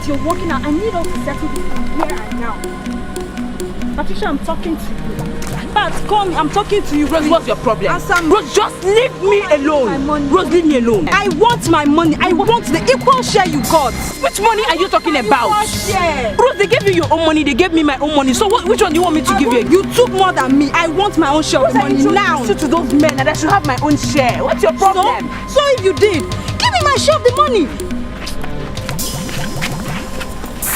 that you're working out, I need us to settle this here and now. Patricia, I'm talking to you. Pat, come, I'm talking to you. Rose, what's your problem? Answer me. Rose, just leave me alone. Rose, leave me alone. I want my money. I want the equal share you got. Which money are you talking about? Share. Rose, they gave you your own money. They gave me my own money. So which one do you want me to give you? You took more than me. I want my own share of the money now. To those men and I should have my own share. What's your problem? So if you did, give me my share of the money.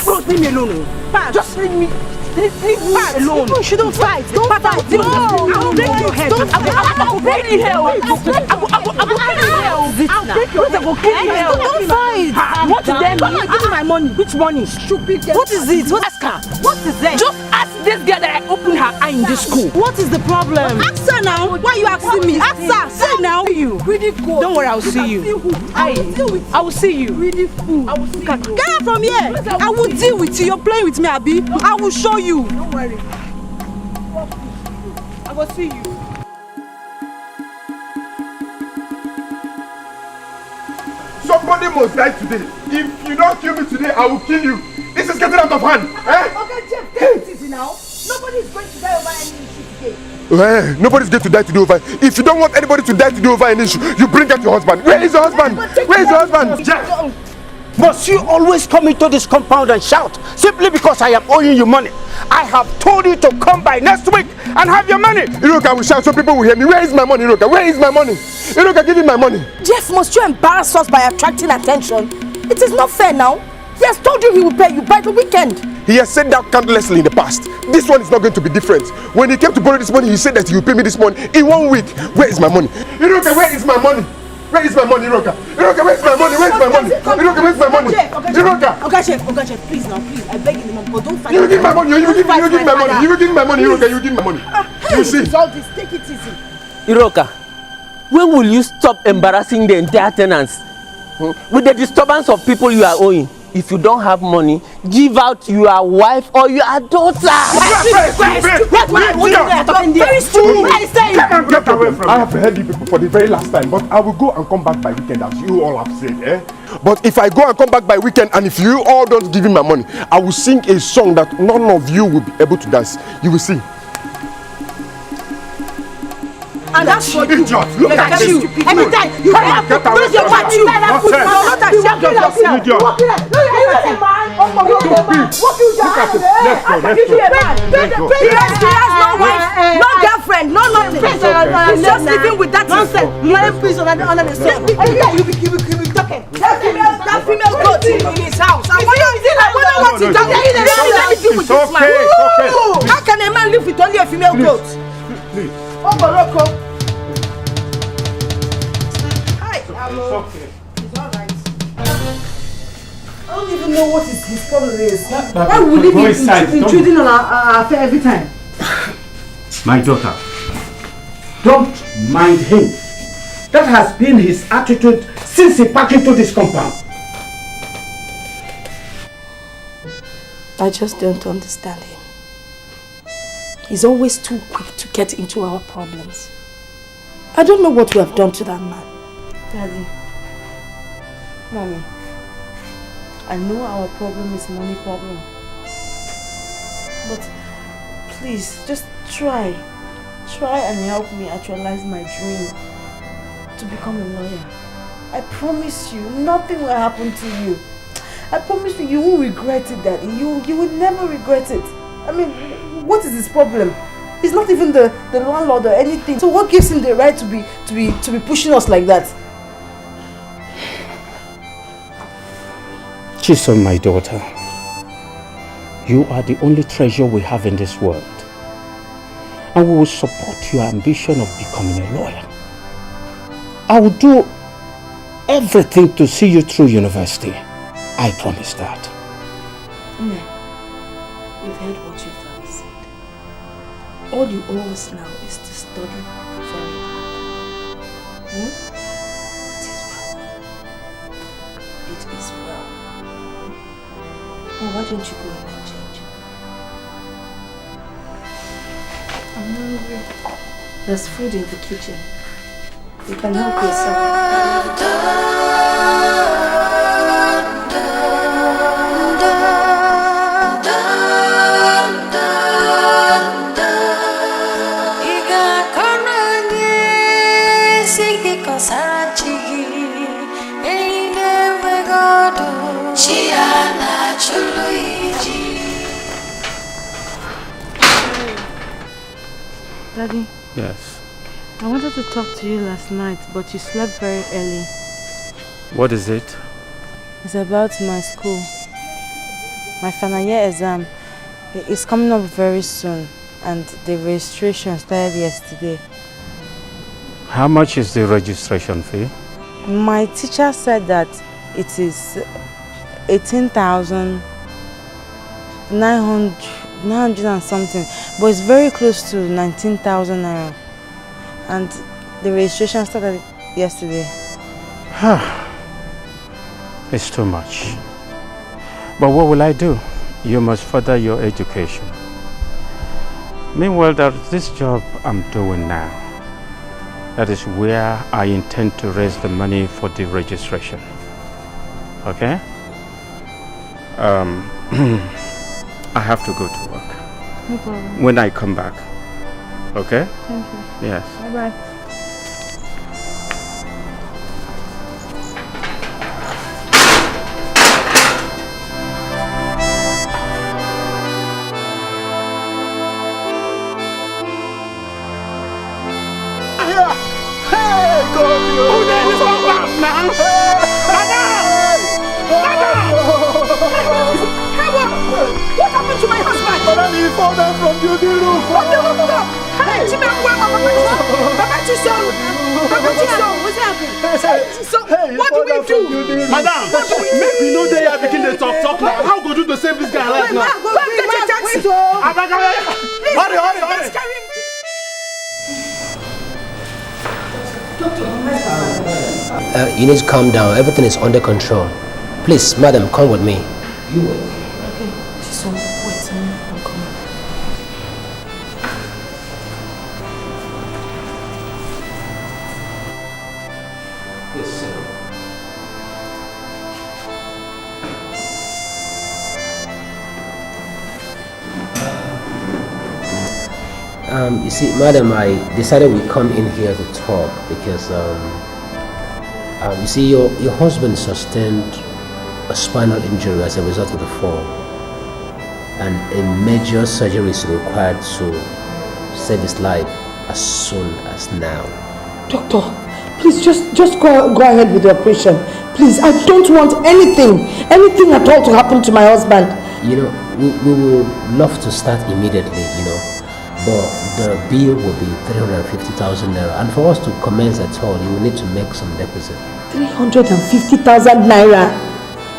Rose, leave me alone. Pat, just leave me. Leave me alone. You shouldn't fight. Don't fight. No. I'll break your head. I'll break your head. I'll break your head. Don't fight. What is that? Give me my money. Which money? Stupid girl. What is it? Ask her. What is that? Just ask this girl that I opened her eye in this school. What is the problem? Ask her now. Why are you asking me? Ask her. Say now. Don't worry, I'll see you. I will see you. I will see you. Get her from here. I will deal with you. You're playing with me, Abi. I will show you. Don't worry. I will see you. Somebody must die today. If you don't kill me today, I will kill you. This is getting out of hand. Okay, Jeff, take it easy now. Nobody is going to die over any issue today. Nobody's going to die today over. If you don't want anybody to die today over an issue, you bring out your husband. Where is your husband? Where is your husband? Jeff, must you always come into this compound and shout simply because I am owing you money? I have told you to come by next week and have your money. Iroka will shout so people will hear me. Where is my money, Iroka? Where is my money? Iroka, give me my money. Jeff, must you embarrass us by attracting attention? It is not fair now. He has told you he will pay you by the weekend. He has said that countlessly in the past. This one is not going to be different. When he came to borrow this money, he said that he will pay me this money in 1 week. Where is my money? Iroka, where is my money? Where is my money, Iroka? Iroka, where is my money? Where is my money? Iroka, where is my money? Iroka! Okay, Chef, please now, please. I beg you, but don't fight. You will give my money. You will give my money. You will give my money, Iroka. You will give my money. You see? All this, take it easy. Iroka, when will you stop embarrassing the entire tenants with the disturbance of people you are owing? If you don't have money, give out your wife or your daughter. Very stupid. Get away from me. I have heard you people for the very last time, but I will go and come back by weekend as you all have said. But if I go and come back by weekend and if you all don't give me my money, I will sing a song that none of you will be able to dance. You will see. And that's what you idiot. Look at you. Anytime you have to raise your back, you have to not accept yourself. Idiot. Look at He has no wife, no girlfriend, no nothing. He's just living with that nonsense. Please under the sun. You be talking. That female goat in his house. I wonder what he does. Let me deal with this man. How can a man live with only a female goat? Please. Oh, Barocco. It's okay. It's alright. I don't even know what his problem is. Why would he be intruding on our affair every time? My daughter, don't mind him. That has been his attitude since he packed into this compound. I just don't understand him. He's always too quick to get into our problems. I don't know what we have done to that man. Daddy, Mommy, I know our problem is money problem. But please, just try and help me actualize my dream to become a lawyer. I promise you, nothing will happen to you. I promise you, you won't regret it, Daddy. You will never regret it. I mean, what is his problem? He's not even the landlord or anything. So what gives him the right to be pushing us like that? Chisom, my daughter, you are the only treasure we have in this world. And we will support your ambition of becoming a lawyer. I will do everything to see you through university. I promise that. No. You've heard what your father said. All you owe us now is to study very hard. It is well. It is well. Now why don't you go in and change? I'm hungry. There's food in the kitchen. You can help yourself. Daddy? Yes? I wanted to talk to you last night, but you slept very early. What is it? It's about my school. My final year exam is coming up very soon, and the registration started yesterday. How much is the registration fee? My teacher said that it is 18,900 and something, but it's very close to 19,000 naira. And the registration started yesterday. It's too much. But what will I do? You must further your education. Meanwhile, there's this job I'm doing now. That is where I intend to raise the money for the registration. Okay? I have to go to work. No problem. When I come back. Okay? Thank you. Yes. Bye-bye. What happened to my husband? Madam, he fell down from the roof. From the rooftop. Hey, what's happening? What do we do? Madam, make we know they are begin to talk now. How go do to save this guy right now? Hurry. You need to calm down. Everything is under control. Please, madam, come with me. You wait. Okay, so wait, I'm coming. Yes, sir. You see, madam, I decided we come in here to talk because you see, your husband sustained a spinal injury as a result of the fall, and a major surgery is required to save his life as soon as now. Doctor, please just go ahead with the operation. Please, I don't want anything at all to happen to my husband. You know, we would love to start immediately, you know, but the bill will be 350,000 naira, and for us to commence at all, you will need to make some deposit. 350,000 naira?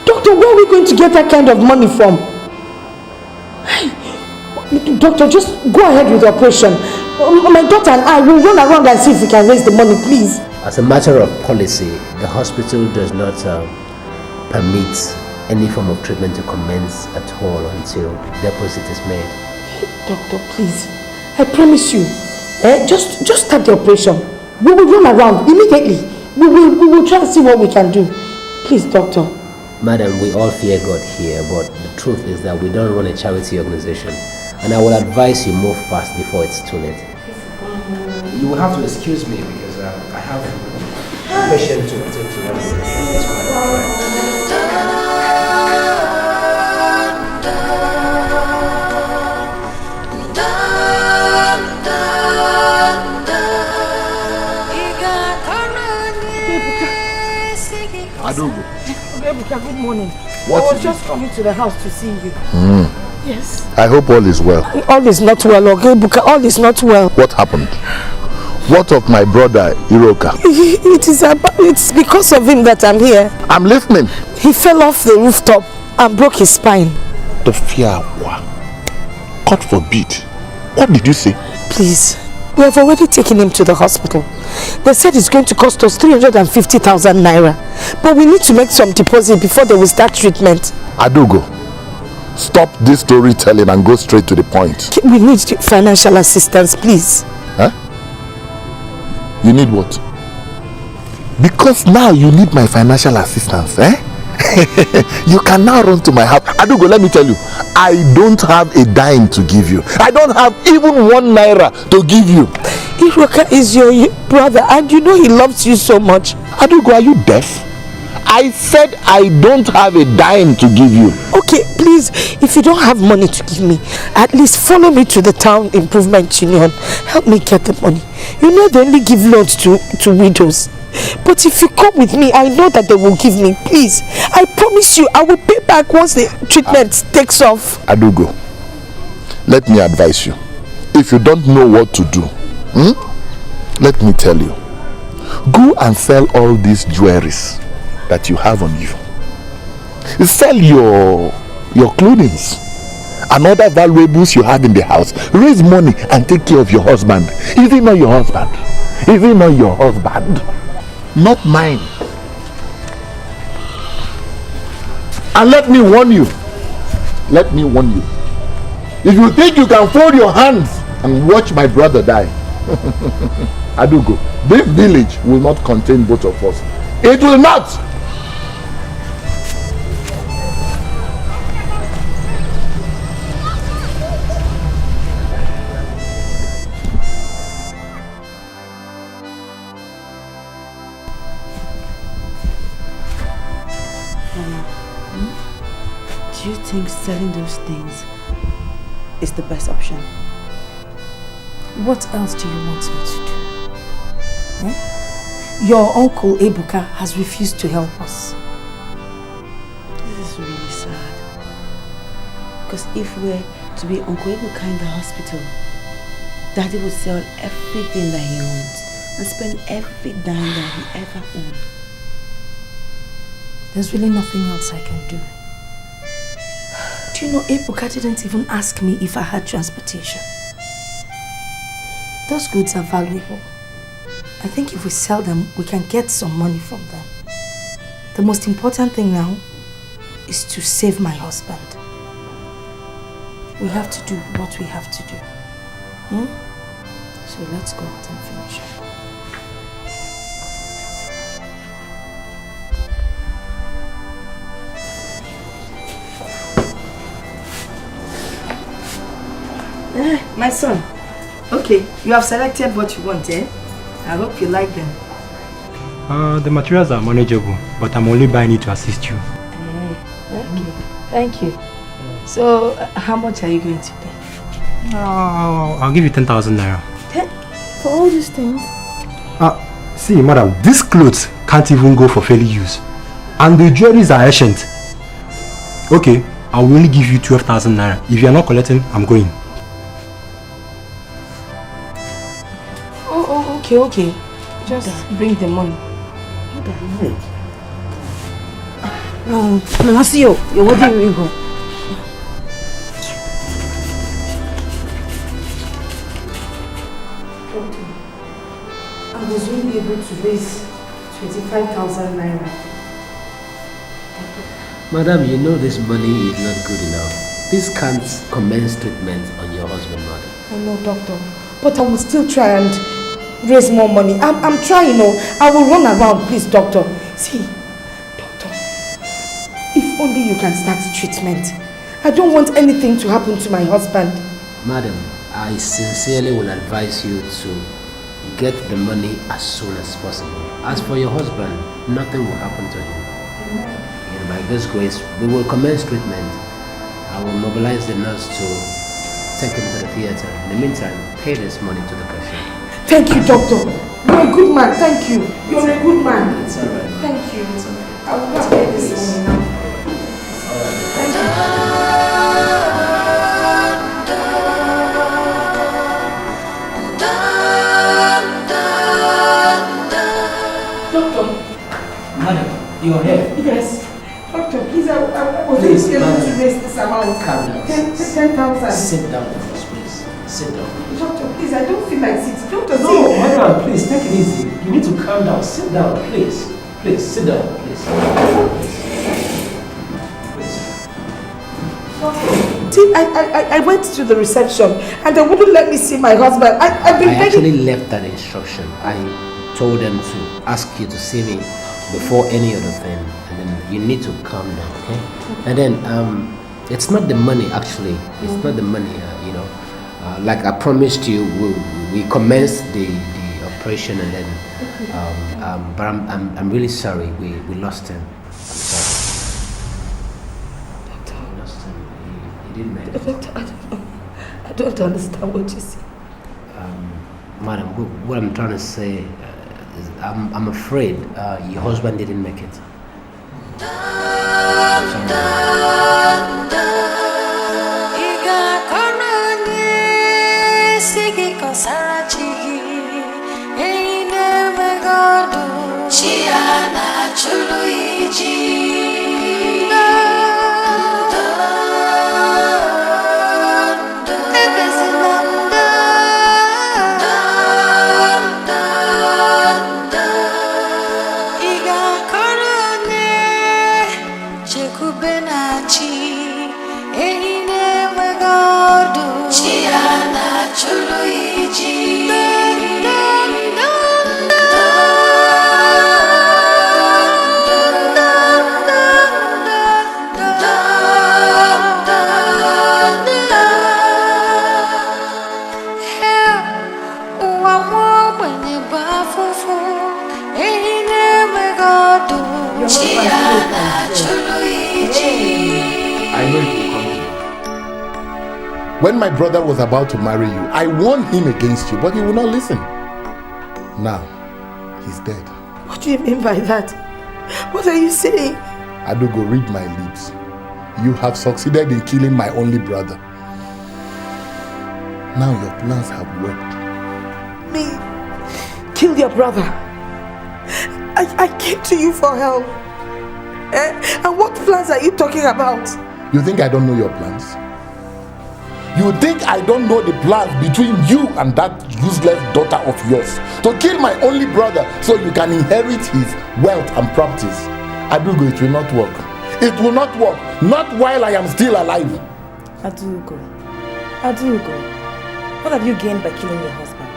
Doctor, where are we going to get that kind of money from? Doctor, just go ahead with the operation. My daughter and I will run around and see if we can raise the money, please. As a matter of policy, the hospital does not permit any form of treatment to commence at all until deposit is made. Doctor, please, I promise you, just start the operation. We will run around immediately. We will try to see what we can do. Please, doctor. Madam, we all fear God here, but the truth is that we don't run a charity organization. And I will advise you move fast before it's too late. You will have to excuse me because I have a patient to attend to. Adogo. Ebuka, good morning. What I was just coming to the house to see you. Yes. I hope all is well. All is not well, okay, Ebuka, all is not well. What happened? What of my brother, Iroka? It's because of him that I'm here. I'm listening. He fell off the rooftop and broke his spine. The fear. God forbid. What did you say? Please, we have already taken him to the hospital. They said it's going to cost us 350,000 naira. But we need to make some deposit before they will start treatment. Adogo, stop this storytelling and go straight to the point. We need financial assistance, please. Huh? You need what? Because now you need my financial assistance, eh? You can now run to my house. Adogo, let me tell you, I don't have a dime to give you. I don't have even 1 naira to give you. Iroka is your brother and you know he loves you so much. Adugo, are you deaf? I said I don't have a dime to give you. Okay, please, if you don't have money to give me, at least follow me to the town improvement union. Help me get the money. You know they only give loans to widows. But if you come with me, I know that they will give me. Please, I promise you, I will pay back once the treatment takes off. Adugo, let me advise you. If you don't know what to do, let me tell you. Go and sell all these jewelries that you have on you. Sell your clothing and other valuables you have in the house. Raise money and take care of your husband. Is he not your husband? Is he not your husband? Not mine. And let me warn you. Let me warn you. If you think you can fold your hands and watch my brother die, Adugo, this village will not contain both of us. It will not. Do you think selling those things is the best option? What else do you want me to do? Your uncle Ebuka has refused to help us. This is really sad. Because if we're to be Uncle Ebuka in the hospital, Daddy would sell everything that he owns and spend every dime that he ever owned. There's really nothing else I can do. Do you know, Ebuka didn't even ask me if I had transportation. Those goods are valuable. I think if we sell them, we can get some money from them. The most important thing now is to save my husband. We have to do what we have to do. So let's go out and finish it. My son, okay, you have selected what you want, eh? I hope you like them. The materials are manageable, but I'm only buying it to assist you. Okay, thank you. So, how much are you going to pay? I'll give you 10,000 naira. For all these things? See, madam, these clothes can't even go for daily use. And the jewelries are ancient. Okay, I will only give you 12,000 naira. If you are not collecting, I'm going. Okay. Just bring the money. Mama, see you. Where do you go? I was only able to raise 25,000 naira. Madam, you know this money is not good enough. This can't commence treatment on your husband, madam. I know, doctor. But I will still try and raise more money. I'm trying, I will run around, please, doctor. See, doctor, if only you can start treatment. I don't want anything to happen to my husband. Madam, I sincerely will advise you to get the money as soon as possible. As for your husband, nothing will happen to him. And by God's grace, we will commence treatment. I will mobilize the nurse to take him to the theater. In the meantime, pay this money to the cashier. Thank you, doctor. You're a good man. Thank you. You're a good man. It's alright. Thank you. It's alright. I will not pay this money now. Thank you. Doctor. Madam, you're here. Yes. Doctor, please, I was just able to raise this amount. 10,000. Sit down first, please. Sit down. Doctor, please, I don't feel like sitting. Doctor, No, madam, please, take it easy. You need to calm down. Sit down, please. Please, sit down, please. See, I went to the reception and they wouldn't let me see my husband. I've been I actually left that instruction. I told them to ask you to see me before any other thing. And then you need to calm down, okay? And then, it's not the money, actually. It's not the money, like I promised you, we'll we commenced the operation, and then but I'm really sorry we lost him. I'm sorry. Doctor, we lost him. He didn't make it. Doctor, I don't understand what you say. Madam, what I'm trying to say is I'm afraid your husband didn't make it. When my brother was about to marry you, I warned him against you, but he would not listen. Now, he's dead. What do you mean by that? What are you saying? Adugo, read my lips. You have succeeded in killing my only brother. Now your plans have worked. Me? Kill your brother? I came to you for help. And what plans are you talking about? You think I don't know your plans? You think I don't know the plans between you and that useless daughter of yours to kill my only brother so you can inherit his wealth and properties? Adugo, it will not work. It will not work. Not while I am still alive. Adugo, what have you gained by killing your husband?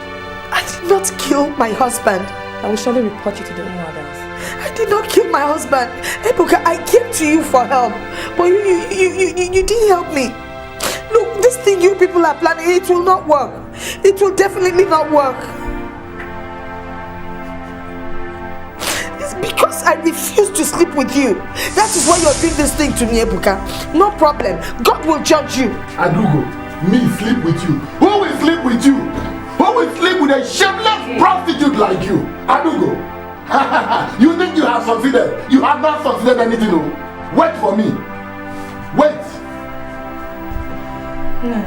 I did not kill my husband. I will surely report you to the others. I did not kill my husband. Ebuka, I came to you for help, but you didn't help me. Look, this thing you people are planning, it will not work. It will definitely not work. It's because I refuse to sleep with you. That is why you're doing this thing to me, Ebuka. No problem. God will judge you. Adugo, me sleep with you? Who will sleep with you? Who will sleep with a shameless prostitute like you? Adugo, you think you have succeeded? You have not succeeded anything. No. Wait for me. Wait. No.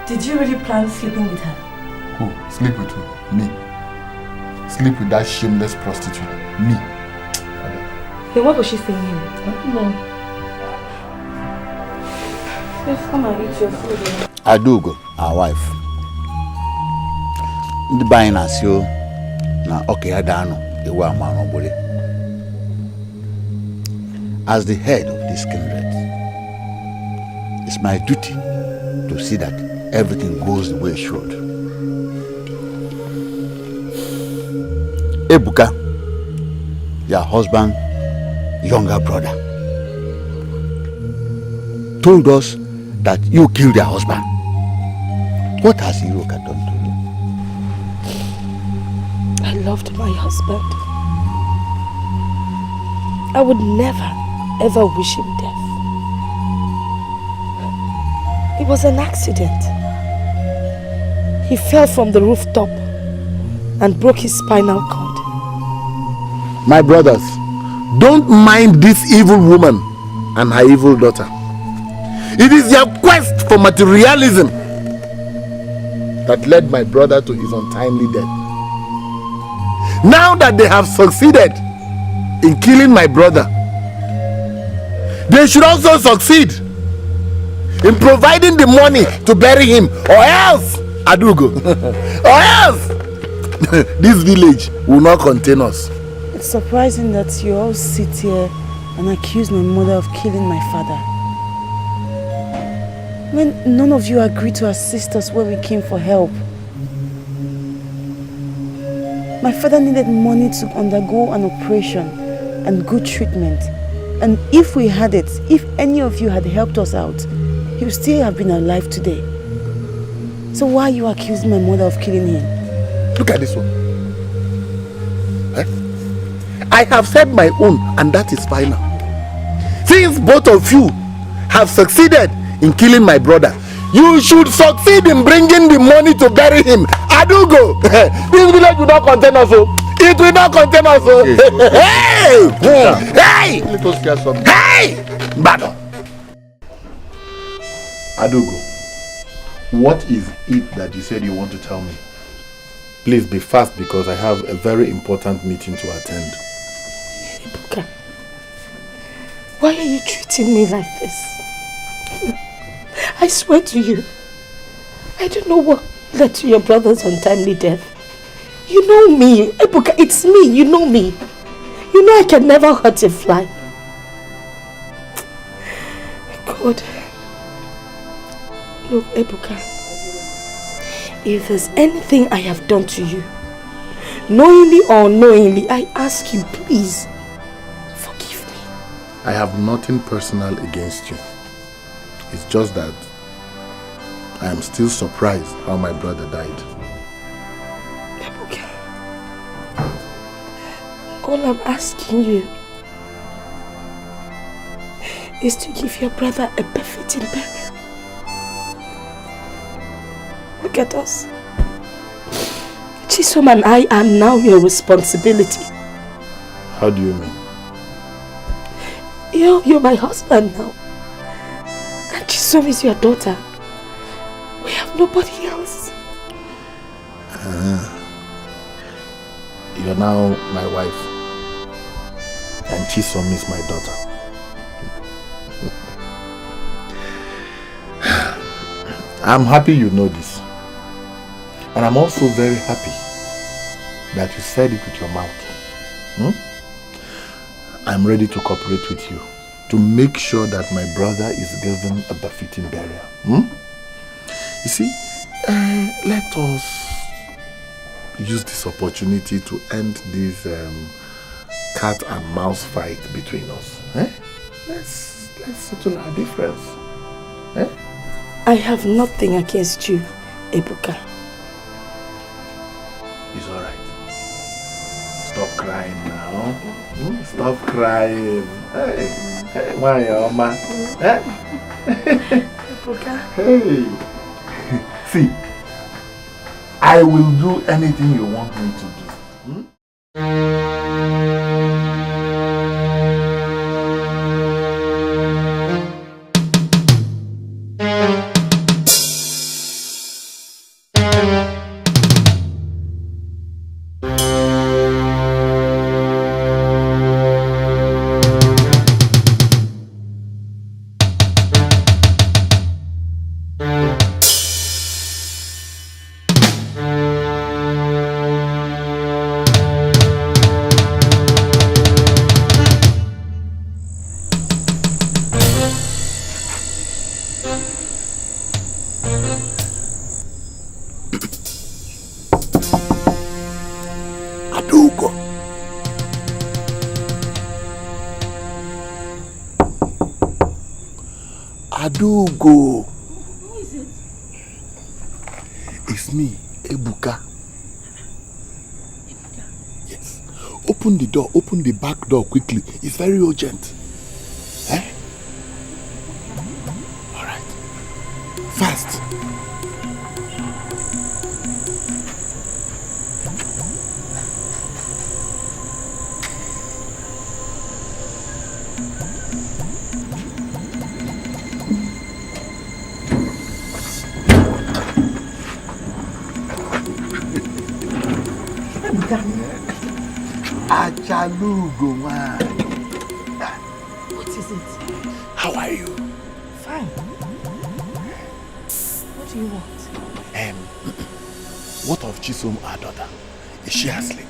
Did you really plan sleeping with her? Who? Sleep with who? Me. Sleep with that shameless prostitute. Me. Then what was she saying? I don't know. Just come and eat your food. Adugo, our wife. The buying as you na Okija Amaka. As the head of this kindred, it's my duty to see that everything goes the way it should. Ebuka, your husband, younger brother, told us that you killed your husband. What has Iroka done to you? I loved my husband. I would never, ever wish him death. It was an accident. He fell from the rooftop and broke his spinal cord. My brothers, don't mind this evil woman and her evil daughter. It is their quest for materialism that led my brother to his untimely death. Now that they have succeeded in killing my brother, they should also succeed in providing the money to bury him, or else, Adugo, or else, this village will not contain us. It's surprising that you all sit here and accuse my mother of killing my father, when none of you agreed to assist us when we came for help. My father needed money to undergo an operation and good treatment. And if we had it, if any of you had helped us out, he would still have been alive today. So why you accuse my mother of killing him? Look at this one. Eh? I have said my own, and that is final. Since both of you have succeeded in killing my brother, you should succeed in bringing the money to bury him. Adugo, this village will not contain us. It will not contain us. Hey! Hey! Let us get some. Hey! Bado. Adugo, what is it that you said you want to tell me? Please be fast because I have a very important meeting to attend. Ebuka, why are you treating me like this? I swear to you, I don't know what led to your brother's untimely death. You know me, Ebuka, it's me, you know me. You know I can never hurt a fly. God. Look, Ebuka, if there's anything I have done to you, knowingly or unknowingly, I ask you, please, forgive me. I have nothing personal against you. It's just that I am still surprised how my brother died. Ebuka, all I'm asking you is to give your brother a befitting burial. Look at us. Chisom and I are now your responsibility. How do you mean? You're my husband now. And Chisom is your daughter. We have nobody else. You're now my wife. And Chisom is my daughter. I'm happy you know this. And I'm also very happy that you said it with your mouth. I'm ready to cooperate with you to make sure that my brother is given a befitting burial. You see, let us use this opportunity to end this cat and mouse fight between us. Let's settle our difference. I have nothing against you, Ebuka. It's alright. Stop crying now. Stop crying. Hey, my Oma. Ebuka. Hey. See, I will do anything you want me to do. Adugo. Who is it? It's me, Ebuka. Ebuka? Yes. Open the door, open the back door quickly. It's very urgent. Alright. Fast. Achalugo, man. What is it? How are you? Fine. What do you want? What of Chisom, our daughter? Is she asleep?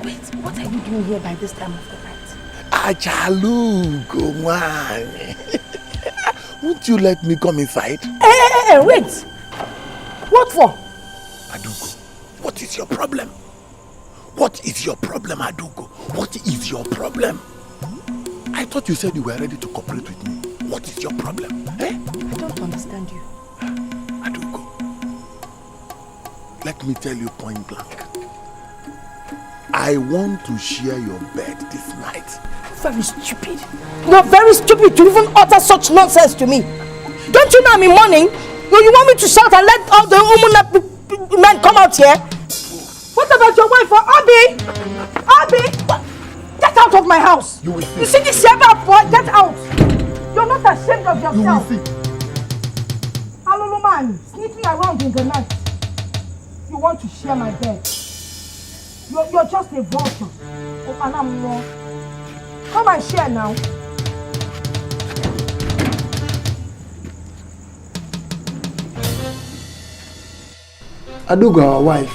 Wait, what are you doing here by this time of the night? Achalugo, man. Won't you let me come inside? Hey, wait! What for? Adugo, what is your problem? What is your problem, Adugo? What is your problem? I thought you said you were ready to cooperate with me. What is your problem? I don't understand you. let me tell you point blank. I want to share your bed this night. Very stupid. You're very stupid to even utter such nonsense to me. Don't you know I'm in mourning? You want me to shout and let all the men come out here? What about your wife, Abi? Abi! Get out of my house! You see this shepherd boy? Get out! You're not ashamed of yourself. You will see. Hello, man, sneaking around in the night. You want to share my bed? You're just a vulture. Oh, and I'm wrong. Come and share now. Adugo, our wife,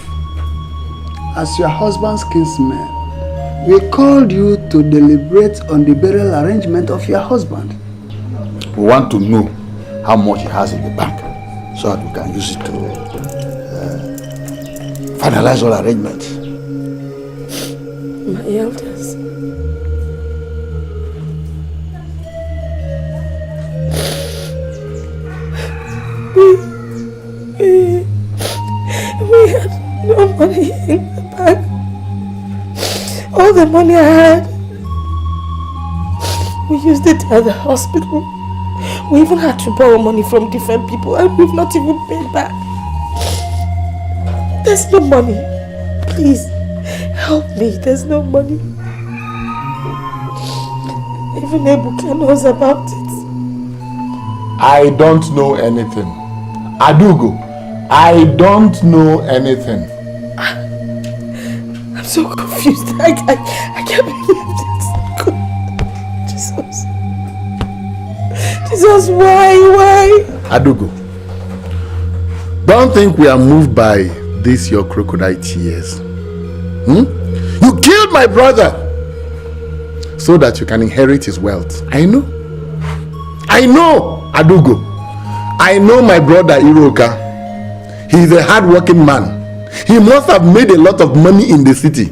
as your husband's kinsman, we called you to deliberate on the burial arrangement of your husband. We want to know how much he has in the bank so that we can use it to finalize all arrangements. My elders. We had no money in the bank. All the money I had, we used it at the hospital. We even had to borrow money from different people and we've not even paid back. There's no money. Please, help me. There's no money. Even Ebuka knows about it. I don't know anything. Adugo, I don't know anything. I'm so confused. I can't believe this. Jesus, why? Adugo, don't think we are moved by this your crocodile tears. You killed my brother so that you can inherit his wealth. I know, Adugo. I know my brother Iroka. He's a hard-working man. He must have made a lot of money in the city.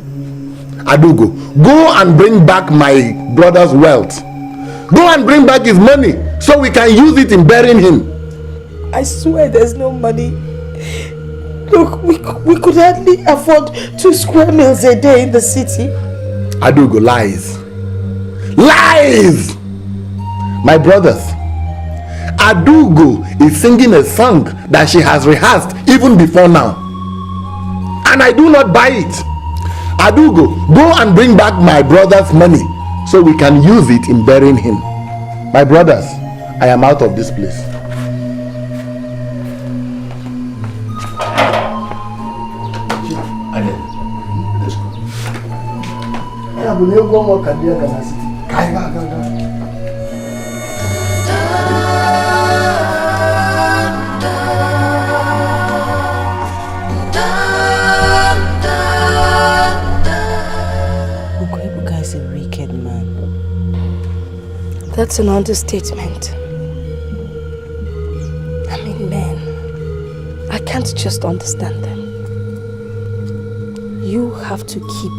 Adugo, go and bring back my brother's wealth. Go and bring back his money so we can use it in burying him. I swear there's no money. Look, we could hardly afford 2 square meals a day in the city. Adugo, lies. Lies! My brothers, Adugo is singing a song that she has rehearsed even before now. And I do not buy it. Adugo, go and bring back my brother's money so we can use it in burying him. My brothers, I am out of this place. Ukaty is a wicked man. That's an understatement. I mean, men, I can't just understand them. You have to keep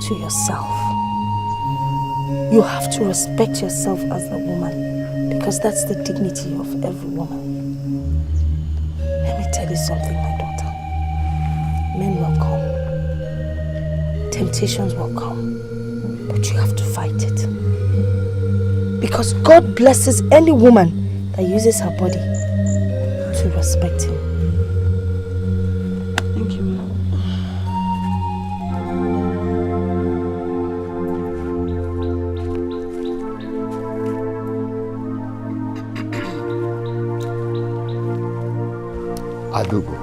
to yourself. You have to respect yourself as a woman, because that's the dignity of every woman. Let me tell you something, my daughter. Men will come. Temptations will come. But you have to fight it. Because God blesses any woman that uses her body to respect him. Thank you, ma'am. Adugo,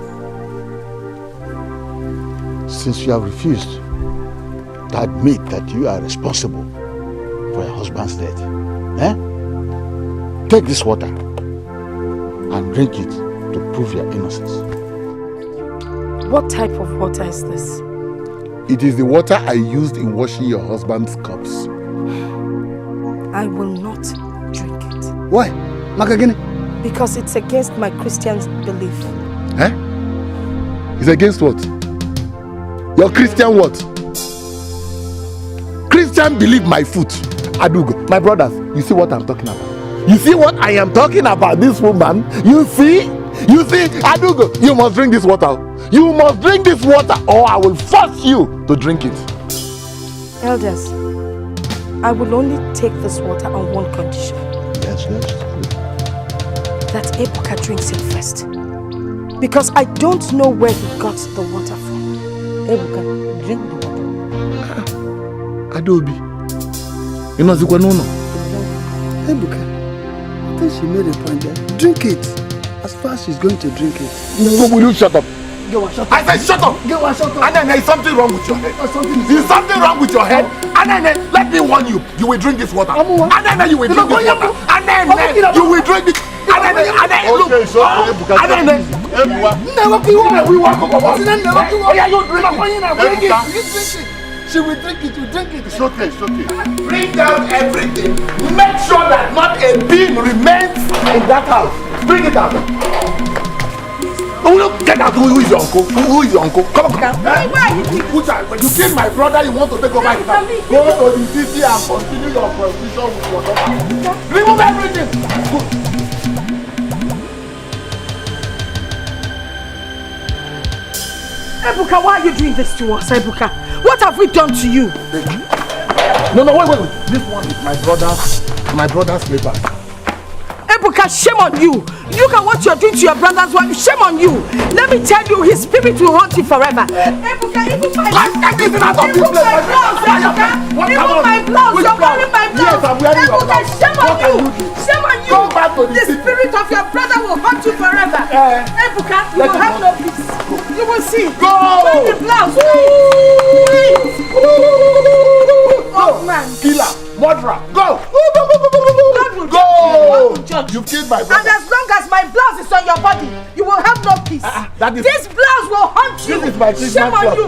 since you have refused to admit that you are responsible for your husband's death, take this water and drink it to prove your innocence. What type of water is this? It is the water I used in washing your husband's cups. I will not drink it. Why? Makagini? Because it's against my Christian belief. It's against what? Your Christian what? Christian believe my foot. Adugo, my brothers, you see what I'm talking about? You see what I am talking about, this woman? You see? You see, Adugo, you must drink this water. You must drink this water or I will force you to drink it. Elders, I will only take this water on one condition. Yes. That Ebuka drinks it first. Because I don't know where he got the water from. Ebuka, drink the water. Adobe. You know no. Ebuka, I think she made a point there. Drink it. As far as she's going to drink it. Will you shut up? Shut up. I said shut up. Shut up. And then there's something wrong with your head. There's something wrong with your head. And then let me warn you. You will drink this water. And then you will drink this water. And then you will drink it. And then look. And then never be one. We walk over. Yeah, you drink it. She will drink it. You drink it. It's okay. Bring down everything. Make sure that not a bean remains in that house. Bring it out. Get out. Who is your uncle? Who is your uncle? Come on. When you kill my brother, you want to take over his house. Go to the city and continue your position with your daughter. Remove everything. Good. Ebuka, why are you doing this to us, Ebuka? What have we done to you? No, wait. This one is my brother's slipper. Ebuka, shame on you. Look at what you're doing to your brother's wife. Shame on you. Let me tell you, his spirit will haunt you forever. Ebuka, even my blouse. Even my blouse, Ebuka. You're wearing my blouse. Yes, I'm wearing your blouse. Ebuka, shame on you. Shame on you. Go back to the city. Spirit of your brother will haunt you forever. Ebuka, you will have no peace. You will see. Go. Wear the blouse. Oh man. Killer. Murderer. Go. Go. You killed my brother. And as long as my blouse is on your body, you will have no peace. This blouse will haunt you. This is my Christmas Shame on blouse. you.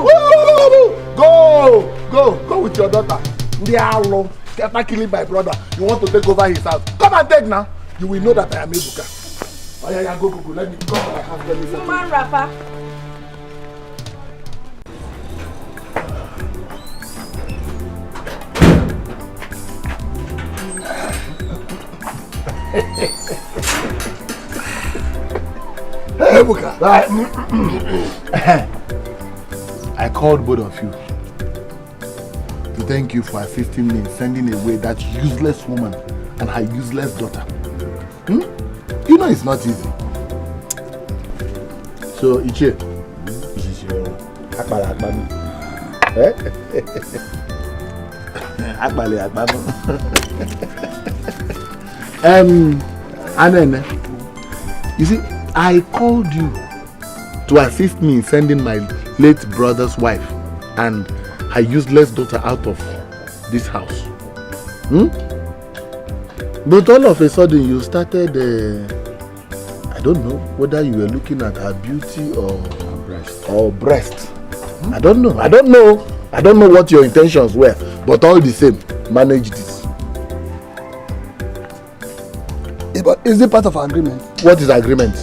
Go with your daughter. Ndialo. After killing my brother, you want to take over his house. Come and take now. You will know that I am Ebuka. Oh yeah, go. Let me come to my house. Let me settle. Man, rapper. Ebuka. I called both of you to thank you for assisting me in sending away that useless woman and her useless daughter. You know it's not easy. So, Iche, this is your Akbali. Anene, you see, I called you to assist me in sending my late brother's wife and her useless daughter out of this house. But all of a sudden you started, I don't know whether you were looking at her beauty or breast. I don't know what your intentions were, but all the same, manage this. But is it part of our agreement? What is agreement?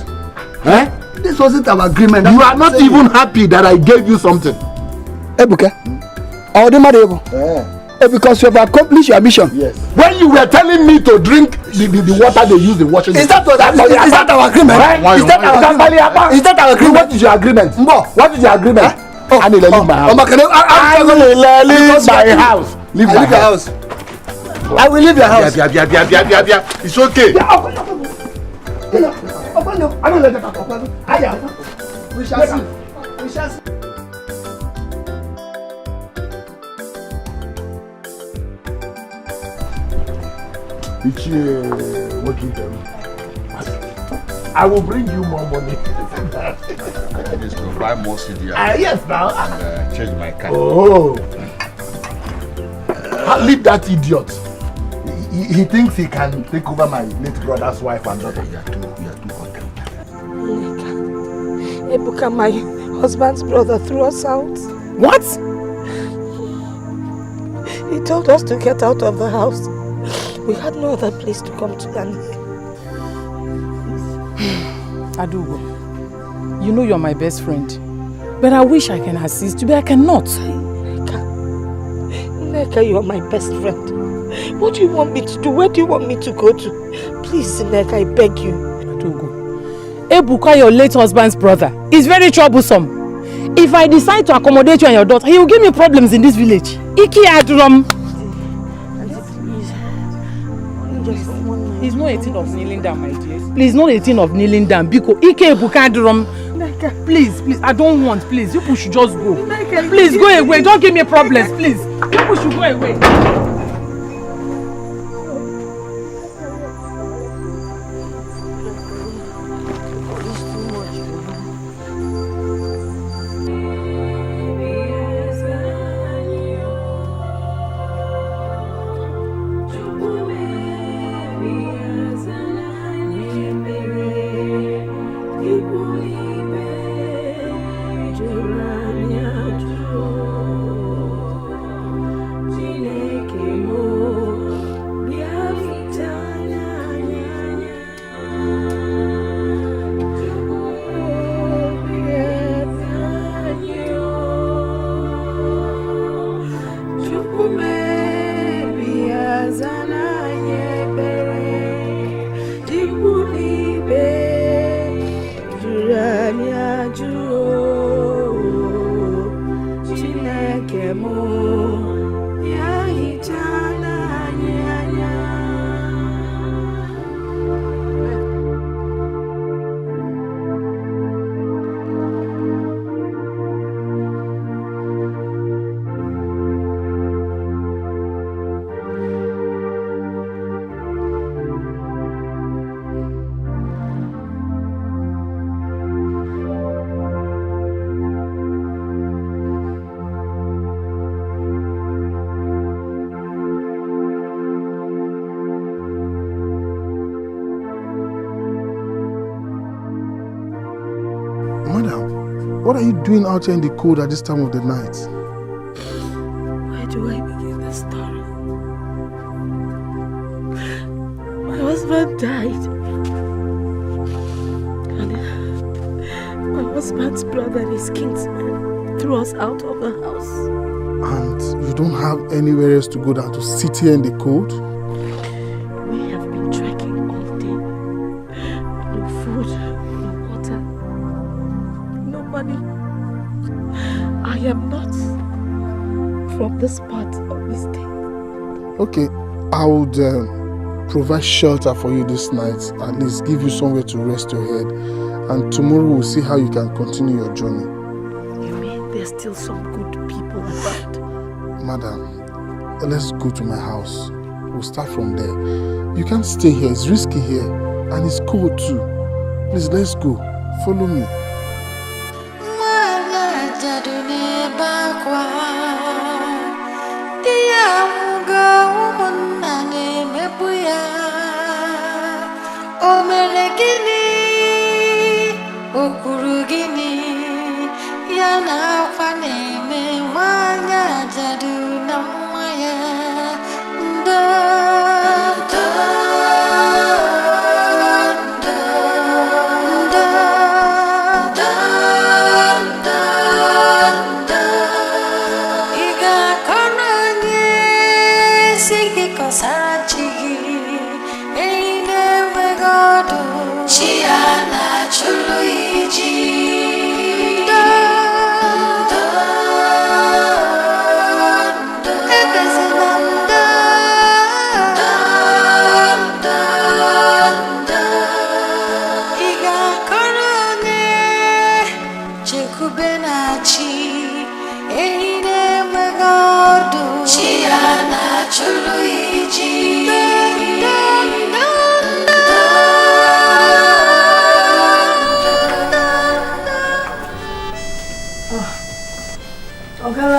This wasn't our agreement. You are not even happy that I gave you something. Ebuka, because you have accomplished your mission. Yes. When you were telling me to drink the water they use in washing. Is that our agreement? Is that our agreement? Is that our agreement? What is your agreement? What is your agreement? I need to leave my house. Leave my house. I will leave your house. It's okay. We shall see. I will bring you more money. I just to buy more CDI. Yes, now. And change my car. Oh. Leave that idiot. He thinks he can take over my late brother's wife and daughter. You are too content. Ebuka, my husband's brother, threw us out. What? He told us to get out of the house. We had no other place to come to than here. Adugo, you know you're my best friend. But I wish I can assist you, but I cannot. Nneka, you are my best friend. What do you want me to do? Where do you want me to go to? Please, Nneka, I beg you. Adugo, Ebuka, your late husband's brother, is very troublesome. If I decide to accommodate you and your daughter, he will give me problems in this village. Iki Adram. He's not a thing of kneeling down, my dear. Please, not a thing of kneeling down. Because Ike Ebuka Adram. Please, I don't want. Please, you people should just go. Please, go away. Don't give me problems, please. You people should go away. What are you doing out here in the cold at this time of the night? Where do I begin the story? My husband died. And my husband's brother and his kinsmen threw us out of the house. And you don't have anywhere else to go than to sit here in the cold? We have been trekking all day. No food, no water, no money. I am not from this part of the state. Okay, I would provide shelter for you this night. At least give you somewhere to rest your head. And tomorrow we'll see how you can continue your journey. You mean there's still some good people around? Madam, let's go to my house. We'll start from there. You can't stay here. It's risky here. And it's cold too. Please, let's go. Follow me.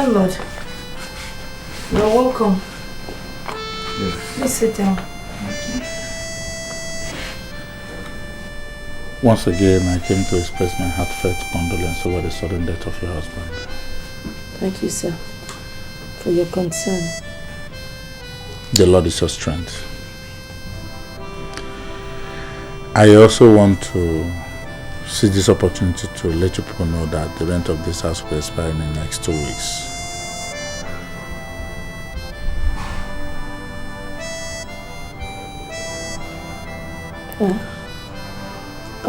Lord, you're welcome. Yes. Please sit down. Once again, I came to express my heartfelt condolence over the sudden death of your husband. Thank you, sir, for your concern. The Lord is your strength. I also want to seize this opportunity to let you people know that the rent of this house will expire in the next 2 weeks.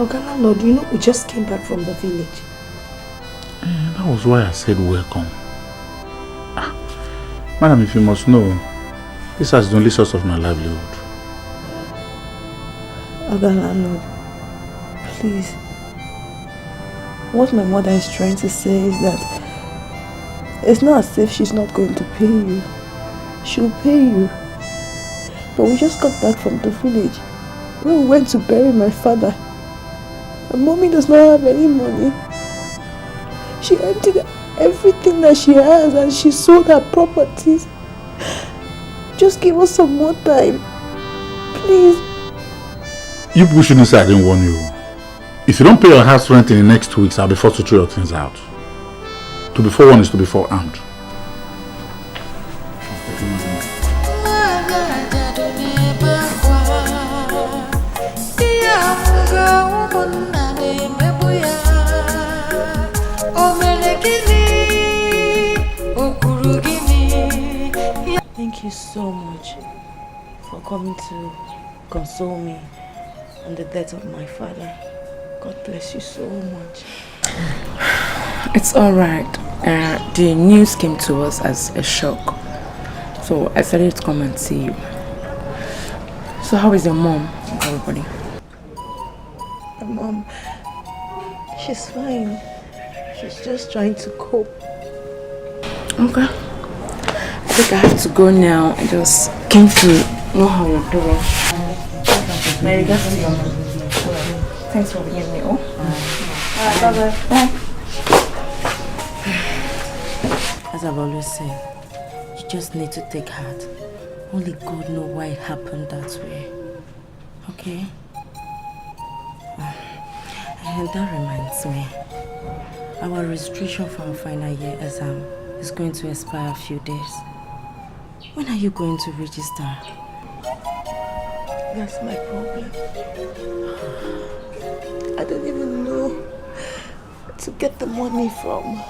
Okay, landlord, you know we just came back from the village. That was why I said welcome. Madam, if you must know, this is the only source of my livelihood. Okay, landlord, please. What my mother is trying to say is that it's not as if she's not going to pay you. She'll pay you. But we just got back from the village. When we went to bury my father, and mommy does not have any money. She emptied everything that she has and she sold her properties. Just give us some more time. Please. You people shouldn't say I didn't warn you. If you don't pay your house rent in the next 2 weeks, I'll be forced to throw your things out. To be forewarned is to be forearmed. Thank you so much for coming to console me on the death of my father. God bless you so much. It's alright. The news came to us as a shock. So I decided to come and see you. So how is your mom and everybody? My mom, she's fine. She's just trying to cope. Okay. I think I have to go now. I just came to know how you're doing. My regards to your mom. Thanks for being me. Alright, bye-bye. Bye. As I've always said, you just need to take heart. Only God knows why it happened that way. Okay? And that reminds me, our registration for our final year exam is going to expire a few days. When are you going to register? That's my problem. I don't even know where to get the money from.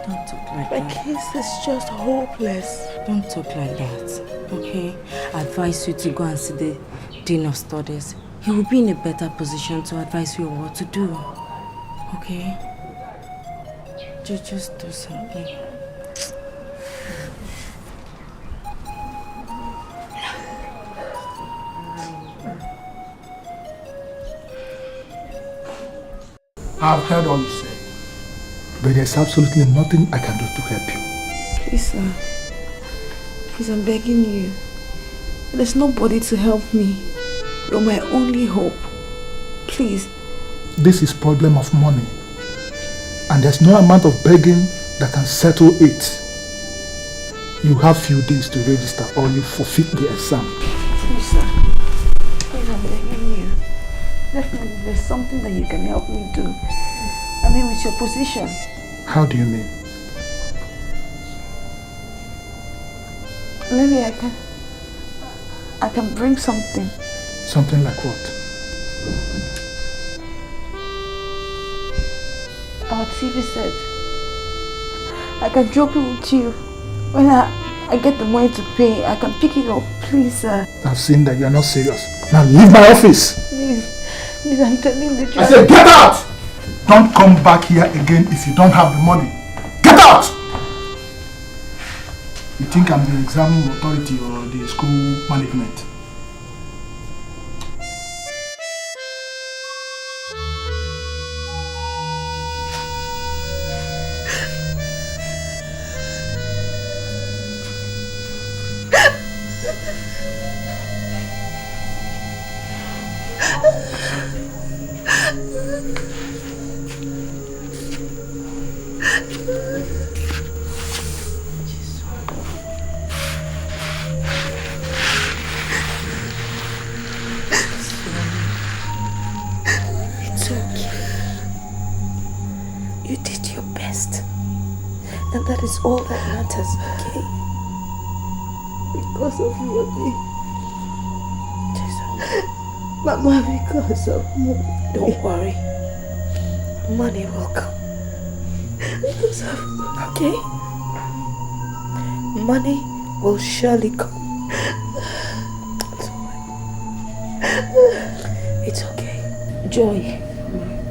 Don't talk like that. My case is just hopeless. Don't talk like that, okay? I advise you to go and see the Dean of Studies. He will be in a better position to advise you on what to do, okay? Just do something. I've heard all you say, but there's absolutely nothing I can do to help you. Please, sir. Please, I'm begging you. There's nobody to help me. You're my only hope. Please. This is problem of money, and there's no amount of begging that can settle it. You have few days to register or you forfeit the exam. Please, sir. Please, I'm begging you. Definitely, there's something that you can help me do. I mean, with your position. How do you mean? Maybe I can bring something. Something like what? Our TV set. I can drop it with you. When I get the money to pay, I can pick it up. Please, sir. I've seen that you're not serious. Now leave my office. Please, I'm telling the truth. I said get out! Don't come back here again if you don't have the money. Get out! You think I'm the exam authority or the school management? It's okay. You did your best. And that is all that matters, okay? Because of you, Mama, because of you. Don't worry. Money will come. Because of you, okay? Money will surely come. It's okay. Joy,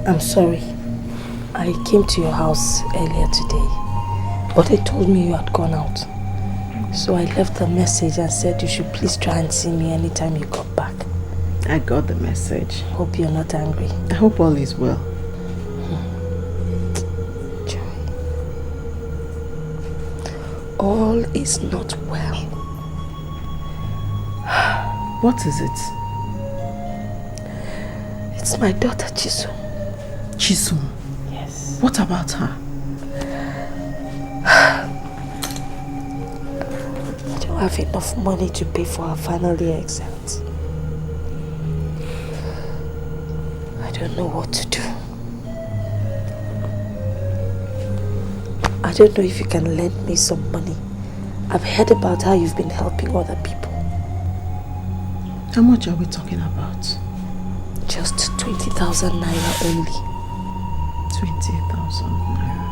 I'm sorry. I came to your house earlier today, but they told me you had gone out. So I left a message and said you should please try and see me anytime you got back. I got the message. Hope you're not angry. I hope all is well. Joy. All is not well. What is it? It's my daughter Chisum. Chisum? Yes. What about her? I don't have enough money to pay for her final year exams. I don't know what to do. I don't know if you can lend me some money. I've heard about how you've been helping other people. How much are we talking about? Just 20,000 naira only. 20,000 naira.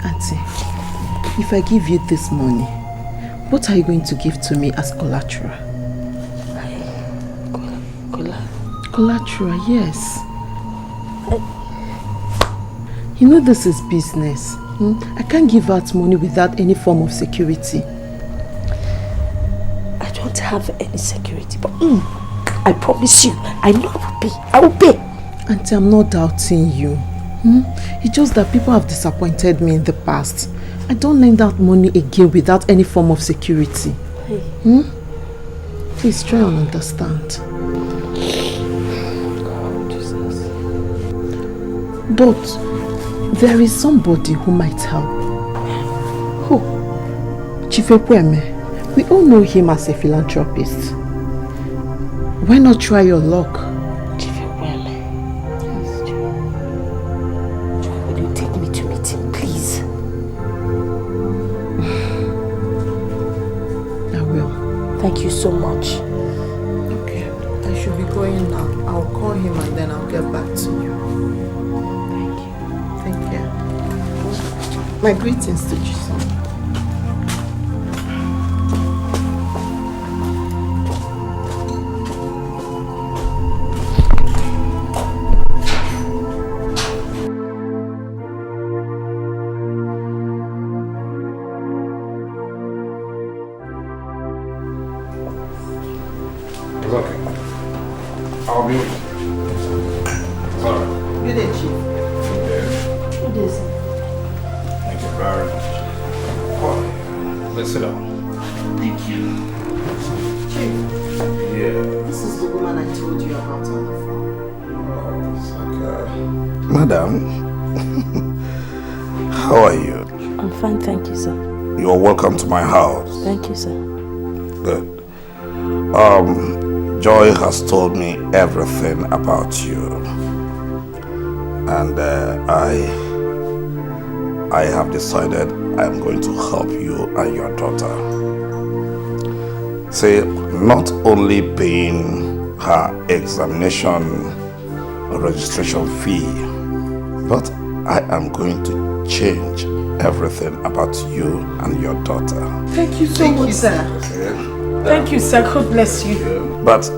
Auntie, if I give you this money, what are you going to give to me as collateral? Collateral, yes. You know this is business. I can't give out money without any form of security. I don't have any security, but I promise you, I know I will pay. I will pay. Auntie, I'm not doubting you. It's just that people have disappointed me in the past. I don't lend out money again without any form of security. Hey. Please try and understand. God, Jesus. But there is somebody who might help. Who? Chief Ekweme. We all know him as a philanthropist. Why not try your luck? Chief Ekweme. Yes, Joy. Joy, will you take me to meet him, please? I will. Thank you so much. Okay. I should be going now. I'll call him and then I'll get back to you. Thank you. My greetings to you, son. It's okay. I'll be with you. It's all right. Good day, Chief. What is it? Thank you very much. Oh, let's sit down. Thank you. Chief. Yeah. This is the woman I told you about on the phone. Oh, it's okay. Madam, how are you? I'm fine, thank you, sir. You're welcome to my house. Thank you, sir. Good. Joy has told me everything about you. And I have decided I'm going to help you and your daughter. See, not only paying her examination registration fee, but I am going to change everything about you and your daughter. Thank you so much, sir. Thank you, sir. God bless you. But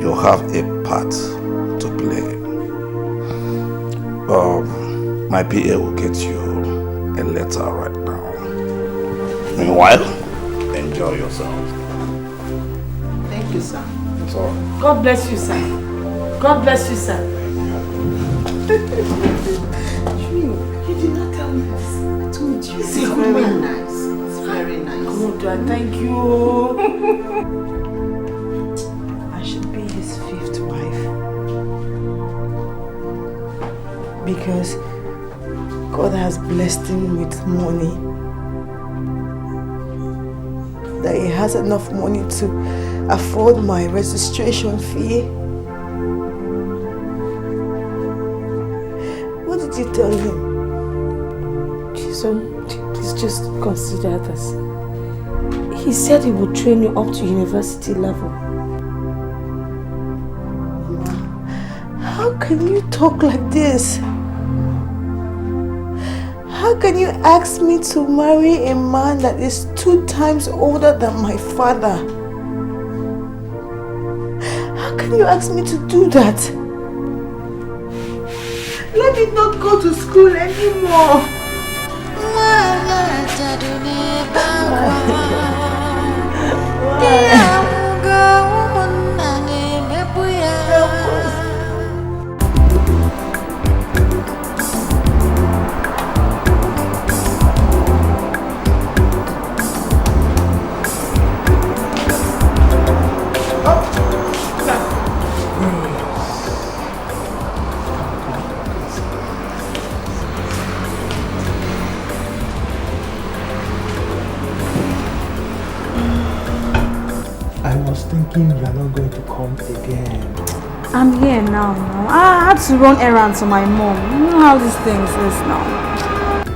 you have a part to play. My PA will get you a letter right now. Meanwhile, enjoy yourself. Thank you, sir. That's all. God bless you, sir. God bless you, sir. You did not tell me this. I told you. It's very nice. It's very nice. God, thank you. I should be his 5th wife. Because God has blessed him with money. That he has enough money to afford my registration fee. What did you tell him? Please just consider this. He said he would train you up to university level. How can you talk like this? How can you ask me to marry a man that is 2 times older than my father? How can you ask me to do that? Let me not go to school anymore. Thinking you are not going to come again. I'm here now. I had to run errands for my mom. You know how these things is now.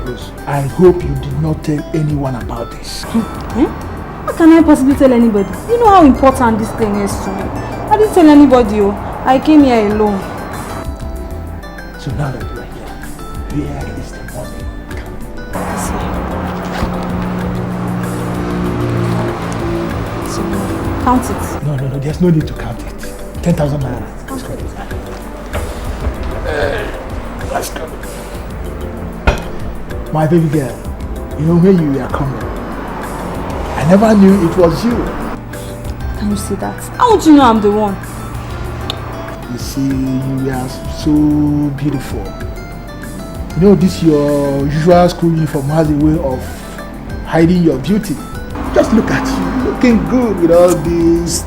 Yes. I hope you did not tell anyone about this. How can I possibly tell anybody? You know how important this thing is to me. I didn't tell anybody. I came here alone. So now that you are here, where is the money? Count it. No, there's no need to count it. 10,000 naira. Count it. Let's go. My baby girl, you know when you were coming, I never knew it was you. Can you see that? How would you know I'm the one? You see, you are so beautiful. You know, this your usual school uniform has a way of hiding your beauty. Just look at you, looking good with all this.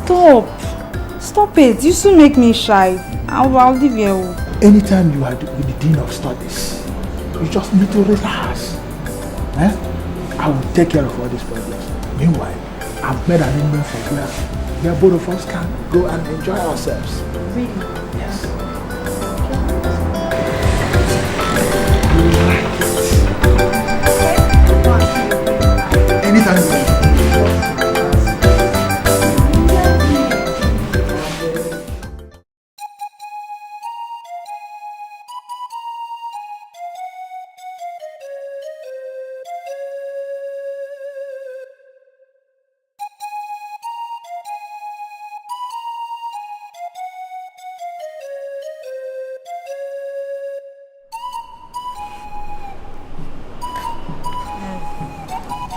Stop it. You soon make me shy. I'll leave you. Anytime you are with the dean of studies, you just need to relax. I will take care of all these problems. Meanwhile, I've made an arrangement for where both of us can go and enjoy ourselves. Really? Yes. Anytime you want.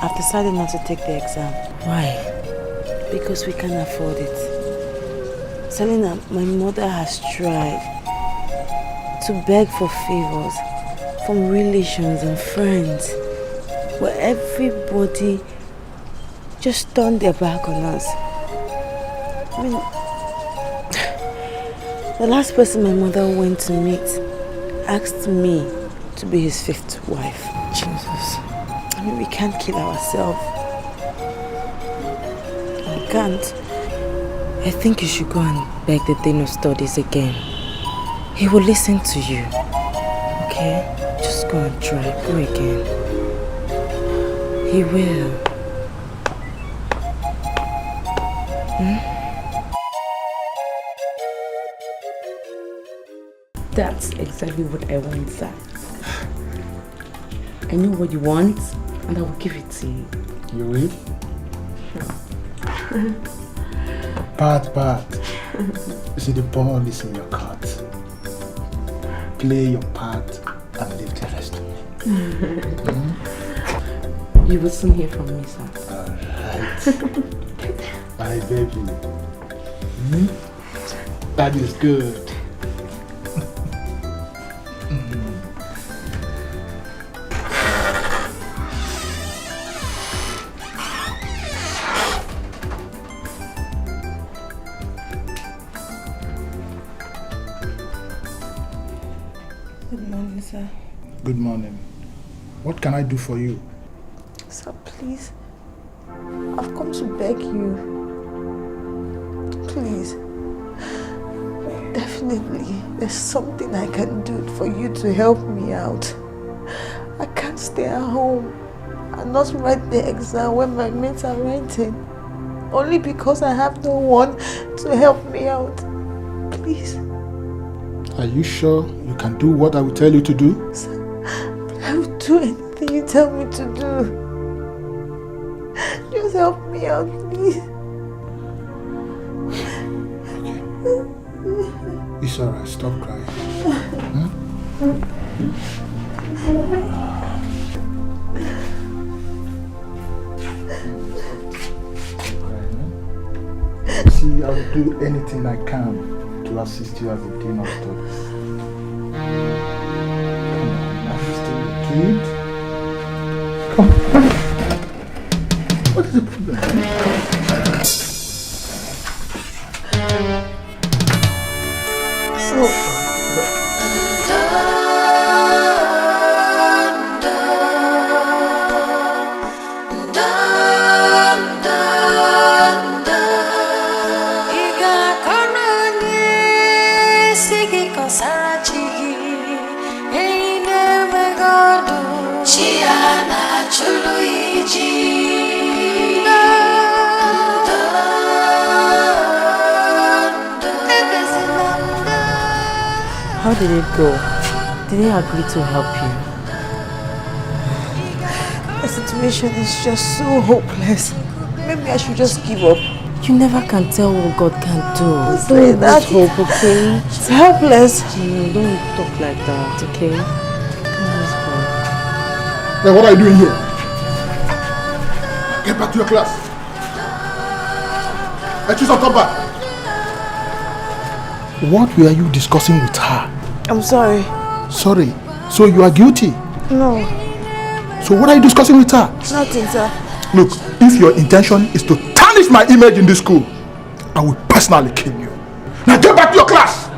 I've decided not to take the exam. Why? Because we can't afford it. Selena, my mother has tried to beg for favors from relations and friends, but everybody just turned their back on us. I mean, the last person my mother went to meet asked me to be his 5th wife. Jesus. I mean, we can't kill ourselves. We can't. I think you should go and beg the Dean of Studies again. He will listen to you. Okay? Just go and try. Go again. He will. That's exactly what I want, sir. I know what you want, and I will give it to you. You will? Sure. But, you see, the ball is in your court. Play your part and leave the rest to me. You will soon hear from me, sir. Alright. My baby. That is good. Good morning. What can I do for you? Sir, please. I've come to beg you. Please. Definitely, there's something I can do for you to help me out. I can't stay at home and not write the exam when my mates are writing. Only because I have no one to help me out. Please. Are you sure you can do what I will tell you to do? Sir, I will do anything you tell me to do. Just help me out, please. It's alright, stop crying. See, I'll do anything I can to assist you as a dean of studies. Come on, are you still a kid? Come on. What is the problem? How did it go? Did they agree to help you? The situation is just so hopeless. Maybe I should just give up. You never can tell what God can do. Say that. Hope, okay? It's helpless. No, don't talk like that, okay? Let's go. Then what are you doing here? Get back to your class. I choose come back. What were you discussing with her? I'm sorry. Sorry. So you are guilty? No. So what are you discussing with her? Nothing, sir. Look, if your intention is to tarnish my image in this school, I will personally kill you. Now get back to your class!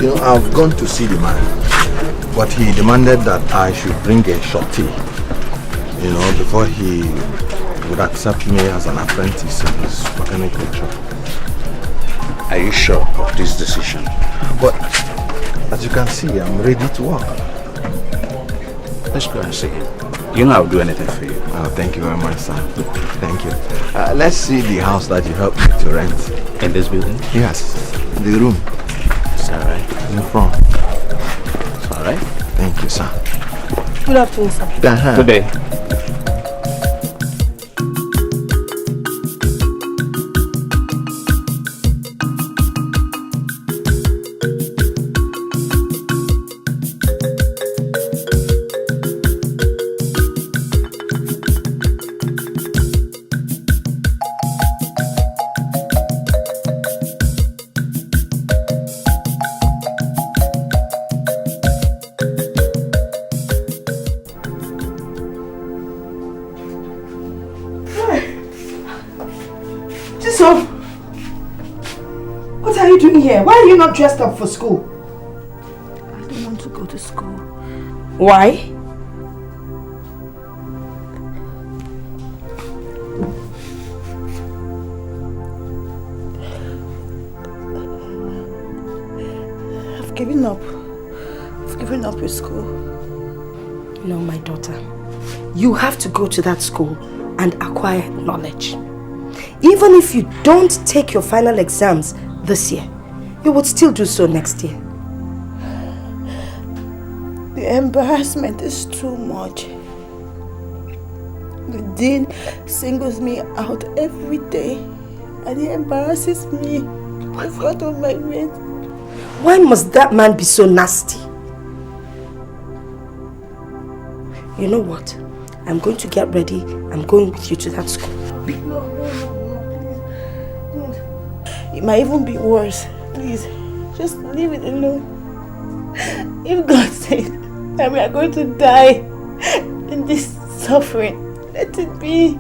You know, I've gone to see the man, but he demanded that I should bring a shorty, you know, before he would accept me as an apprentice in his organic culture. Are you sure of this decision? But as you can see, I'm ready to work. Let's go and see him. You know I'll do anything for you. Oh, thank you very much, sir. Thank you. Let's see the house that you helped me to rent. In this building? Yes, the room. Is that right? In the front. It's all right. Thank you, sir. Good afternoon, sir. Good day. Why are you not dressed up for school? I don't want to go to school. Why? I've given up. I've given up with school. No, my daughter. You have to go to that school and acquire knowledge. Even if you don't take your final exams this year, you would still do so next year. The embarrassment is too much. The dean singles me out every day and he embarrasses me in front of my mates. Why must that man be so nasty? You know what? I'm going to get ready. I'm going with you to that school. No, please. It might even be worse. Please, just leave it alone. If God says that we are going to die in this suffering, let it be.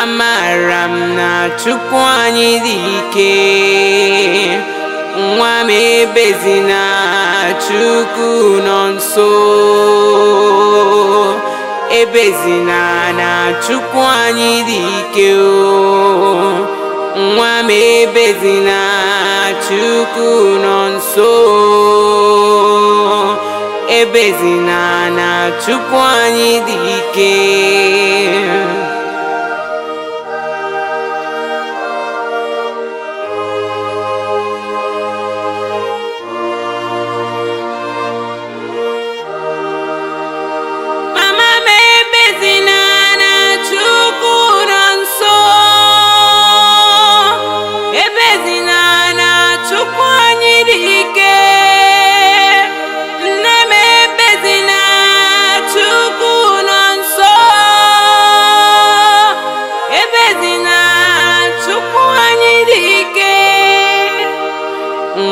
amaram na Chukwu anyị dị ike. Nwa m ebezina, Chukwu nọ nso. Ebezina na Chukwu anyị dị ike o. Nwa m ebezina, Chukwu nọ nso. Ebezina na Chukwu anyị dị ike.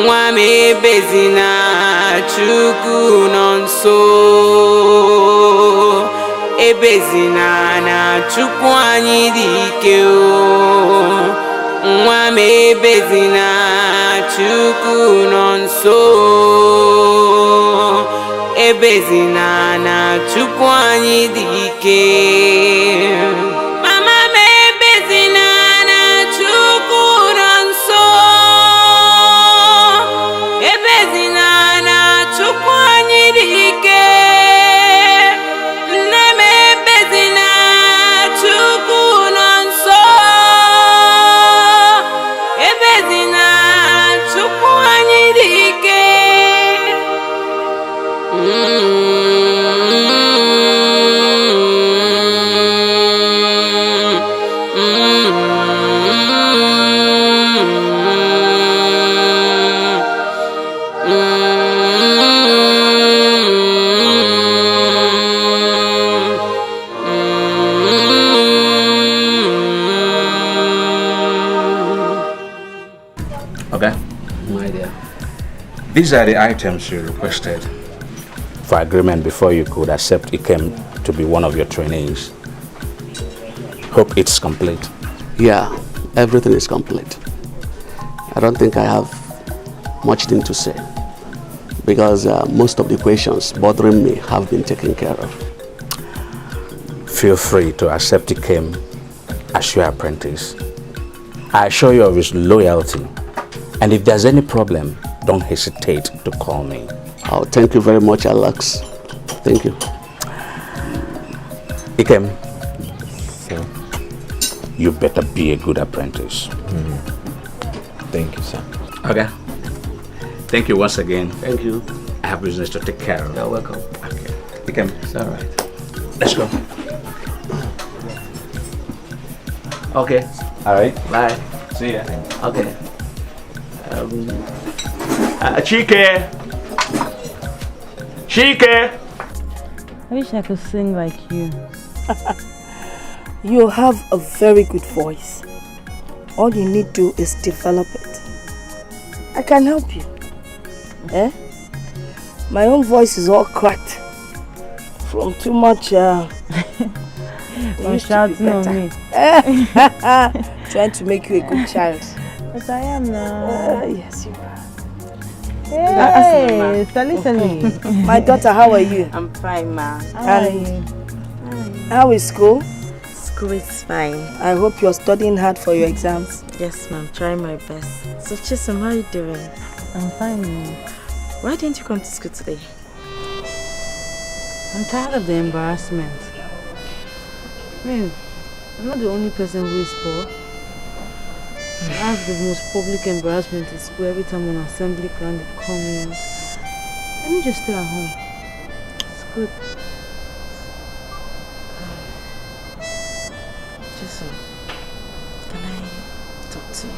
Nwa m ebezina, Chukwu nọ nso. Ebezina na Chukwu anyị dị ike o. Nwa m ebezina, Chukwu nọ nso. Ebezina na Chukwu anyị dị ike. These are the items you requested for agreement before you could accept Ikem to be one of your trainees. Hope it's complete. Yeah, everything is complete. I don't think I have much thing to say because most of the questions bothering me have been taken care of. Feel free to accept Ikem as your apprentice. I assure you of his loyalty, and if there's any problem, don't hesitate to call me. Oh, thank you very much, Alex. Thank you. Ikem, you better be a good apprentice. Thank you, sir. Okay. Thank you once again. Thank you. I have business to take care of. You're welcome. Okay. Ikem. It's all right. Let's go. Okay. All right. Bye. See ya. Okay. Chike! Chike! I wish I could sing like you. You have a very good voice. All you need to do is develop it. I can help you. Eh? My own voice is all cracked from too much shouting on me. Trying to make you a good child. But I am now. Yes, you are. Hey, Sally. My daughter, how are you? I'm fine, ma. How are you? How is school? School is fine. I hope you're studying hard for your exams. Yes, ma'am. Trying my best. So, Chisom, how are you doing? I'm fine, ma'am. Why didn't you come to school today? I'm tired of the embarrassment. I mean, I'm not the only person who is poor. I have the most public embarrassment in school every time on assembly ground they call me out. Let me just stay at home. It's good. Jason, can I talk to you?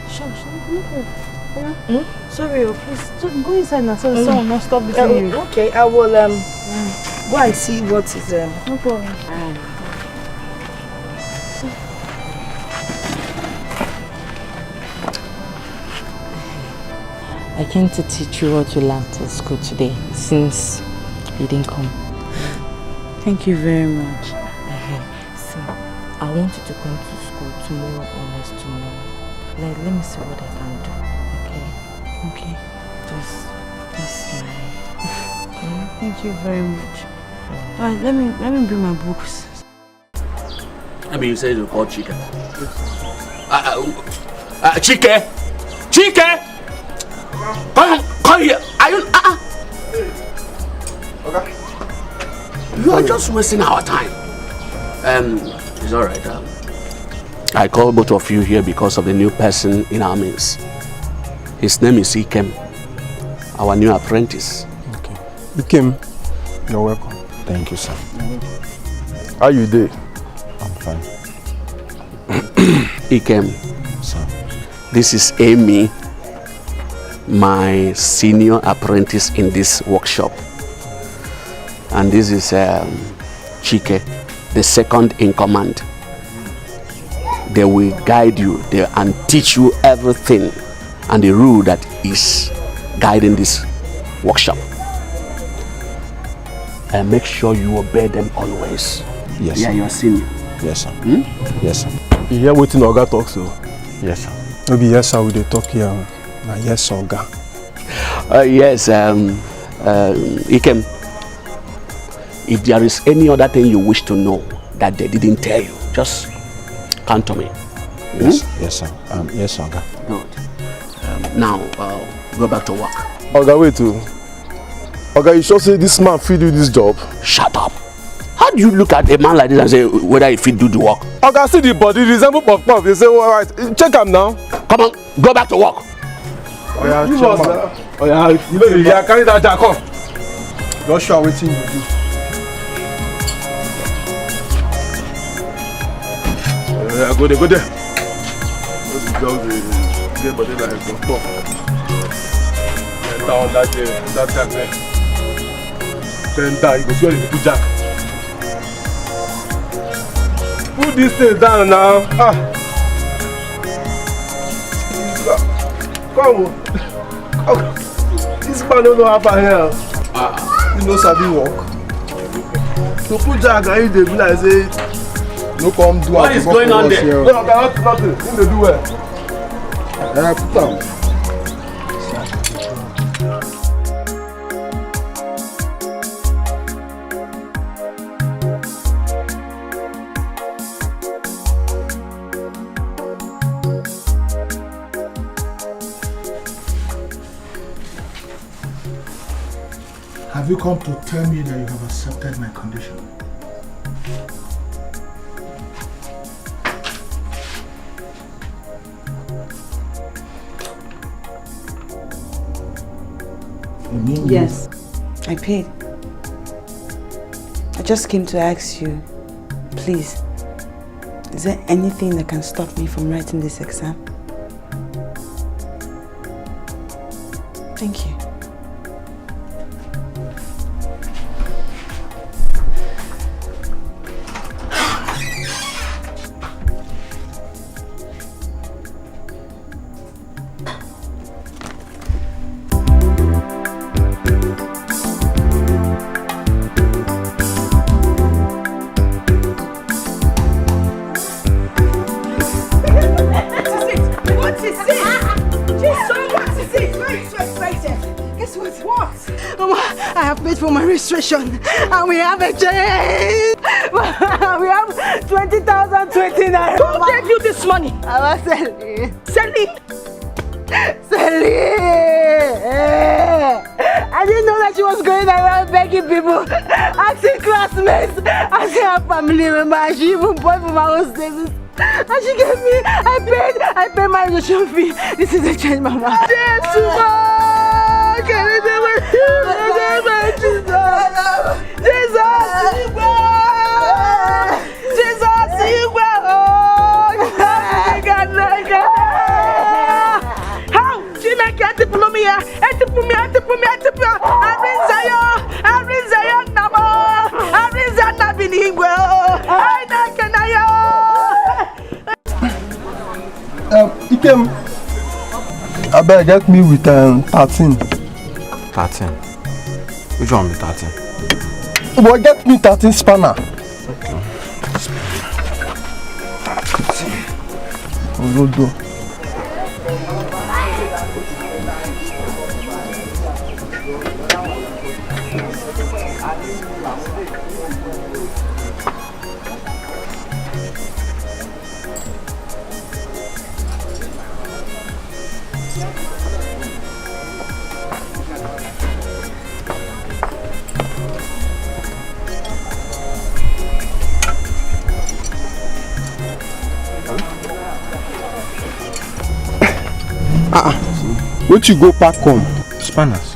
Sure, Sorry, please just go inside now so the sun will not stop between you. Okay, I will go and see what is no problem. I came to teach you what you learned at school today, since you didn't come. Thank you very much. want you to come to school tomorrow or next tomorrow. Like, let me see what I can do. Okay? Just smile. Okay, thank you very much. Alright, let me bring my books. I mean, you said you call Chike. Chike! Chike! Come here! Are you... Okay. You are just wasting our time. It's alright. I called both of you here because of the new person in our midst. His name is Ikem, our new apprentice. Okay. Ikem, you're welcome. Thank you, sir. How you doing? I'm fine. Ikem, sir. This is Amy, my senior apprentice in this workshop. And this is Chike, the second in command. They will guide you and teach you everything and the rule that is guiding this workshop. And make sure you obey them always. Yes, yeah, sir. You're senior. Yes, sir. Yes, sir. You hear what Oga talk so? Yes, sir. Maybe yes, sir, we dey talk here. Now, yes, Oga. Yes, Ikem, if there is any other thing you wish to know that they didn't tell you, just come to me. Yes, yes, sir. Yes, Oga. Good. Now, go back to work. Oga, wait too. Oga, you sure say this man fit do this job? Shut up. How do you look at a man like this and say whether he fit do the work? Oga, see the body resemble puff puff. You say, all right, check him now. Come on, go back to work. Oh yeah, you must. Oh yeah, you know you carry that jack on. Just show wetin you do. Yeah, go there, go there. Just get body like puff puff. Down that jack there. Then die, you go see where you put jack. Put this thing down now. Come. This man don't know how to here. You know sabi work. So put jack and you dey be like say no come do. What is going on there? No, nothing. You dey do well. Put am. Have you come to tell me that you have accepted my condition? You mean yes, I paid. I just came to ask you, please, is there anything that can stop me from writing this exam? Thank you. And we have a change. We have 20,000, 29. Who gave you this money? I was selling. Selling? I didn't know that she was going around begging people, asking classmates, asking her family members. She even bought for my own savings. And she gave me, I paid my registration fee. This is a change, Mama. Ikem, I better get me with 13. 13? Which one be 13? Well, get me 13 spanner. Okay. Olodo. What you go pack come? Spanners.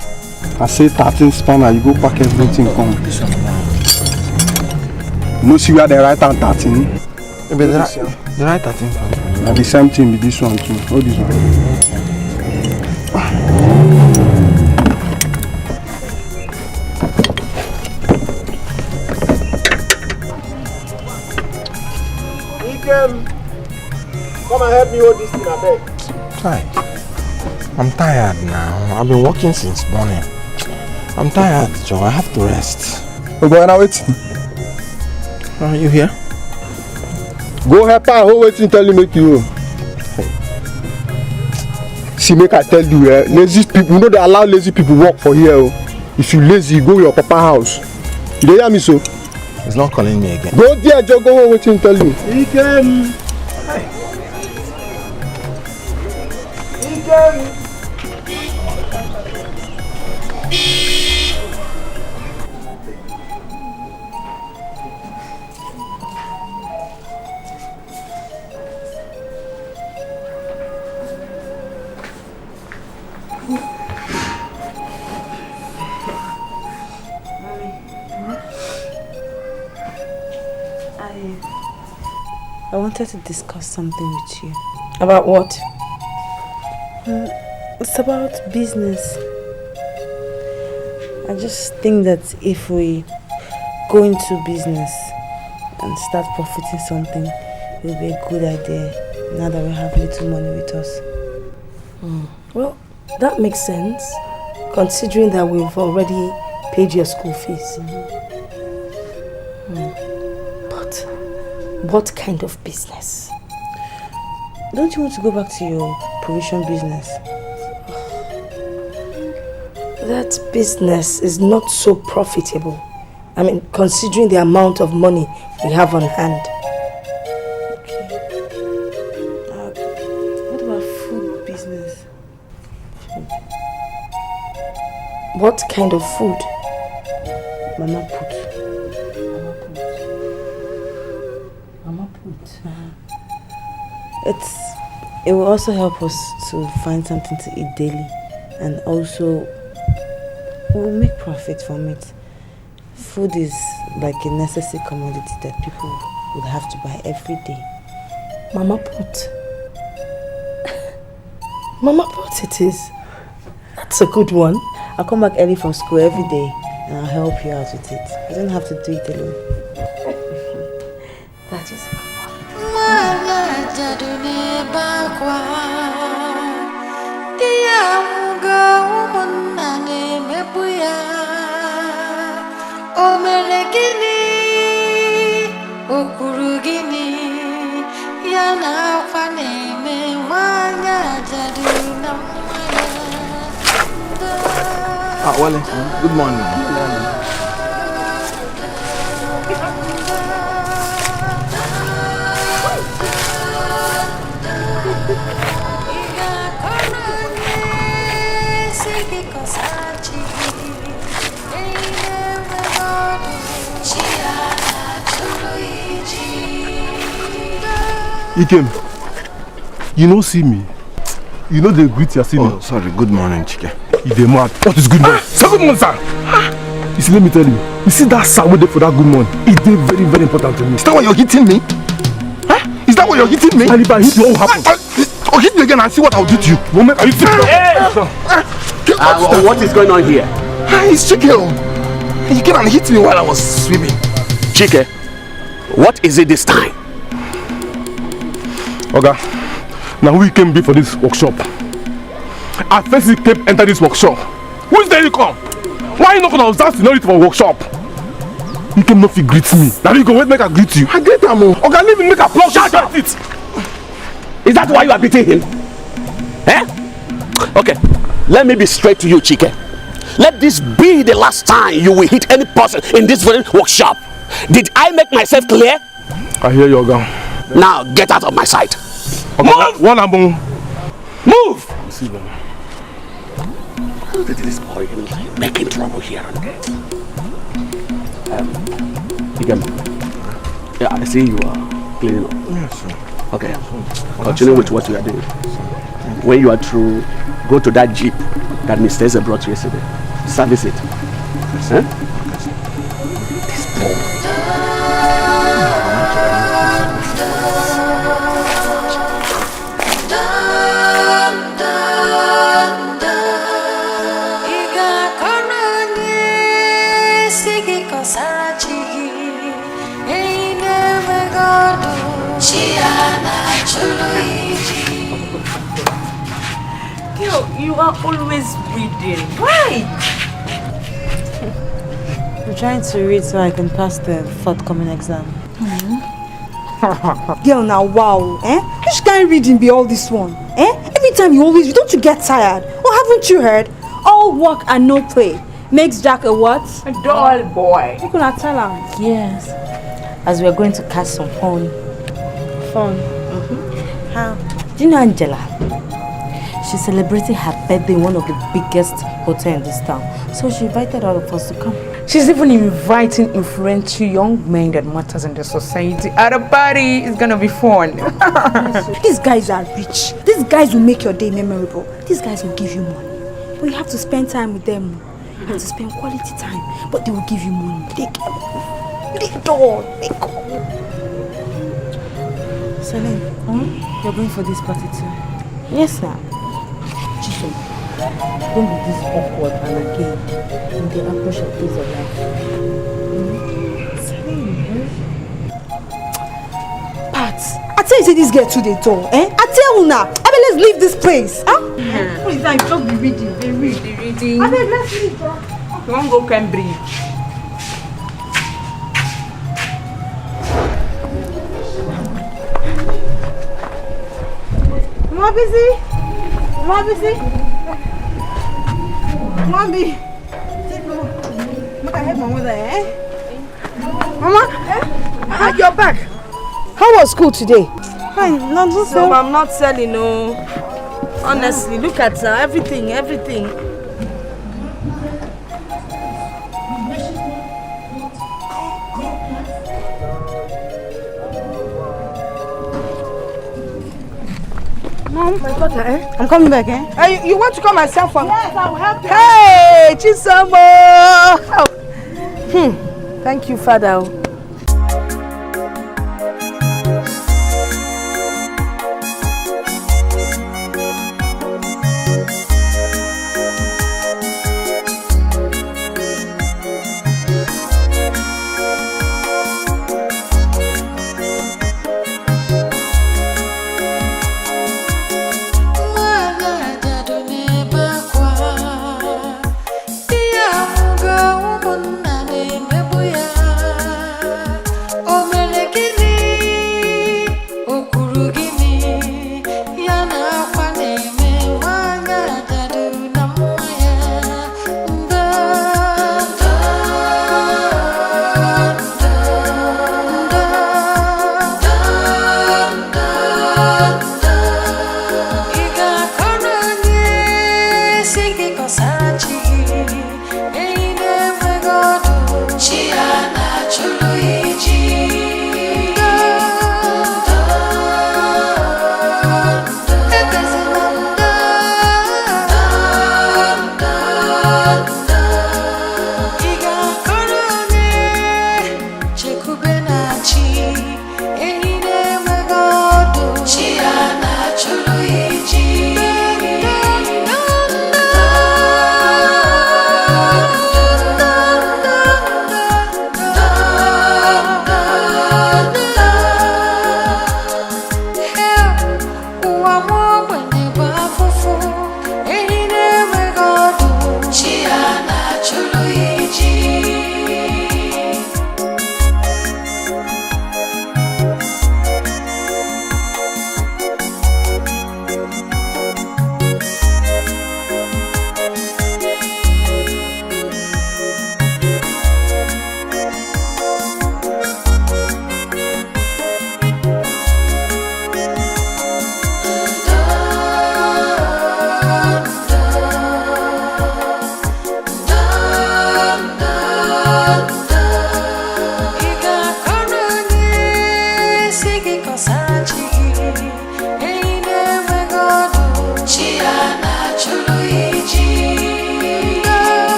I say 13 spanner, you go pack everything come. You know see where they write on 13? Maybe they write 13 pounds. And the same thing with this one too. All this one. Come and help me hold this thing, I beg. Hi. I'm tired now. I've been working since morning. I'm tired, Joe. I have to rest. Oh, boy, now wait. Are you here? Go help her. Who waiting tell you make you? See, make I tell you, lazy people, you know they allow lazy people work for here. If you lazy, go to your papa house. You hear me so? He's not calling me again. Go there, Joe. Go home waiting tell you. He came. I wanted to discuss something with you. About what? It's about business. I just think that if we go into business and start profiting something, it will be a good idea now that we have little money with us. Well, that makes sense, considering that we've already paid your school fees. But what kind of business? Don't you want to go back to your provision business? That business is not so profitable. I mean, considering the amount of money we have on hand. What about food business? What kind of food? Mama put. It will also help us to find something to eat daily, and also we'll make profit from it. Food is like a necessary commodity that people would have to buy every day. Mama put. Mama put it is. That's a good one. I'll come back early from school every day and I'll help you out with it. You don't have to do it alone. That is a good one. Wale, good morning. Ikem, you know see me. You know they greet your senior. Oh, sorry. Good morning, Chike. You dey mad. What is good morning? Say good morning, sir. You see, let me tell you. You see that sound for that good morning? It is very, very important to me. Is that why you're hitting me? Huh? Is that why you're hitting me? And if I hit you, what will happen? I'll hit you again and see what I'll do to you. Moment, are you serious? What is going on here? It's Chike. You came and hit me while I was swimming. Chike, what is it this time? Okay. Now we came be for this workshop. At first he came enter this workshop. Who is there you come? Why you not gonna observe seniority for workshop? He came not to greet me. Now you go wait make I greet you. I greet him. Okay, leave me make a plug. Shut up! Is that why you are beating him? Eh? Okay, let me be straight to you, Chike. Let this be the last time you will hit any person in this very workshop. Did I make myself clear? I hear you, Oga. Now get out of my sight. Okay, move! Move! Look at this boy making trouble here and there. Yeah, I see you are cleaning up. Yes, sir. Okay, continue with what you are doing. When you are through, go to that jeep that Mr. Eze brought yesterday. Service it. Huh? This boy. You are always reading. Why? I'm trying to read so I can pass the forthcoming exam. Girl, now wow, eh? Which kind of reading be all this one? Eh? Every time you always read, don't you get tired? Or haven't you heard? All work and no play makes Jack a what? A dull boy. You cannot tell him. Yes. As we are going to catch some fun. Fun? How? Do you know Angela? She's celebrating her birthday in one of the biggest hotels in this town. So she invited all of us to come. She's even inviting influential young men that matters in the society at a party. It's gonna be fun. These guys are rich. These guys will make your day memorable. These guys will give you money. But you have to spend time with them. You have to spend quality time. But they will give you money. They go. Celine, you're going for this party too? Yes, sir. Don't be this awkward and again in the approach of this of life. Pat, I tell you, say this girl to the door, eh? I tell you now. I mean, let's leave this place, huh? Please, I just be reading. They reading. I mean, let's leave. You won't go Cambridge. Mama busy? Mama busy? Mommy, take Mama. Look, I have my mother, eh? Mama, I had your back. How was school today? Fine, not so. I'm not selling, no. Honestly, look at everything. Mom, my daughter, eh? I'm coming back, eh? Hey, you want to come myself for me? Yes, I will help you. Hey, Chisomo! Thank you, Father.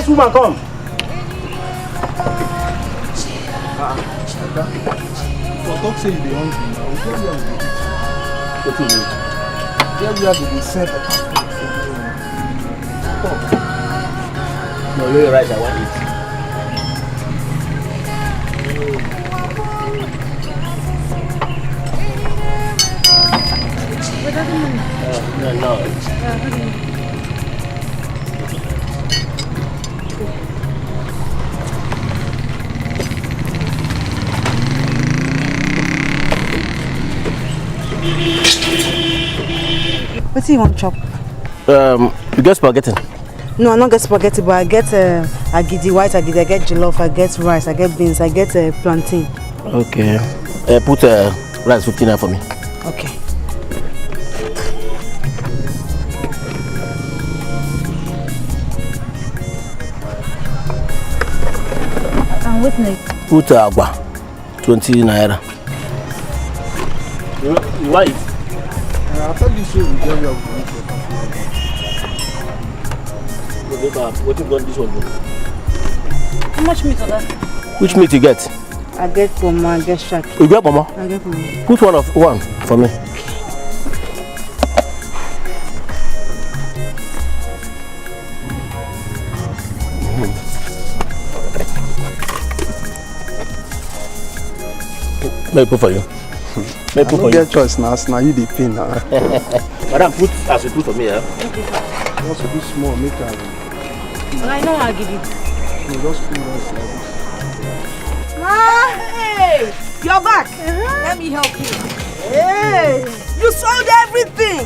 woman come. For talk say you be hungry now. We tell you how to eat. What do you mean? Here we have to be served better food. No, you're right. I want it. No. What do you want, chop? You get spaghetti? No, I don't get spaghetti, but I get agidi, white agidi, I get jollof, I get rice, I get beans, I get plantain. Okay. Put rice 59 for me. Okay. And what's next? Put agua 20 naira. You want it? I'll tell you so. What you got this one? How much meat is that? Which meat you get? I get pomo, I get shark. You get pomo? I get pomo. Put one for me. May I put for you? I don't get choice now. You the pin now. Madam, put as you put for me, eh? Also do small, make a. I know I'll give it. No, just put rice like this. Hey! You're back! Let me help you. Hey! You sold everything!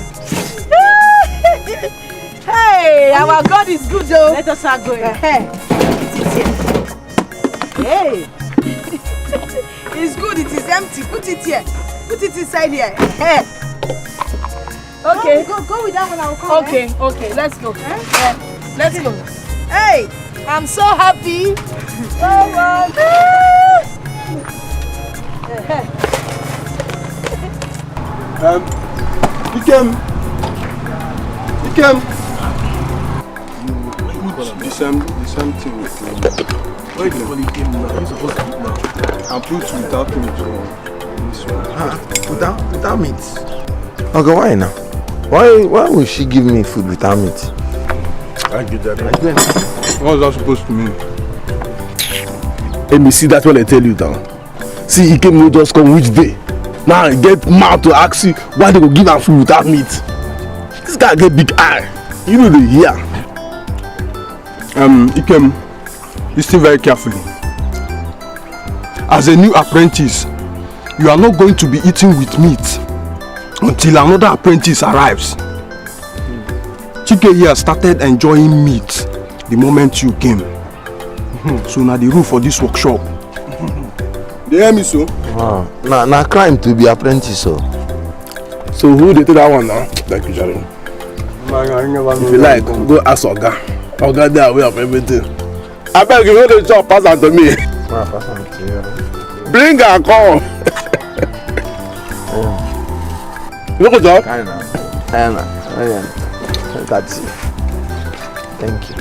Hey! Our God is good, though. Let us start going. Hey! It's good, it is empty. Put it here. Put it inside here. Hey! Okay. Go with that one, I'll come. Okay, let's go. Let's go. Hey! I'm so happy. He came. The same thing with him. Why the hell he came now? He's supposed to eat now. And put without meat on this one. Without meat? Okay, why now? Why will she give me food without meat? I get that. What was that supposed to mean? Let me see that when I tell you now. See, he came no just come which day. Now I get mad to ask you why they go give her food without meat. This guy get big eye. You know the hear. Ikem, listen very carefully. As a new apprentice, you are not going to be eating with meat until another apprentice arrives. Chike here started enjoying meat the moment you came. So now the rule for this workshop. They hear me so? Now crime to be apprentice so. So who did that one now? Like you, Jerry. If you like, go ask Oga. Oga they are aware of everything. I beg you, the job pass on to me. Bring her call. Look at that. That's it. Thank you.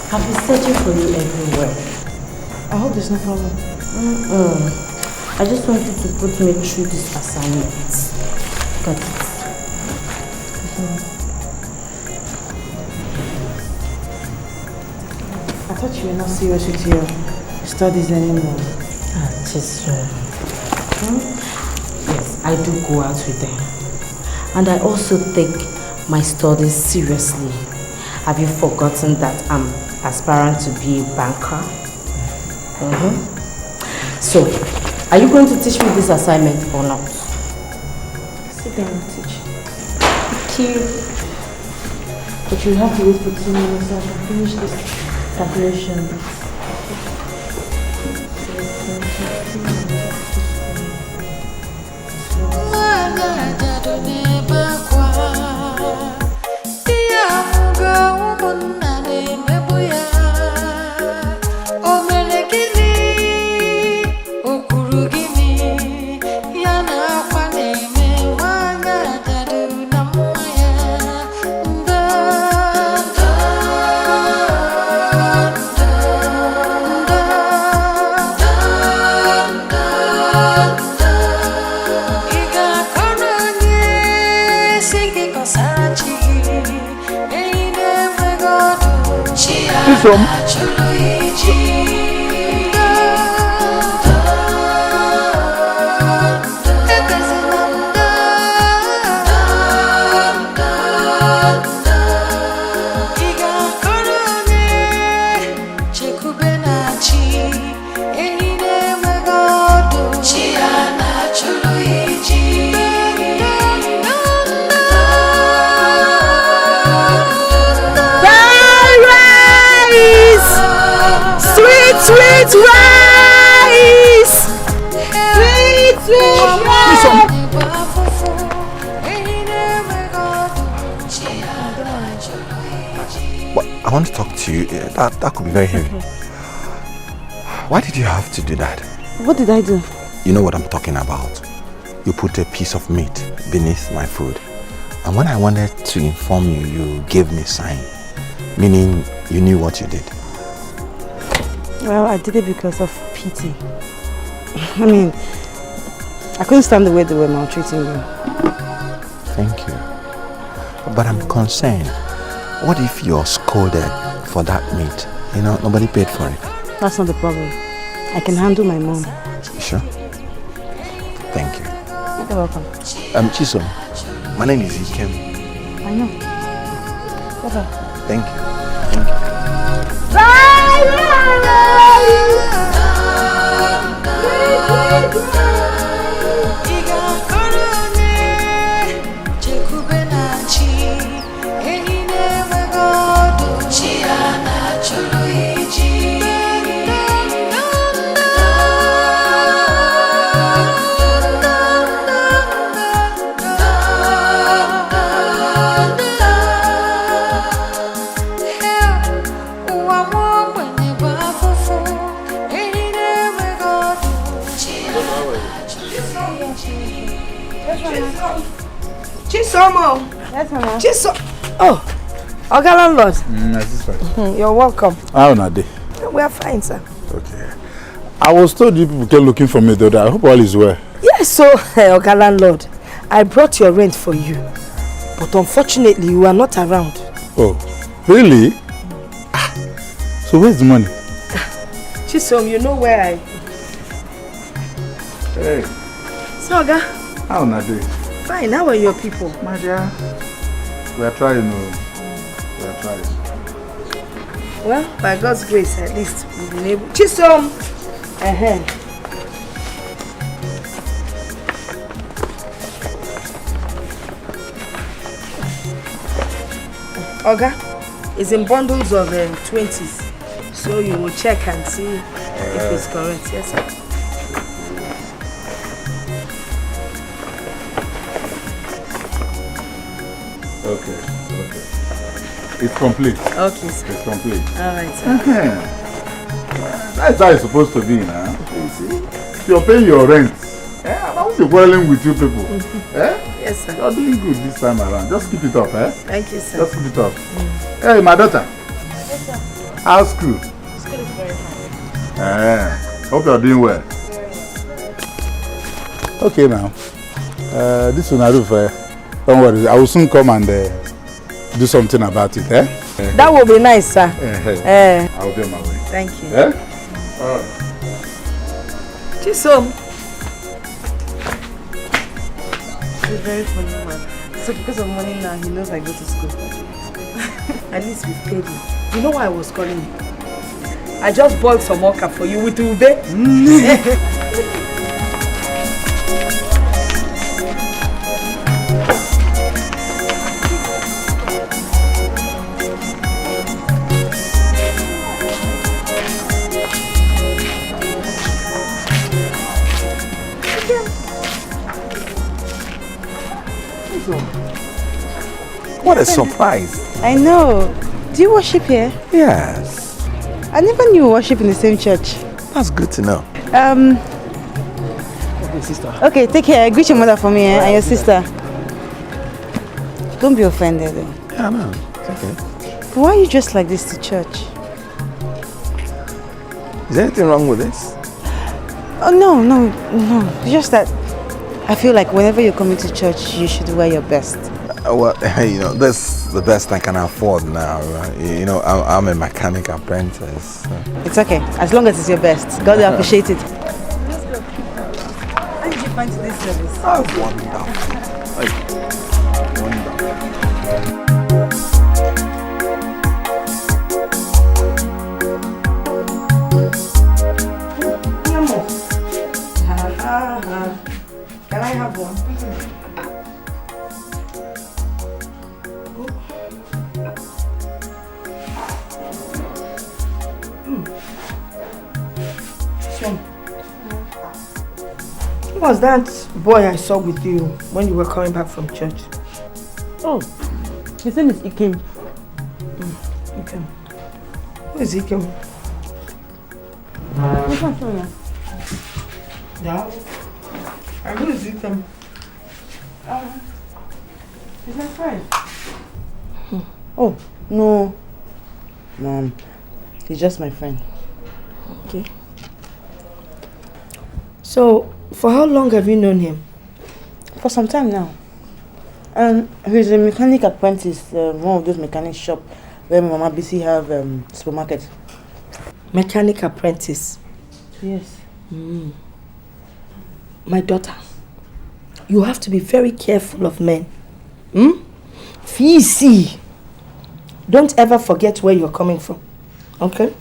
I've been searching for you everywhere. I hope there's no problem. I just wanted to put me through this assignment. Got it. I thought you were not serious with your studies anymore. Yes, I do go out with them. And I also take my studies seriously. Have you forgotten that I'm aspirant to be a banker? So, are you going to teach me this assignment or not? Sit down and teach. Thank you. But you have to wait for 2 minutes so I can finish this calculation. Sweet rice! Sweet rice! But I want to talk to you. That could be very heavy. Why did you have to do that? What did I do? You know what I'm talking about. You put a piece of meat beneath my food. And when I wanted to inform you, you gave me a sign. Meaning you knew what you did. Well, I did it because of pity. I mean, I couldn't stand the way they were maltreating you. Thank you. But I'm concerned. What if you're scolded for that meat? You know, nobody paid for it. That's not the problem. I can handle my mom. You sure? Thank you. You're welcome. Chisom, my name is Ikem. I know. Bye-bye. Thank you. Thank you. Chisomo. Yes, mama. Chisom. Oh, Oga landlord. You're welcome. How are they? We are fine, sir. Okay. I was told you people came looking for me the other day. I hope all is well. Yes, so, Oga landlord, I brought your rent for you. But unfortunately, you are not around. Oh, really? So where's the money? Chisom, you know where I... Hey. So, Oga. How are they? Fine, how are your people? My dear, we are trying. We are trying. Well, by God's grace, at least we've been able... Chisom! Oga, it's in bundles of 20s. So you will check and see if it's correct. Yes, sir. Okay. It's complete. Okay, sir. It's complete. All right, sir. That's how it's supposed to be now. You see? If you're paying your rent, I won't be quarreling with you people. Yes, sir. You're doing good this time around. Just keep it up, Thank you, sir. Just keep it up. Hey, my daughter. Yes, sir. How's school? School is very fine. Hope you're doing well. Okay, now. This one I do for. Don't worry, I will soon come and do something about it, That will be nice, sir. I'll be on my way. Thank you. Alright. Chisom. He's very funny man. So because of money now, he knows I go to school. At least we paid him. You know why I was calling you? I just boiled some okra for you with ube. What a surprise. I know. Do you worship here? Yes. I never knew you worship in the same church. That's good to know. Okay, sister. Okay, take care. Greet your mother for me and your sister. Don't be offended though. Yeah, no. It's okay. Why are you dressed like this to church? Is there anything wrong with this? Oh, no. It's just that I feel like whenever you're coming to church, you should wear your best. Well, you know, that's the best I can afford now. You know, I'm a mechanic apprentice. So. It's okay, as long as it's your best. God will appreciate it. Let's go. How did you find this service? Oh, wonderful. Can I have one? Who was that boy I saw with you when you were coming back from church? Oh, his name is Ikem. Ikem. Who is Ikem? Yeah. And who is Ikem? He's my friend. Oh, no. Mom, he's just my friend. Okay. So, for how long have you known him? For some time now. He's a mechanic apprentice, one of those mechanic shops where Mama BC have supermarket. Mechanic apprentice? Yes. My daughter, you have to be very careful of men. Fisi. Don't ever forget where you're coming from. Okay?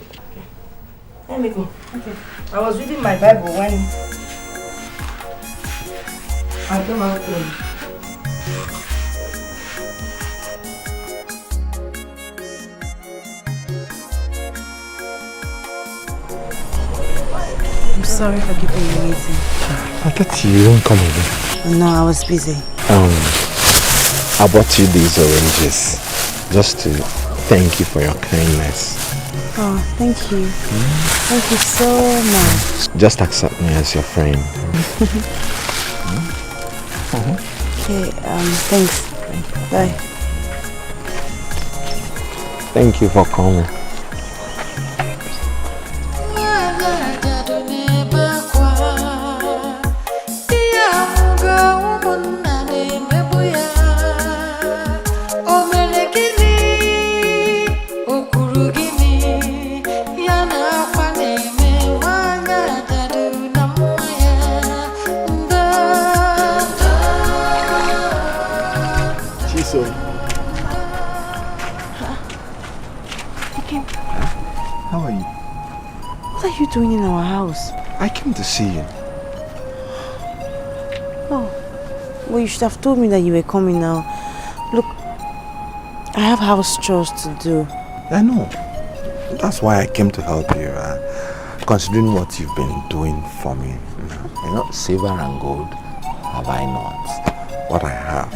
Let me go. Okay. I was reading my Bible when I came out home. I'm sorry for keeping you waiting. I thought you won't come over. No, I was busy. I bought you these oranges just to thank you for your kindness. Oh, thank you. Thank you so much. Just accept me as your friend. Okay, thanks. Bye. Thank you for coming. How are you? What are you doing in our house? I came to see you. Oh, well, you should have told me that you were coming now. Look, I have house chores to do. I know. That's why I came to help you. Considering what you've been doing for me. You know, silver and gold have I not. What I have.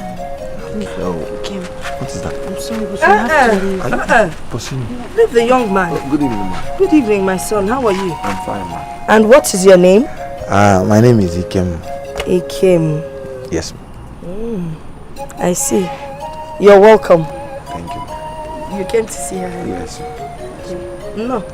So, what is that? I'm sorry, but you have to leave. Leave the young man. Oh, good evening, ma. Good evening, my son. How are you? I'm fine, ma. And what is your name? My name is Ikem. Ikem. Yes, I see. You're welcome. Thank you. You came to see her? Yes. No.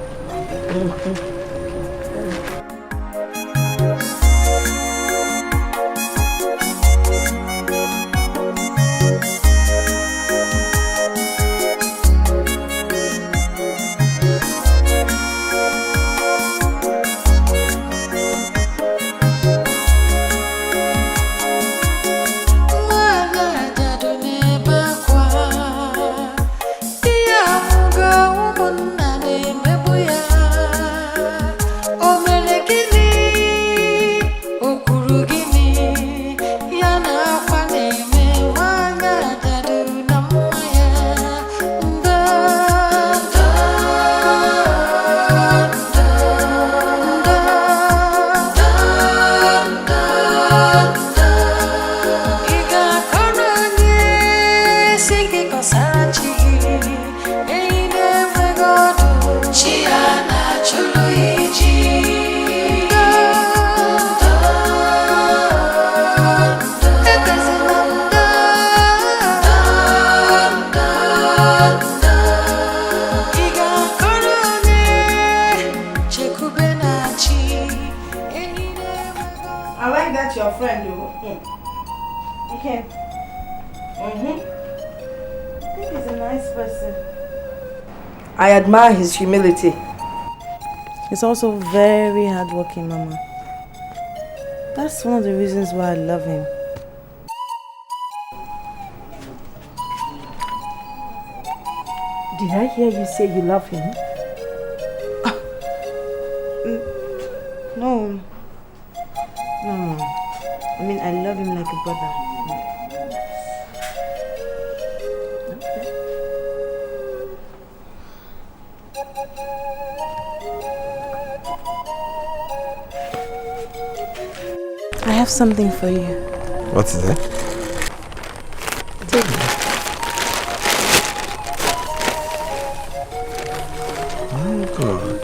He's a nice person. I admire his humility. He's also very hardworking, Mama. That's one of the reasons why I love him. Did I hear you say you love him? No. No, Mom. I mean, I love him like a brother. I have something for you. What's that? Take it. Oh God.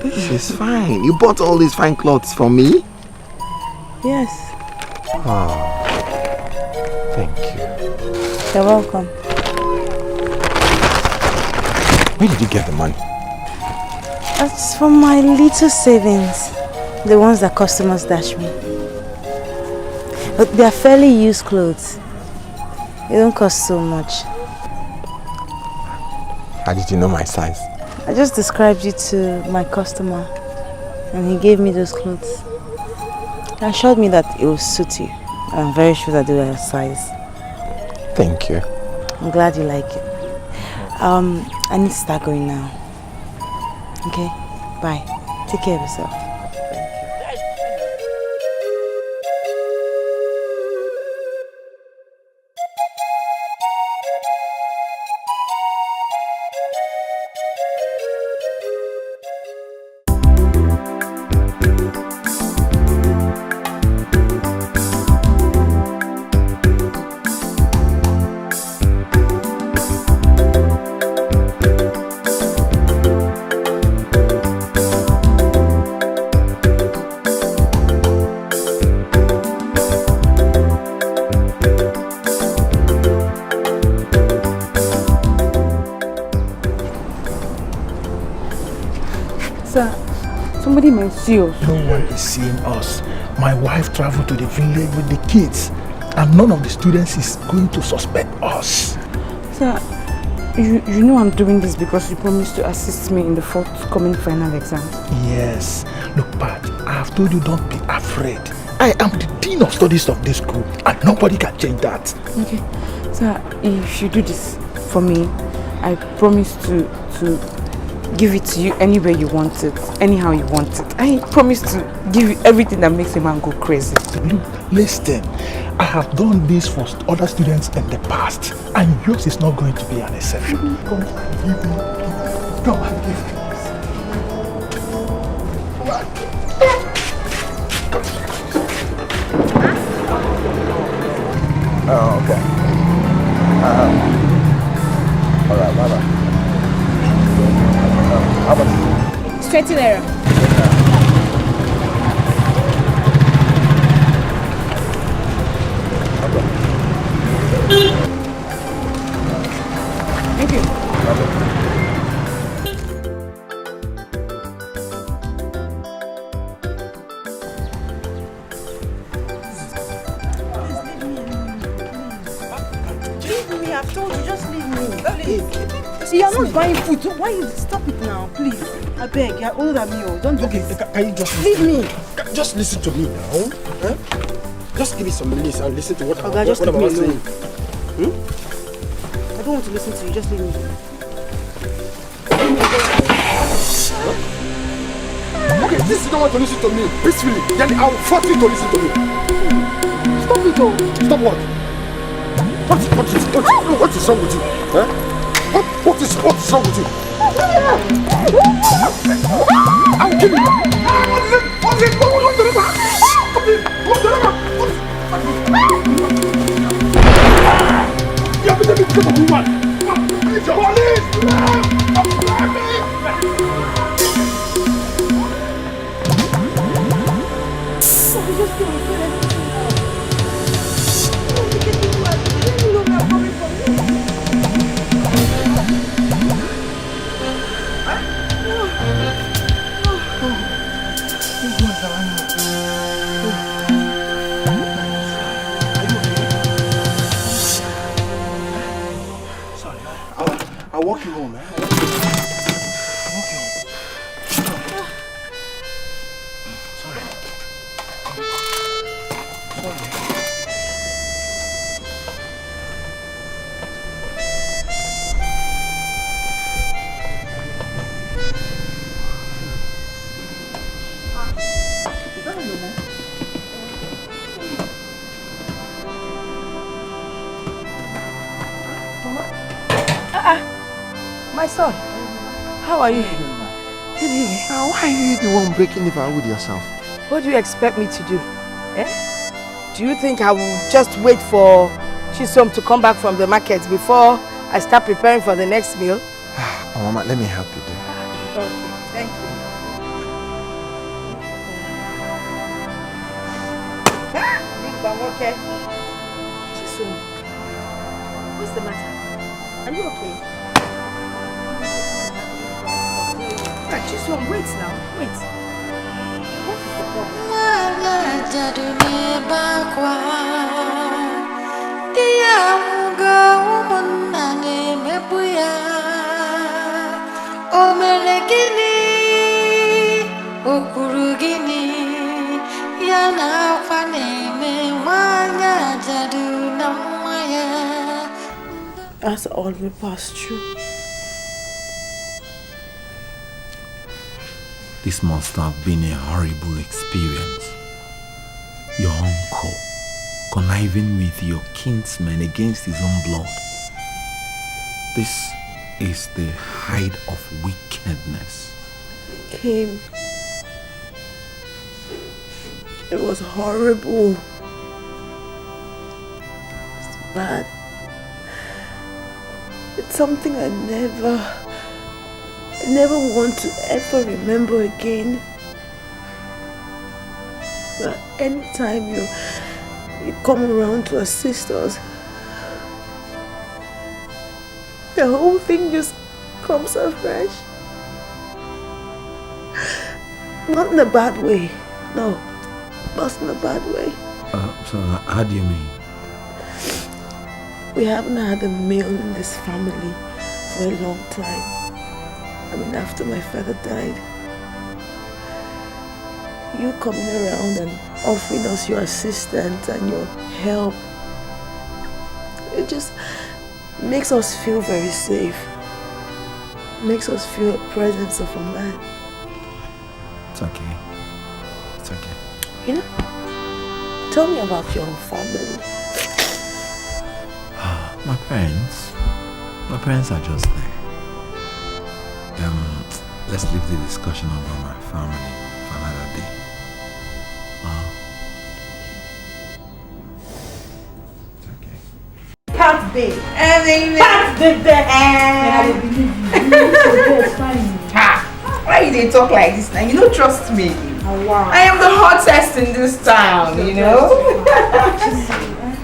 This is fine. You bought all these fine clothes for me? Yes. Oh. Thank you. You're welcome. Where did you get the money? That's from my little savings. The ones that customers dash me. But they are fairly used clothes. They don't cost so much. How did you know my size? I just described you to my customer and he gave me those clothes. He assured me that it will suit you. I'm very sure that they were your size. Thank you. I'm glad you like it. I need to start going now. Okay? Bye. Take care of yourself. Somebody might see us. No one is seeing us. My wife traveled to the village with the kids, and none of the students is going to suspect us. Sir, you know I'm doing this because you promised to assist me in the forthcoming final exam. Yes. Look, Pat, I have told you don't be afraid. I am the Dean of Studies of this school, and nobody can change that. Okay. Sir, if you do this for me, I promise to give it to you anywhere you want it, anyhow you want it. I promise to give you everything that makes a man go crazy. Look, listen, I have done this for other students in the past, and yours is not going to be an exception. Come and give me. Come and give me. Oh, okay. All right, bye-bye. How much? It's 20 naira. Thank you. Leave me, I've told you, just leave me. Please. See, you're not buying food, so why you stop it now, please? I beg, you're older than me, oh. Don't do this. Can you just leave me? Just listen to me now. Huh? Just give me some minutes and listen to what I'm just leave me saying. alone. I don't want to listen to you, just leave me. Okay, since you don't want to listen to me peacefully, then I will force you to listen to me. Stop it, oh. Stop what? What is wrong with you? Huh? What is wrong with you? I'll kill you. My son, how are you? Why are you the one breaking the vow with yourself? What do you expect me to do? Eh? Do you think I will just wait for Chisom to come back from the market before I start preparing for the next meal? Oh, Mama, let me help you do. Okay, thank you. Big Bang, okay? Chisom, what's the matter? Are you okay? Chisom, wait now, wait. What is the That's all we passed through. This must have been a horrible experience. Your uncle conniving with your kinsman against his own blood. This is the height of wickedness. Kim, it was horrible. It's bad. It's something I never want to ever remember again. But anytime you come around to assist us, the whole thing just comes afresh. Not in a bad way. No, not in a bad way. So how do you mean? We haven't had a meal in this family for a long time. I mean, after my father died. You coming around and offering us your assistance and your help, it just makes us feel very safe. Makes us feel the presence of a man. It's okay. It's okay. You know, tell me about your family. My parents are just there. Let's leave the discussion about my family for another day. It's okay. Pat Day. Pat Day. Why you talk like this now? You don't trust me. Oh, wow. I am the hottest in this town, you know?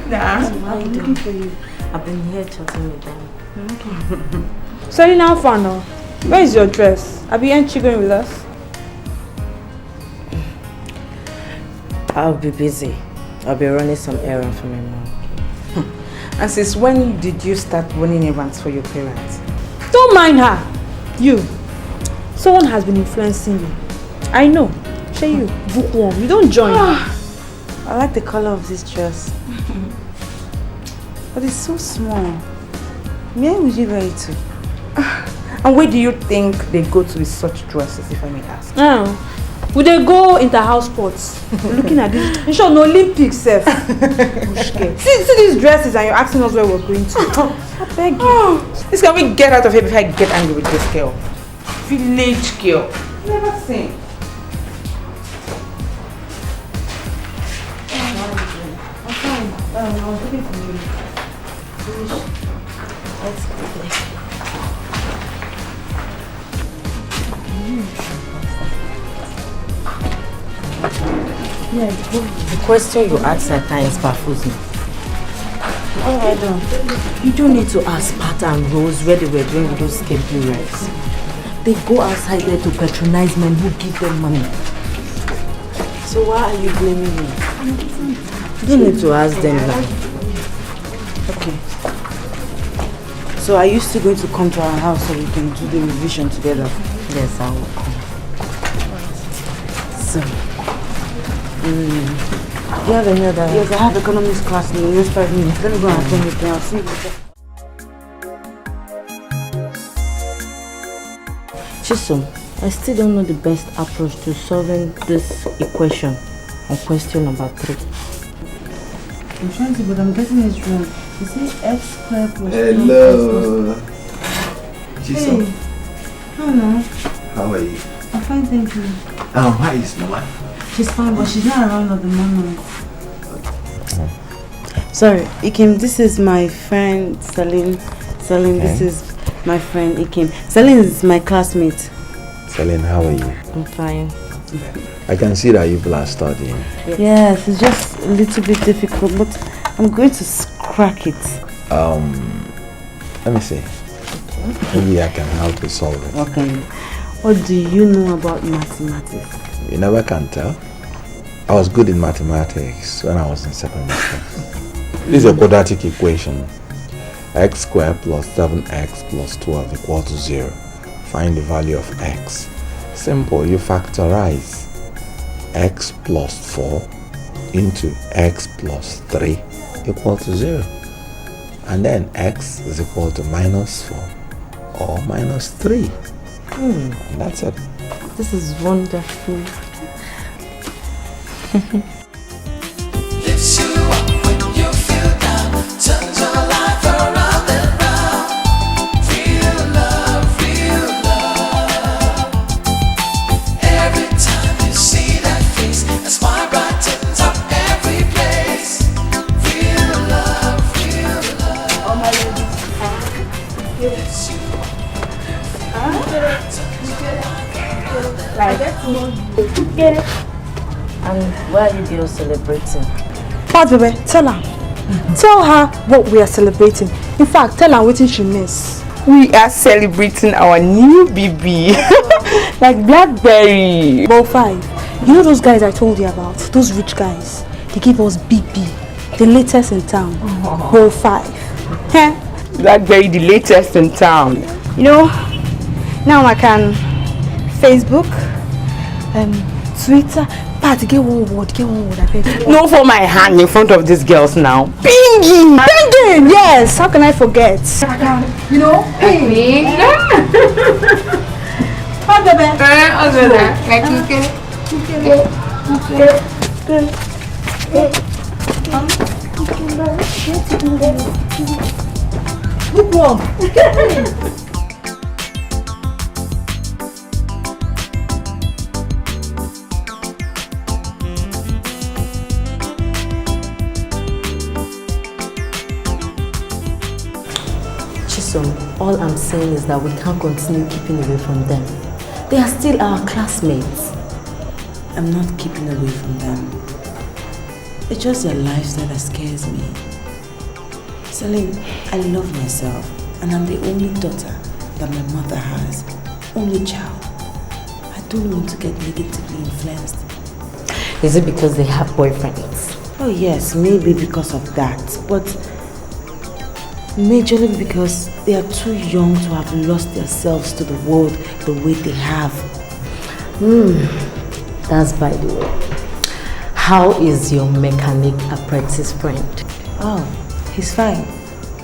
Nah. I'm looking for you. I've been here chatting with them. Okay. So you now fun now. Where is your dress? Aren't you going with us? I'll be busy. I'll be running some errands for my mom. And since when did you start running errands for your parents? Don't mind her. You. Someone has been influencing you. I know. Say you. Bookworm. You don't join. I like the color of this dress. But it's so small. Where would you wear it to? And where do you think they go to with such dresses, if I may ask? Would they go into house sports? Looking at this. You show no Olympics, Seth. see these dresses and you're asking us where we're going to. I beg you. Please, can we get out of here before I get angry with this girl? Village girl. Never seen. I'm fine. I was looking for you. Let's go. Yeah, the question you ask at times baffles me. You don't need to ask Pat and Rose where they were doing with those skimpy rights. They go outside there to patronize men who give them money. So why are you blaming me? You don't need to ask them now. Okay. So are you still going to come to our house so we can do the revision together? Yes, I will come. So, do you have any other? Yes, I have economics class in the next 5 minutes. Let me go and attend it. I'll see you later. Chisom, I still don't know the best approach to solving this equation on question number 3. I'm trying to, but I'm getting it wrong. You see x squared plus Hello. Chisom. Hey. Hello. How are you? I'm fine, thank you. How is my wife? She's fine, but she's not around at the moment. Sorry, Ikem, this is my friend Celine. Celine, this is my friend Ikem. Celine is my classmate. Celine, how are you? I'm fine. I can see that you people are studying. Yes, it's just a little bit difficult, but I'm going to crack it. Let me see. Maybe I can help you solve it. Okay. What do you know about mathematics? You never can tell. I was good in mathematics when I was in secondary school. This is a quadratic equation. X squared plus 7x plus 12 equal to 0. Find the value of x. Simple, you factorize x plus 4 into x plus 3 equal to 0. And then x is equal to minus 4 or minus 3. And that's it. This is wonderful. Lifts you up when you feel down, turns your life around and round. Real love, real love. Every time you see that face, a smile brightens up every place. Real love, real love. All my ladies. Lifts you up. Like that. Get it. And why are you girls celebrating? Pat, baby, tell her. Tell her what we are celebrating. In fact, tell her what she miss. We are celebrating our new baby. Like Blackberry. Ball 5. You know those guys I told you about? Those rich guys. They give us BB. The latest in town. Ball 5. Huh? Blackberry, the latest in town. You know, now I can Facebook, Twitter. Pat, get one word, I beg. No for my hand in front of these girls now. Pinging! Pinging! Yes! How can I forget? You know, pinging. Pat, baby. Bookworm. All I'm saying is that we can't continue keeping away from them. They are still our classmates. I'm not keeping away from them. It's just their lifestyle that scares me. Celine, I love myself and I'm the only daughter that my mother has. Only child. I don't want to get negatively influenced. Is it because they have boyfriends? Oh yes, maybe because of that. But majorly because they are too young to have lost themselves to the world the way they have. That's by the way. How is your mechanic apprentice friend? Oh, he's fine.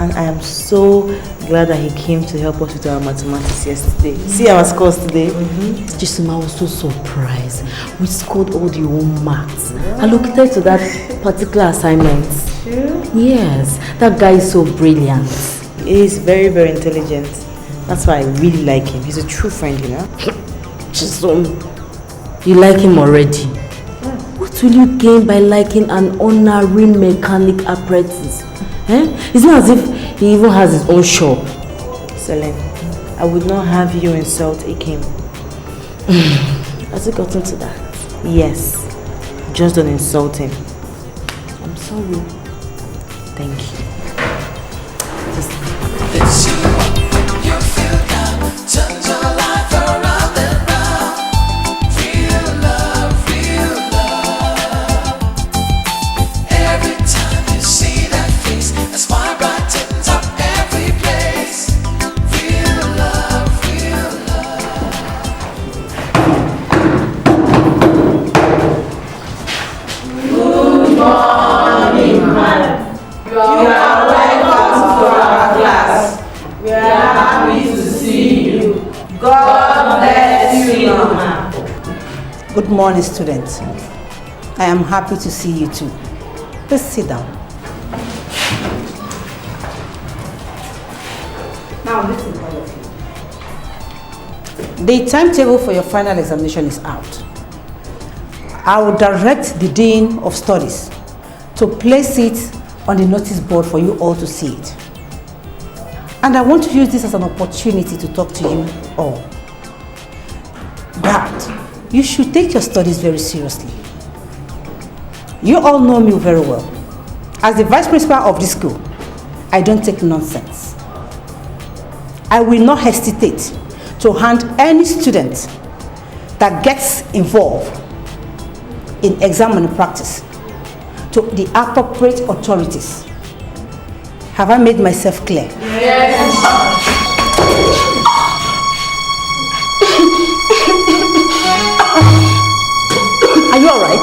And I am so glad that he came to help us with our mathematics yesterday. See our scores today? Jisuma was so surprised. We scored all the own marks. Allocated to that particular assignment. True? Yes, that guy is so brilliant. He is very, very intelligent. That's why I really like him. He's a true friend, you know? Chisom, you like him already? Yeah. What will you gain by liking an honorary mechanic apprentice? It's not as if he even has his own shop. Celine, I would not have you insult Ikem. Has it gotten to that? Yes. Just don't insult him. I'm sorry. Thank you. Every time you see that face, a smile brightens up every place. God bless you, Mama. Good morning, students. I am happy to see you too. Please sit down. Now listen, all of you. The timetable for your final examination is out. I will direct the Dean of Studies to place it on the notice board for you all to see it. And I want to use this as an opportunity to talk to you all. That you should take your studies very seriously. You all know me very well. As the vice principal of this school, I don't take nonsense. I will not hesitate to hand any student that gets involved in exam malpractice to the appropriate authorities. Have I made myself clear? Yes. Are you all right?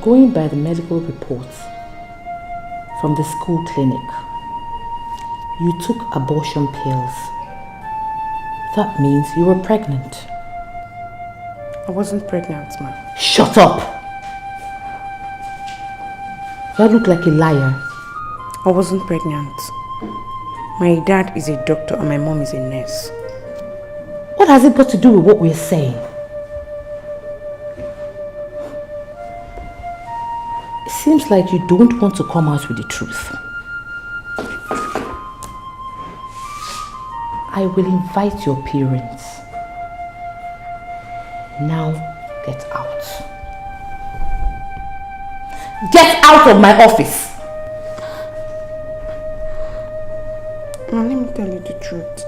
Going by the medical reports from the school clinic, you took abortion pills. That means you were pregnant. I wasn't pregnant, ma'am. Shut up! You look like a liar. I wasn't pregnant. My dad is a doctor and my mom is a nurse. What has it got to do with what we're saying? It seems like you don't want to come out with the truth. I will invite your parents. Now get out. Get out of my office! Let me tell you the truth.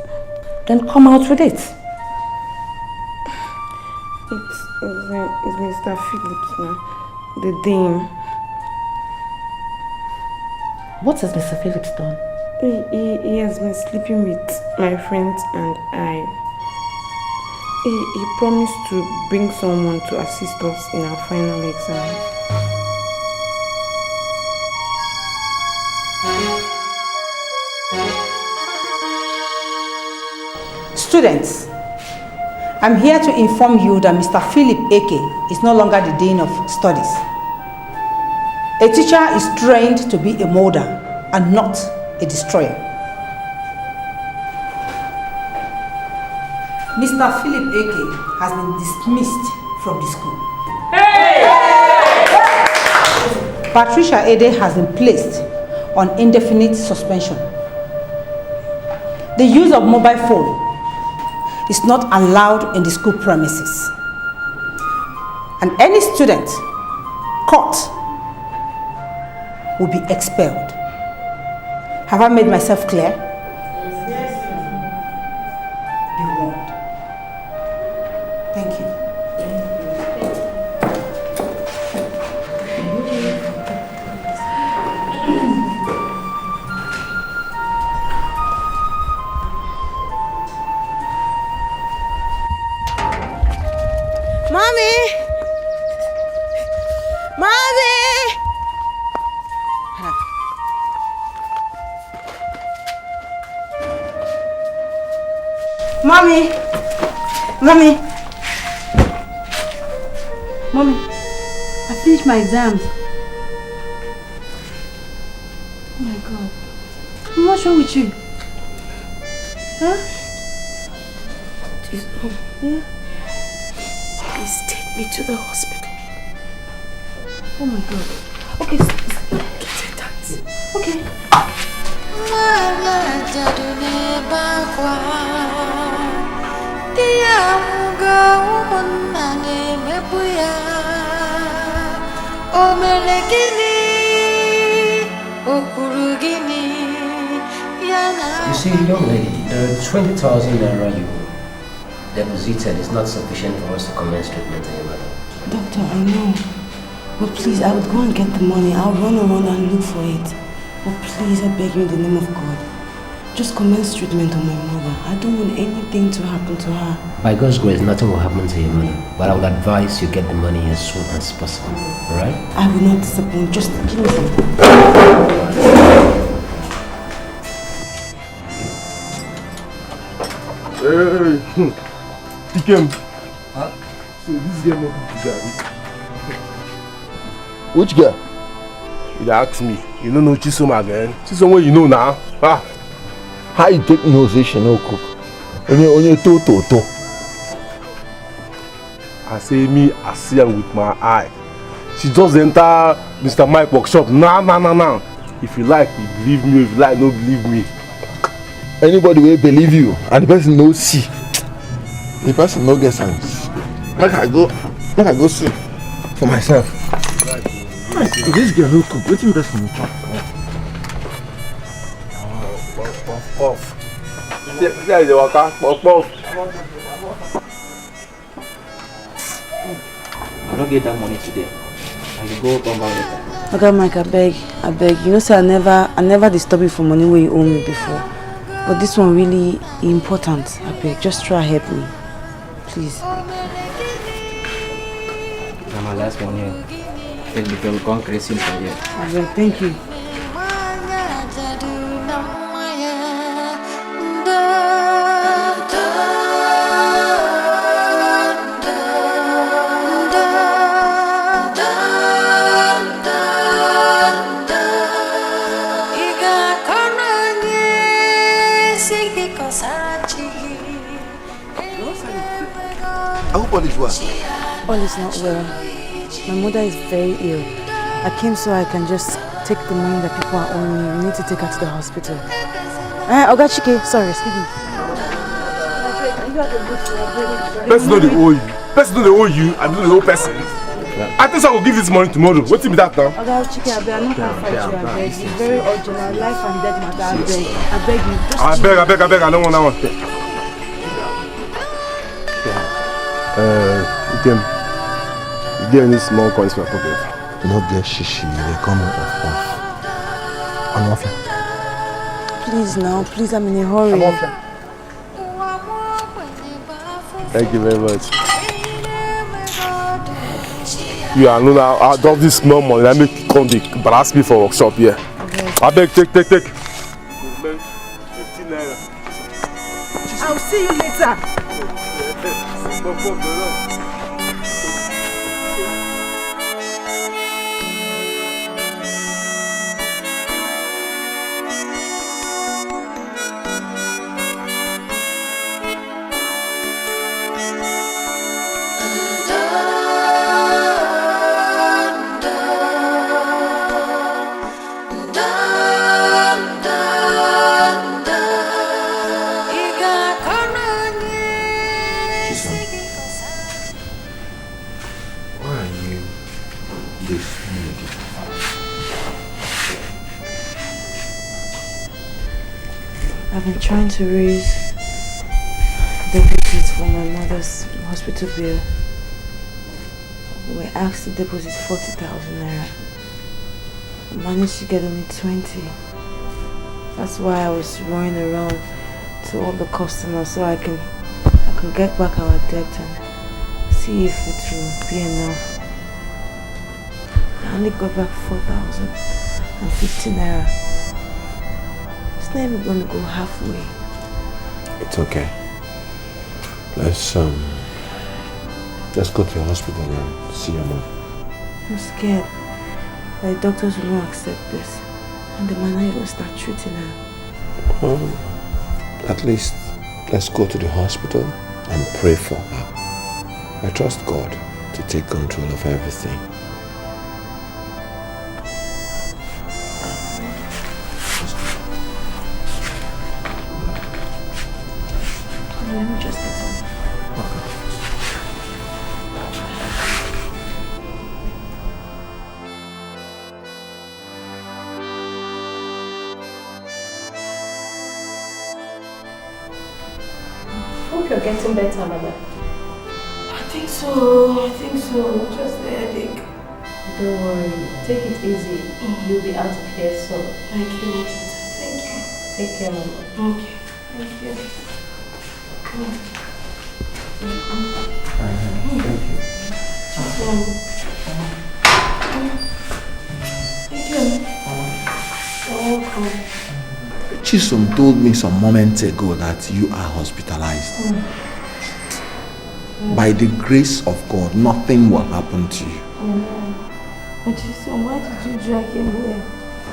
Then come out with it. It's Mr. Phillips now, the dean. What has Mr. Phillips done? He has been sleeping with my friends and I. He promised to bring someone to assist us in our final exam. Students, I'm here to inform you that Mr. Philip Eke is no longer the Dean of Studies. A teacher is trained to be a molder and not a destroyer. Mr. Philip Eke has been dismissed from the school. Hey! Patricia Ede has been placed on indefinite suspension. The use of mobile phone is not allowed in the school premises. And any student caught will be expelled. Have I made myself clear? Yes. Be warned. Thank you. Mommy! Mommy! Mommy! Mommy! Mommy, I finished my exams. Oh my God. What's wrong with you? Huh? Yeah? Please take me to the hospital. Oh my God. Okay, get a taxi. Okay. You see, young lady, the 20,000 naira you deposited is not sufficient for us to commence treatment in your mother. Doctor, I know. But please, I would go and get the money. I'll run around and look for it. But please, I beg you in the name of God, just commence treatment on my mother. I don't want anything to happen to her. By God's grace, nothing will happen to your mother. But I would advise you get the money as soon as possible. Alright? I will not disappoint. Just give me some. Hey, he came. Huh? So this girl not good. Which girl? You ask me. You don't know Chisoma, man. Chisoma, you know now. Ah. How you take no say she no cook? Only to. I say me, I see her with my eye. She just enter Mr. Mike workshop. Nah. If you like, you believe me. If you like, no believe me. Anybody will believe you, and the person no see. The person no get sense. Make I go see for myself. This girl no cook. Wetin person chop? Puff. See how they walk out. Puff. I don't get that money today. I will go come back later. Okay, Mike, I beg. You know, say I never disturb you for money where you owe me before. But this one really important. I beg, just try help me. Please. I'm my last one here. Take the girl gone crazy for you. I beg, thank you. I hope all is well. All is not well. My mother is very ill. I came so I can just take the money that people are owing me. We need to take her to the hospital. Ogachike, sorry, excuse me. Person know they owe you. Person know they owe you. I don't know the whole person. I think I will give this money tomorrow. What's in that now? Ogachike, I beg, I'm not going to fight you. I beg. It's very urgent. My life and death matter. I beg. I beg you. I beg. I don't want that one. You get any small coins in my pocket? No get shishi, they come off. I'm off. Please now, please, I'm in a hurry. I'm off. Thank you very much. Yeah, I know now. I drop this small money. I make come the brass me for workshop here. Okay. I beg, take. 15 naira. I'll see you later. I've been trying to raise deposits for my mother's hospital bill. We asked to deposit 40,000 naira. I managed to get only 20. That's why I was running around to all the customers so I can get back our debt and see if it will be enough. I only got back 4,050 naira. It's not even going to go halfway. It's okay. Let's go to the hospital and see your mom. I'm scared that the doctors will not accept this and the man will start treating her. At least let's go to the hospital and pray for her. I trust God to take control of everything. Let me just get some. Hope you're getting better, Mama. I think so. Just the headache. Don't worry. Take it easy. You'll be out of here soon. Thank you. Thank you. Take care, Mama. Okay. Thank you. Chisom told me some moments ago that you are hospitalized. By the grace of God, nothing will happen to you. But Chisom, why did you drag him here?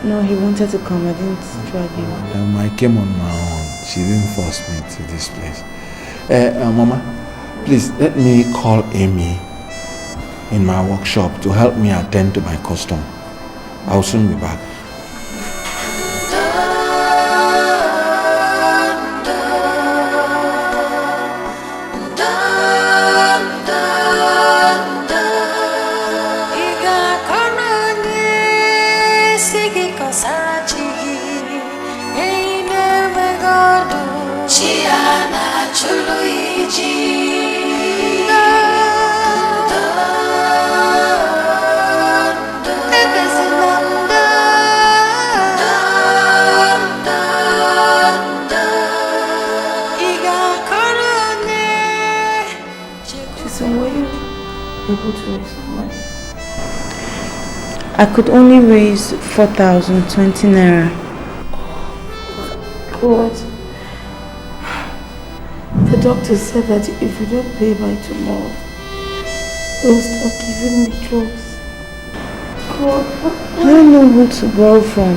No, he wanted to come. I didn't drag him. I came on my own. She didn't force me to this place. Mama, please let me call Amy in my workshop to help me attend to my custom. I'll soon be back. Able to raise some money? I could only raise 4,020 naira. God. The doctor said that if we don't pay by tomorrow, they'll stop giving me drugs. God. I don't know who to borrow from.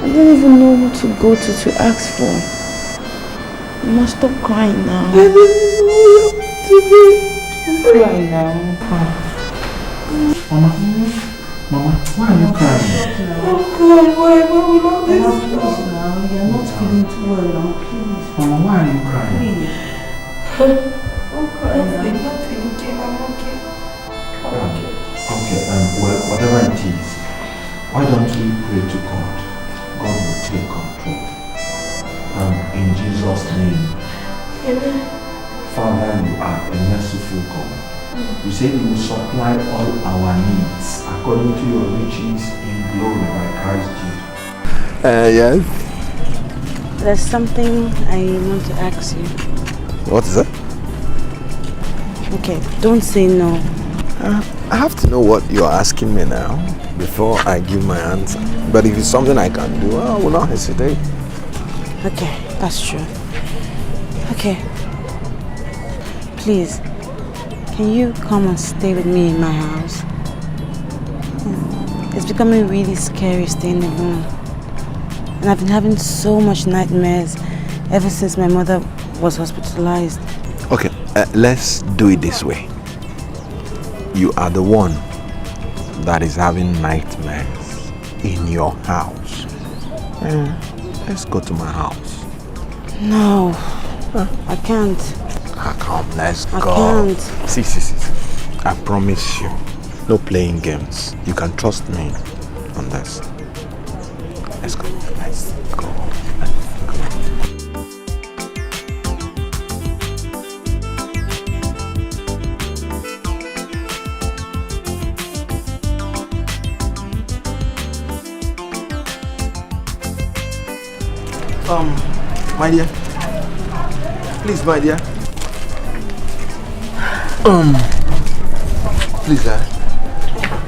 I don't even know who to go to ask for. You must stop crying now. This is all you have to be. Don't cry now. Mama, why are you crying? Oh God, why will all this Mama, please now. You're not feeling too well now, please. Mama, why are you crying? Please. Don't cry. Nothing, Jim. I'm okay. Okay, well, whatever it is, why don't we pray to God? God will take control. In Jesus' name. Amen. Father, you are a merciful God. You say you will supply all our needs according to your riches in glory by Christ Jesus. Yes. There's something I want to ask you. What is it? Okay, don't say no. I have to know what you're asking me now before I give my answer. But if it's something I can do, I will not hesitate. Okay, that's true. Okay. Please, can you come and stay with me in my house? It's becoming really scary staying alone. And I've been having so much nightmares ever since my mother was hospitalized. Okay, let's do it this way. You are the one that is having nightmares in your house. Let's go to my house. No, I can't. Come, let's go. I can't. See. I promise you, no playing games. You can trust me on this. Let's go. My dear. Please, my dear. Please,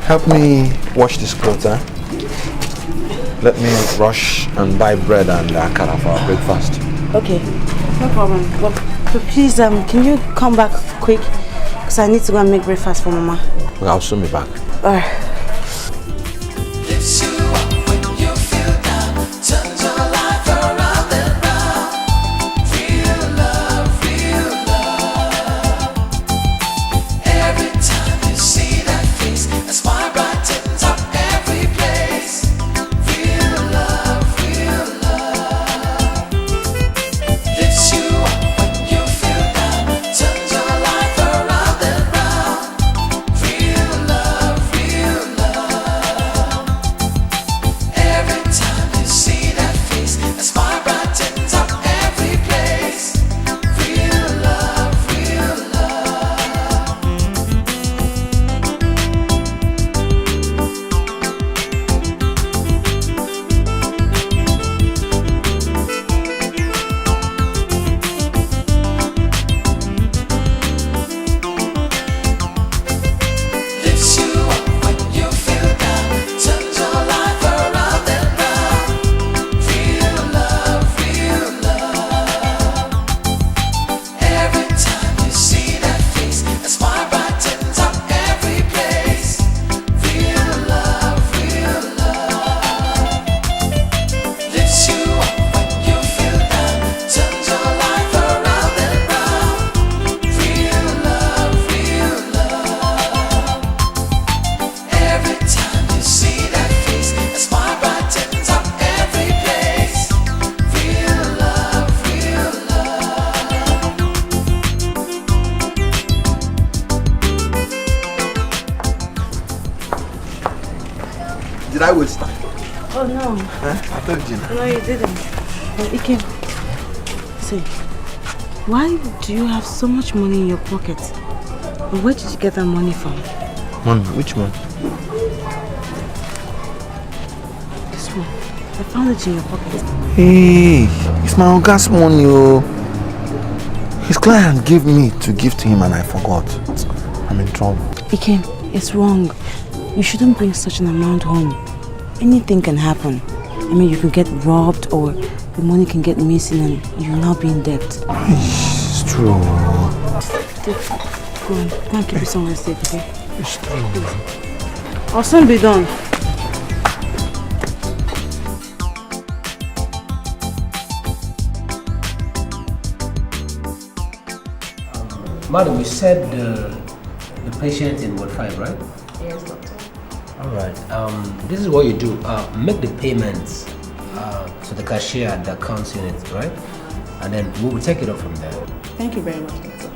help me wash this clothes, Let me rush and buy bread and akara for our breakfast. Okay, no problem. But please, can you come back quick? Because I need to go and make breakfast for Mama. Okay, I'll soon be back. Alright. Real love. Oh no. I told you. No, you didn't. Ike, see, why do you have so much money in your pocket? Where did you get that money from? Money? Which one? This one. I found it in your pocket. Hey, it's my Oga's money, oh. His client gave me to give to him and I forgot. I'm in trouble. Ike, it's wrong. You shouldn't bring such an amount home. Anything can happen. I mean, you could get robbed or the money can get missing and you'll now be in debt. It's true. Go on, go and keep it somewhere safe, okay? It's true. I'll soon be done. Madam, you said the patient in Ward 5, right? Yes, doctor. Alright, this is what you do. Make the payments to the cashier at the accounts unit, right? And then we will take it up from there. Thank you very much, doctor.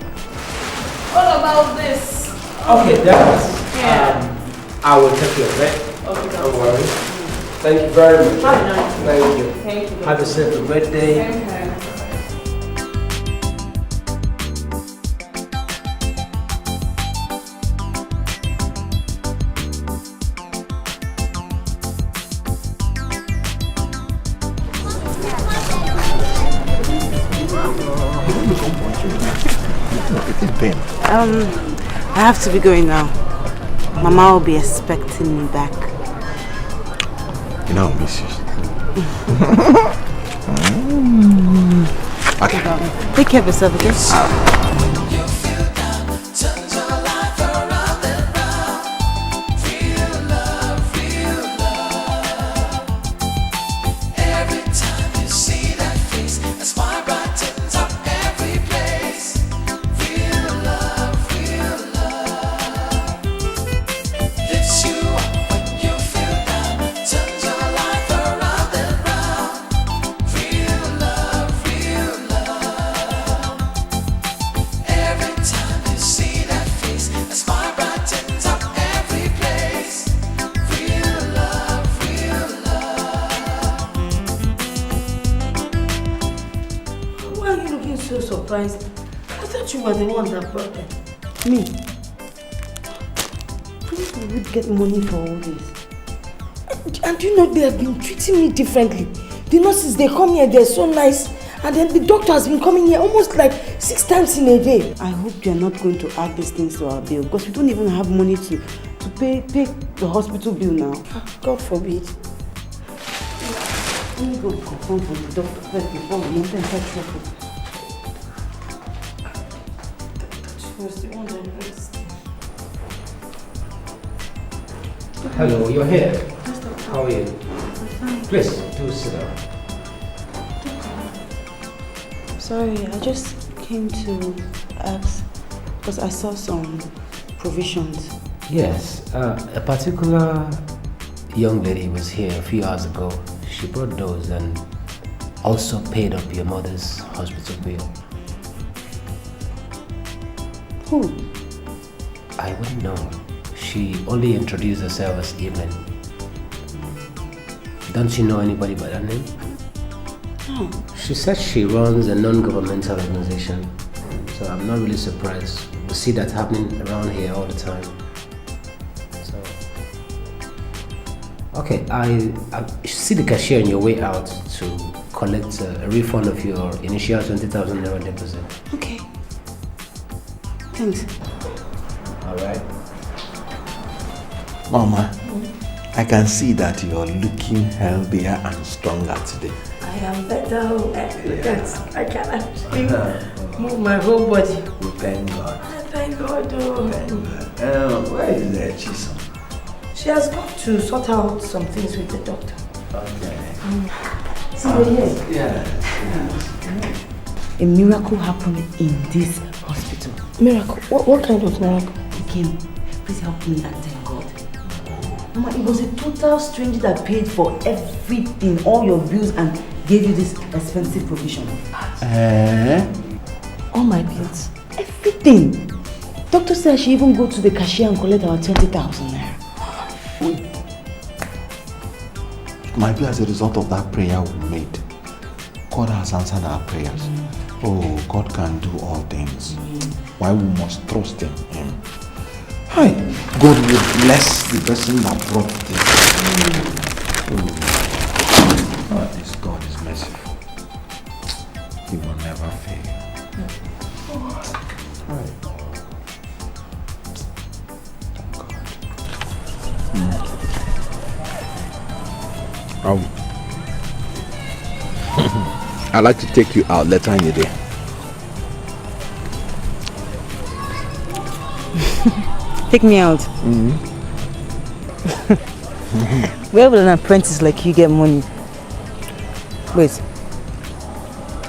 What about this? Okay, that Yeah. I will take it up, right? Okay, Don't worry. Thank you very much. Have a nice day. Thank you. Thank you. Have a safe birthday. Okay. I have to be going now. Mama will be expecting me back. You know, I miss you. Okay. Take care of yourself, okay? Surprised. I thought you were the one that brought them. Me? Please, we would get money for all this. And you know, they have been treating me differently. The nurses, they come here, they're so nice. And then the doctor has been coming here almost like 6 times in a day. I hope you're not going to add these things to our bill because we don't even have money to pay the hospital bill now. God forbid. Let me go confirm from the doctor first before we enter inside trouble. Hello, you're here. How are you? Please, do sit down. Sorry, I just came to ask because I saw some provisions. Yes, a particular young lady was here a few hours ago. She brought those and also paid up your mother's hospital bill. Who? I wouldn't know. She only introduced herself as Eviction. Don't you know anybody by that name? No. She said she runs a non-governmental organization, so I'm not really surprised. We see that happening around here all the time. So, okay, I see the cashier on your way out to collect a refund of your initial 20,000 naira deposit. Okay. Thanks. All right. Mama, I can see that you're looking healthier and stronger today. I am better. I can actually move my whole body. We thank God. Thank God. Where is the Chisom? She has got to sort out some things with the doctor. Okay. See you here. Yeah. A miracle happened in this hospital. Miracle? What kind of miracle? He came. Please help me and thank God. Mama, it was a total stranger that paid for everything, all your bills, and gave you this expensive provision. All my bills. Everything. Doctor said she even go to the cashier and collect our 20,000 naira. might be as a result of that prayer we made. God has answered our prayers. Oh, God can do all things. Why we must trust in Him. Hi, God will bless the person that brought this. Oh, this God is merciful. He will never fail. Right. I'd like to take you out later in the day. Take me out. Where will an apprentice like you get money? Wait.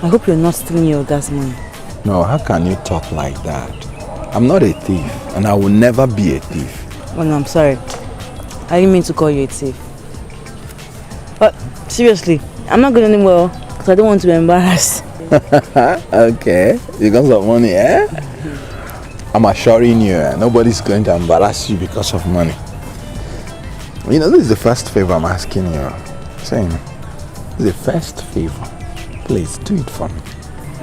I hope you're not stealing your dad's money. No, how can you talk like that? I'm not a thief, and I will never be a thief. Oh no, I'm sorry. I didn't mean to call you a thief. But seriously, I'm not going anywhere because I don't want to be embarrassed. Okay, because of money, eh? I'm assuring you, nobody's going to embarrass you because of money. You know, this is the first favor I'm asking you. Saying, this is the first favor. Please do it for me.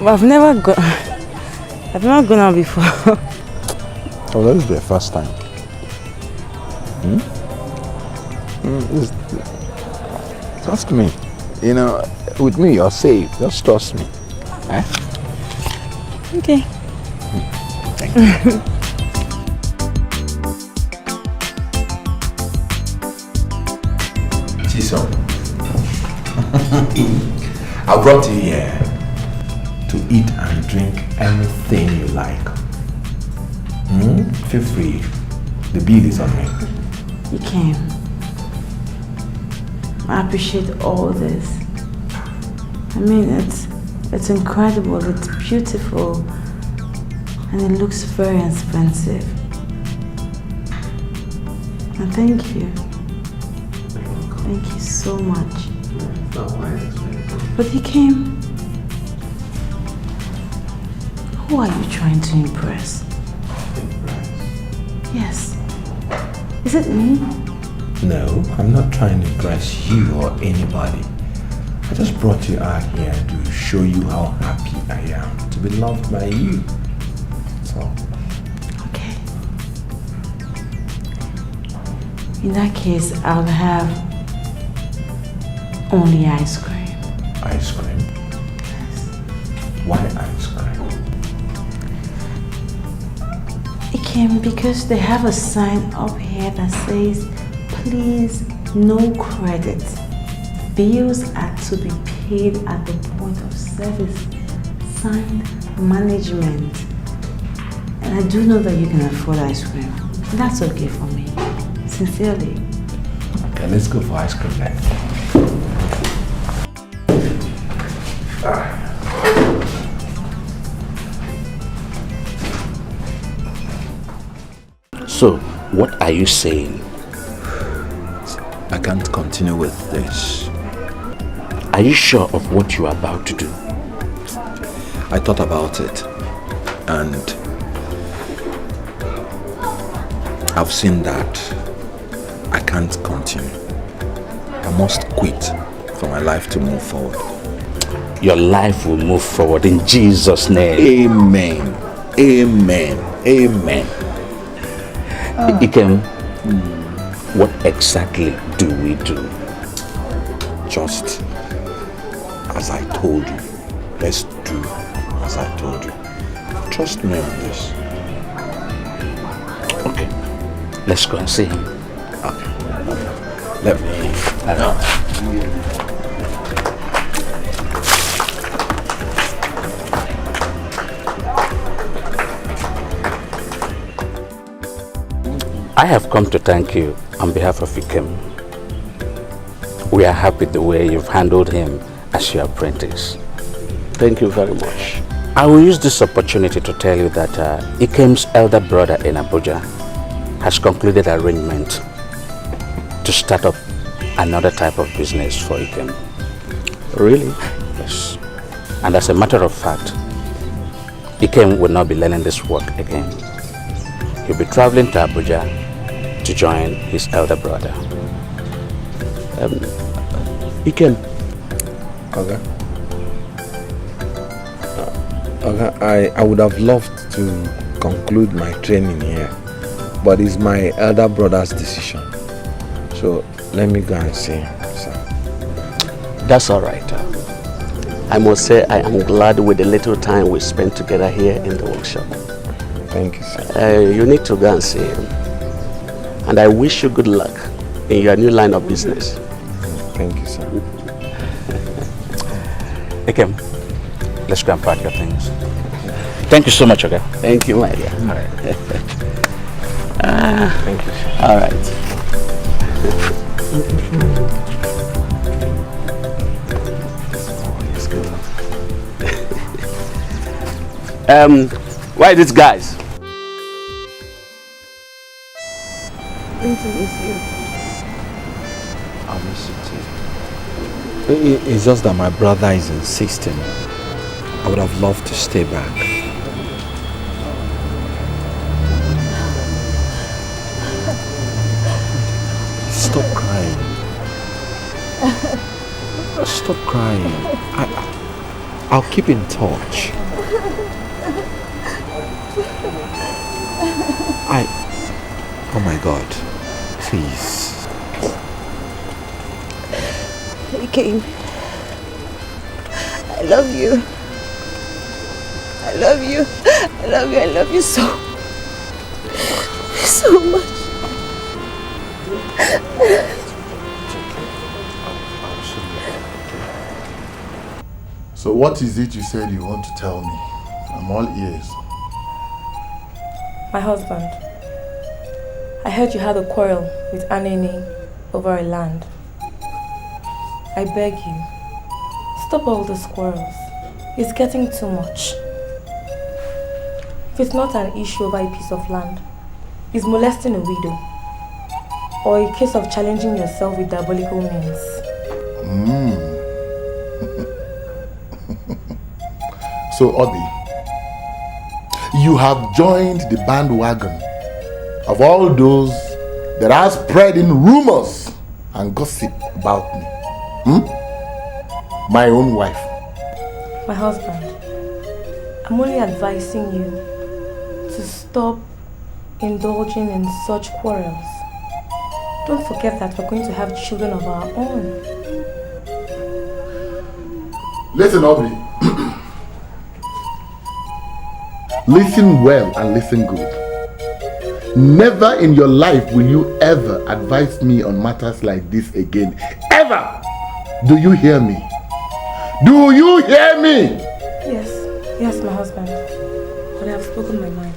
Well, I've never gone out before. Oh, that is the first time. Trust me. You know, with me you're safe. Just trust me. Eh? Okay. Thank you. Chisom, I brought you here to eat and drink anything you like. Feel free. The bill is on me. You came. I appreciate all this. I mean, it's incredible, it's beautiful, and it looks very expensive. And thank you. Thank you so much. But you came. Who are you trying to impress? Yes. Is it me? No, I'm not trying to impress you or anybody. I just brought you out here to show you how happy I am to be loved by you. So. Okay. In that case, I'll have only ice cream. Ice cream? Yes. Why ice cream? It came because they have a sign up here that says, please, no credit. Bills are to be paid at the point of service. Signed, management. And I do know that you can afford ice cream. That's okay for me. Sincerely. Okay, let's go for ice cream then. So, what are you saying? I can't continue with this. Are you sure of what you are about to do? I thought about it, and I've seen that I can't continue. I must quit for my life to move forward. Your life will move forward in Jesus' name. Amen. Amen. Amen. Ikem, what exactly do we do? Just as I told you. Let's do as I told you. Trust me on this. Okay. Let's go and see him. Okay. Let me. I have come to thank you on behalf of Ikem. We are happy the way you've handled him as your apprentice. Thank you very much. I will use this opportunity to tell you that Ikem's elder brother in Abuja has concluded arrangement to start up another type of business for Ikem. Really? Yes. And as a matter of fact, Ikem will not be learning this work again. He'll be traveling to Abuja to join his elder brother. Ikem. Okay. I would have loved to conclude my training here, but it's my elder brother's decision. So let me go and see him, sir. That's all right. I must say I am glad with the little time we spent together here in the workshop. Thank you, sir. You need to go and see him. And I wish you good luck in your new line of business. Thank you, sir. Ikem, let's go and pack your things. Thank you so much, okay? Thank you, my dear. All right. Thank you, sir. All right. Why these guys? Going to miss you. I'll miss you too. It's just that my brother is insisting. I would have loved to stay back. Stop crying. Stop crying. I'll keep in touch. Oh my God. Please. He came. I love you. I love you. I love you. I love you so much. So what is it you said you want to tell me? I'm all ears. My husband. I heard you had a quarrel with Anene over a land. I beg you, stop all these quarrels. It's getting too much. If it's not an issue over a piece of land, it's molesting a widow, or a case of challenging yourself with diabolical means. So Obi, you have joined the bandwagon of all those that are spreading rumors and gossip about me. My own wife. My husband, I'm only advising you to stop indulging in such quarrels. Don't forget that we're going to have children of our own. Listen, Obi. Listen well and listen good. Never in your life will you ever advise me on matters like this again. Ever! Do you hear me? Do you hear me? Yes, my husband. But I have spoken my mind.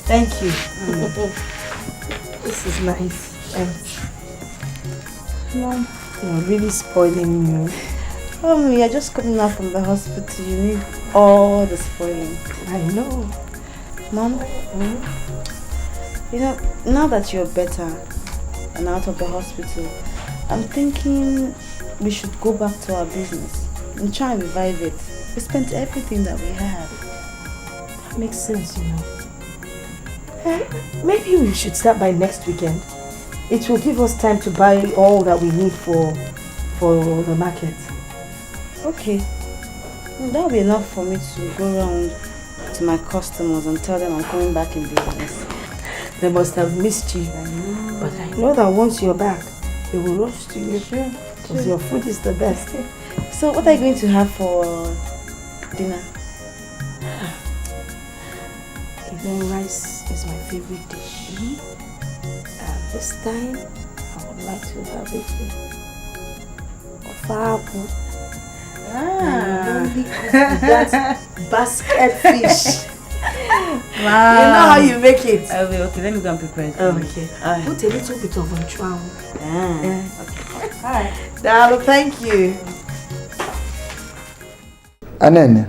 Thank you. This is nice. Thanks. Mom, you're really spoiling me. You're just coming out from the hospital. You need all the spoiling. I know. Mom, you know, now that you're better and out of the hospital, I'm thinking we should go back to our business and try and revive it. We spent everything that we had. That makes sense, you know. Maybe we should start by next weekend. It will give us time to buy all that we need for the market. Okay. Well, that'll be enough for me to go around to my customers and tell them I'm coming back in business. They must have missed you. I know. But I know that once you're back, they will rush to you. Sure. Because your food is the best. So what are you going to have for dinner? Even rice is my favorite dish. This time, I would like to have it with ofapu. That basket fish. Wow. You know how you make it? Okay, let me go and prepare it. Okay. Put a little bit of unchwan. Okay. Alright. Darling, thank you. Anene,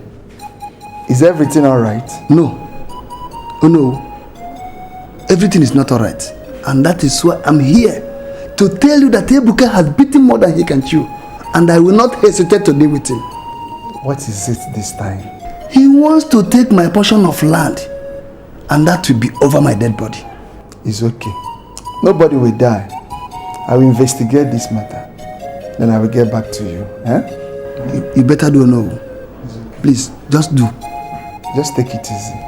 is everything alright? No. Oh no. Everything is not alright. And that is why I'm here to tell you that Ebuka has beaten more than he can chew. and I will not hesitate to deal with him. What is it this time? He wants to take my portion of land, and that will be over my dead body. It's okay. Nobody will die. I will investigate this matter. Then I will get back to you. Eh? You better do no. Please, just do. Just take it easy.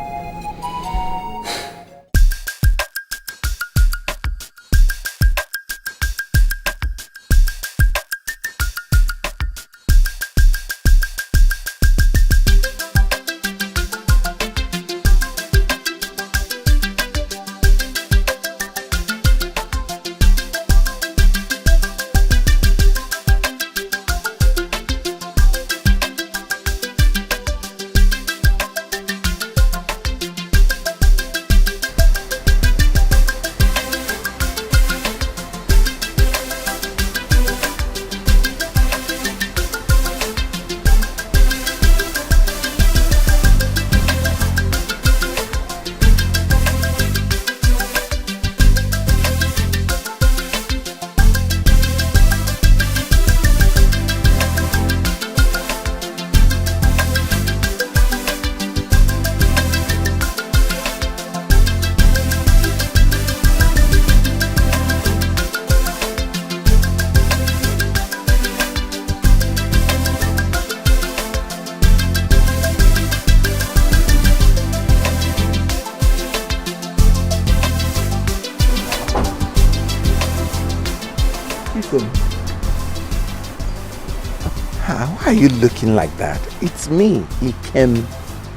Why are you looking like that? It's me, Ikem,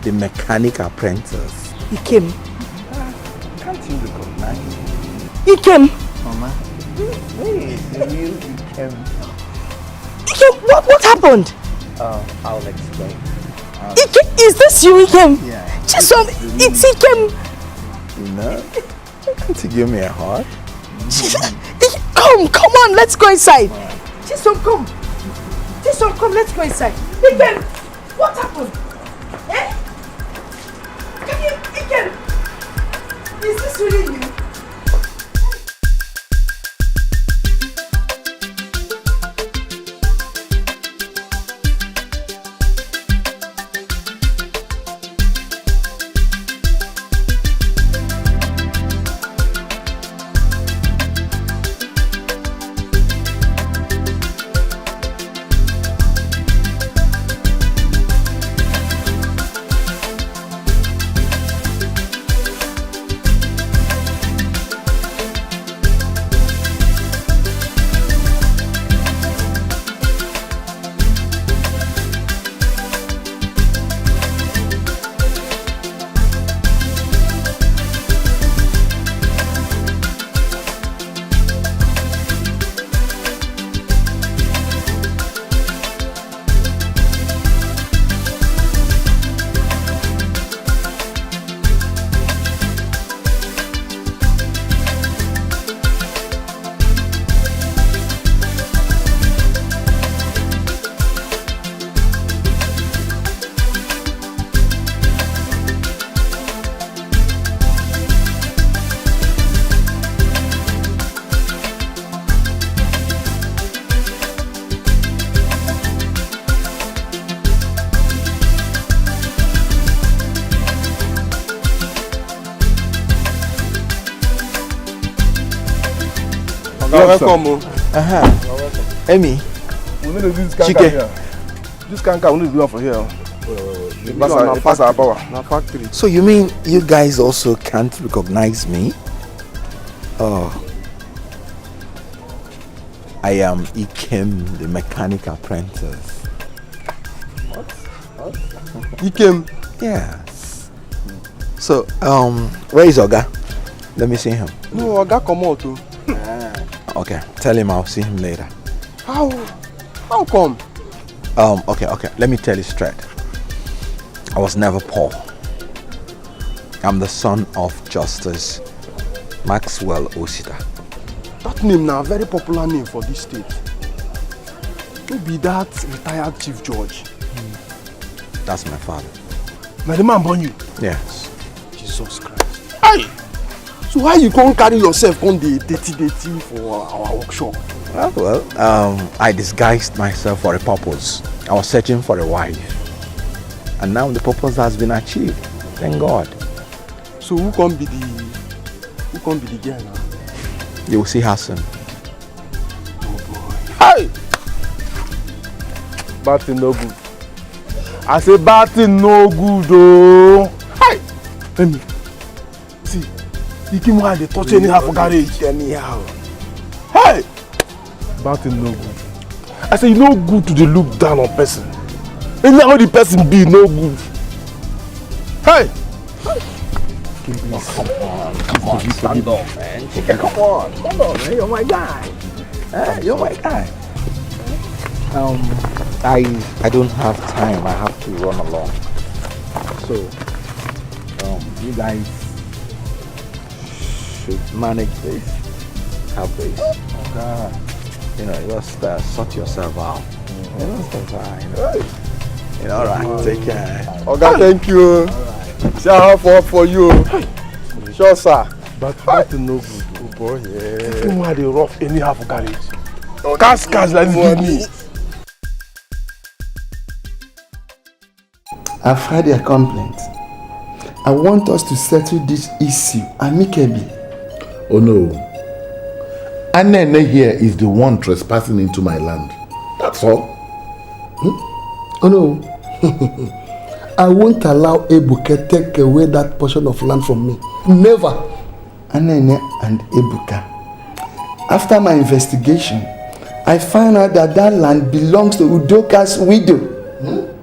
the mechanic apprentice. Ikem. Can't you recognize me? Ikem. Mama, where is the real Ikem? Ikem, what happened? I'll explain. Ikem, is this you, Ikem? Yeah. Chisom, it's Ikem. You know? Can't you give me a hug? Come on, let's go inside. Chisom, come. Chisom, come, let's go inside. Ikem, what happened? Eh? Come here, Ikem. Is this really you? Welcome. Amy. We need to do this canker here. This canker we need to do it for here. Pass our power. Factory. So you mean you guys also can't recognize me? Oh. I am Ikem, the mechanic apprentice. What? Ikem? Yes. So, where is Oga? Let me see him. No, Oga come out too. Okay, tell him I'll see him later. How come? Okay, let me tell you straight. I was never poor. I'm the son of Justice Maxwell Osita. That name now, a very popular name for this state. Maybe that retired chief judge. That's my father. Now the man born you? Yes. Jesus Christ. Aye. So why you can't carry yourself on the dirty for our workshop? I disguised myself for a purpose. I was searching for a wife. And now the purpose has been achieved. Thank God. So who can be the girl now? You will see her soon. Oh boy. Hey! Bad thing no good. I say bad thing no good oh. Hey! Let me see. You keep why they touch anyhow for garage. Anyhow. Hey! Bad thing no good. I say you no good to the look down on person. Anyhow the person be no good. Hey! Come on, stand up, man. Come on, man. You're my guy. You're my guy. I don't have time. I have to run along. So, you guys should manage this. Have this. Okay. You know, just sort yourself out. You know, stuff fine. You know, all right. Take care. Okay, thank you. See how for you. Sure, sir. But that no good. Oh boy, yeah. You know they rough anyhow for garage. Cash like this give me. I've heard their complaints. I want us to settle this issue amicably. Oh no. Anene here is the one trespassing into my land. That's all. Oh no. I won't allow Ebuka take away that portion of land from me. Never. Anene and Ebuka. After my investigation, I found out that land belongs to Udoka's widow.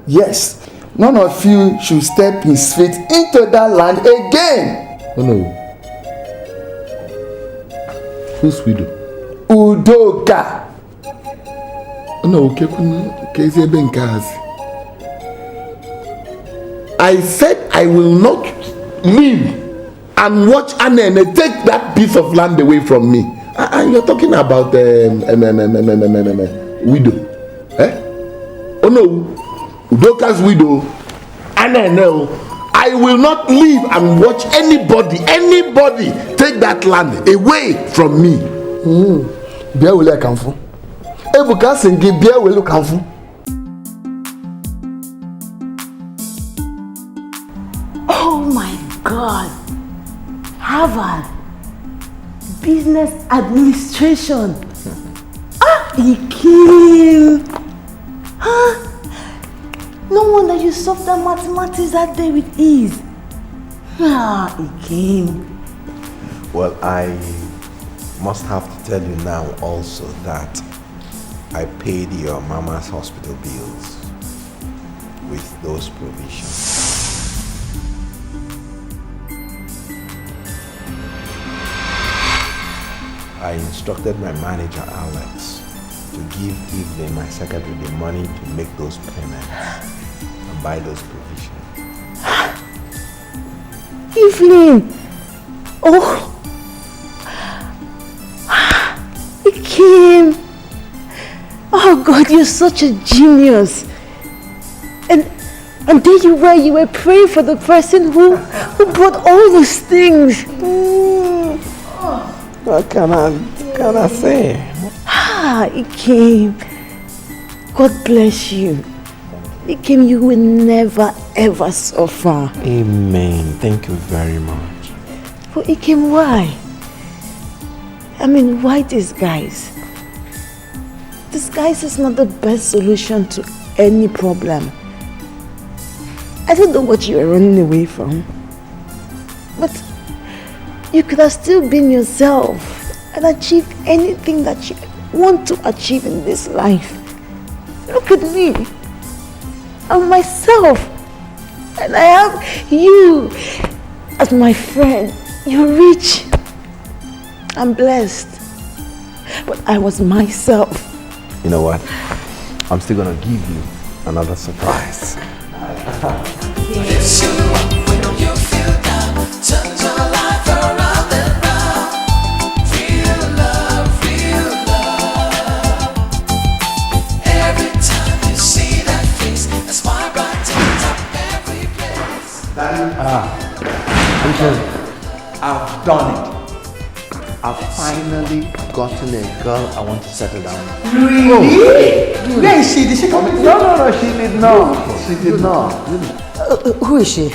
Yes. None of you should step his feet into that land again. Oh no. Whose widow? Udoka. Oh no, I said I will not leave and watch Anene take that piece of land away from me. And you're talking about widow. Eh? Oh no, Udoka's widow. Anene, I will not leave and watch anybody take that land away from me. Bia will I come for? Ebuka singi bia will come for? Oh my God! Harvard Business Administration. Ikim. No wonder you solved that mathematics that day with ease. Ikim. Well, I must have to tell you now also that I paid your mama's hospital bills with those provisions. I instructed my manager, Alex, to give Evelyn, my secretary, the money to make those payments and buy those provisions. Evelyn! Oh! Ikim! Oh God, you're such a genius! And there you were praying for the person who brought all those things. What can I say? Ikim, God bless you. Ikim, you will never ever suffer. Amen. Thank you very much. But Ikim, why? I mean, why disguise? Disguise is not the best solution to any problem. I don't know what you are running away from, but you could have still been yourself and achieved anything that you want to achieve in this life. Look at me. I'm myself. And I have you as my friend. You're rich. I'm blessed. But I was myself. You know what? I'm still gonna give you another surprise. I've done it. I've finally gotten a girl I want to settle down with. Really? Where is she? Did she come with you? No, she did not. She did not. Who is she?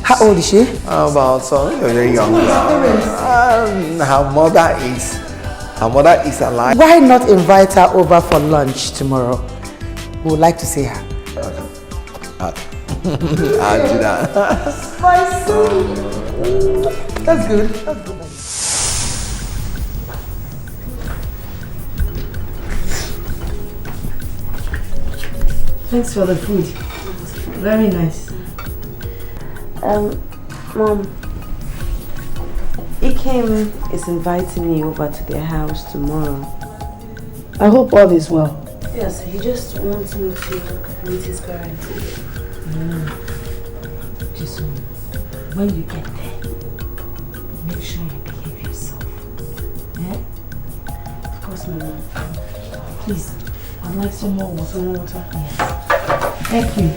How old is she? About very young. Her mother is alive. Why not invite her over for lunch tomorrow? We would like to see her. I'll do that. My son. That's good. That's good. Thanks for the food. Very nice. Mom, Ikem is inviting me over to their house tomorrow. I hope all is well. Yes, he just wants me to meet his parents. Jason, when you get there, make sure you behave yourself. Yeah? Of course, my mom. Please, I'd like some more water. Some more water? Yes. Thank you.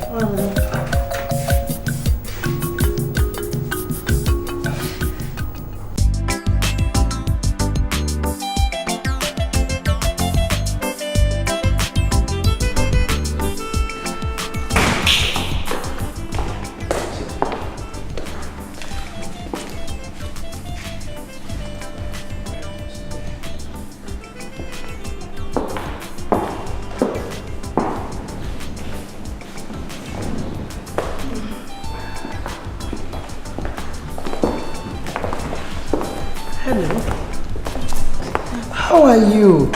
How are you?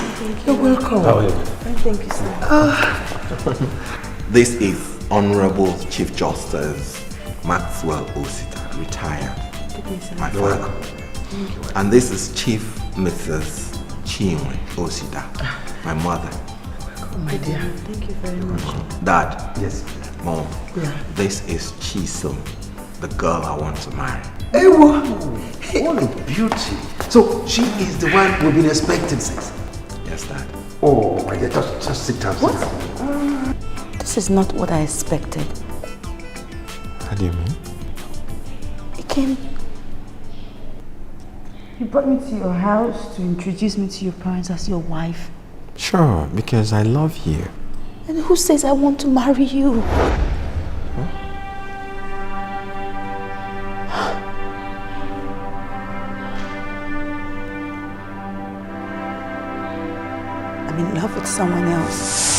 You're welcome. How are you? Thank you, sir. This is Honorable Chief Justice Maxwell Osita, retired. My father. And this is Chief Mrs. Chinwe Osita, my mother. Oh, my dear. Thank you very much. Dad. Yes. Mom. Yeah. This is Chisom, the girl I want to marry. Hey, what a beauty. So she is the one we've been expecting since. Yes, Dad. Oh, my dear, just sit down. What? Sit down. This is not what I expected. How do you mean? Ikem, you brought me to your house to introduce me to your parents as your wife. Sure, because I love you. And who says I want to marry you? I'm in love with someone else.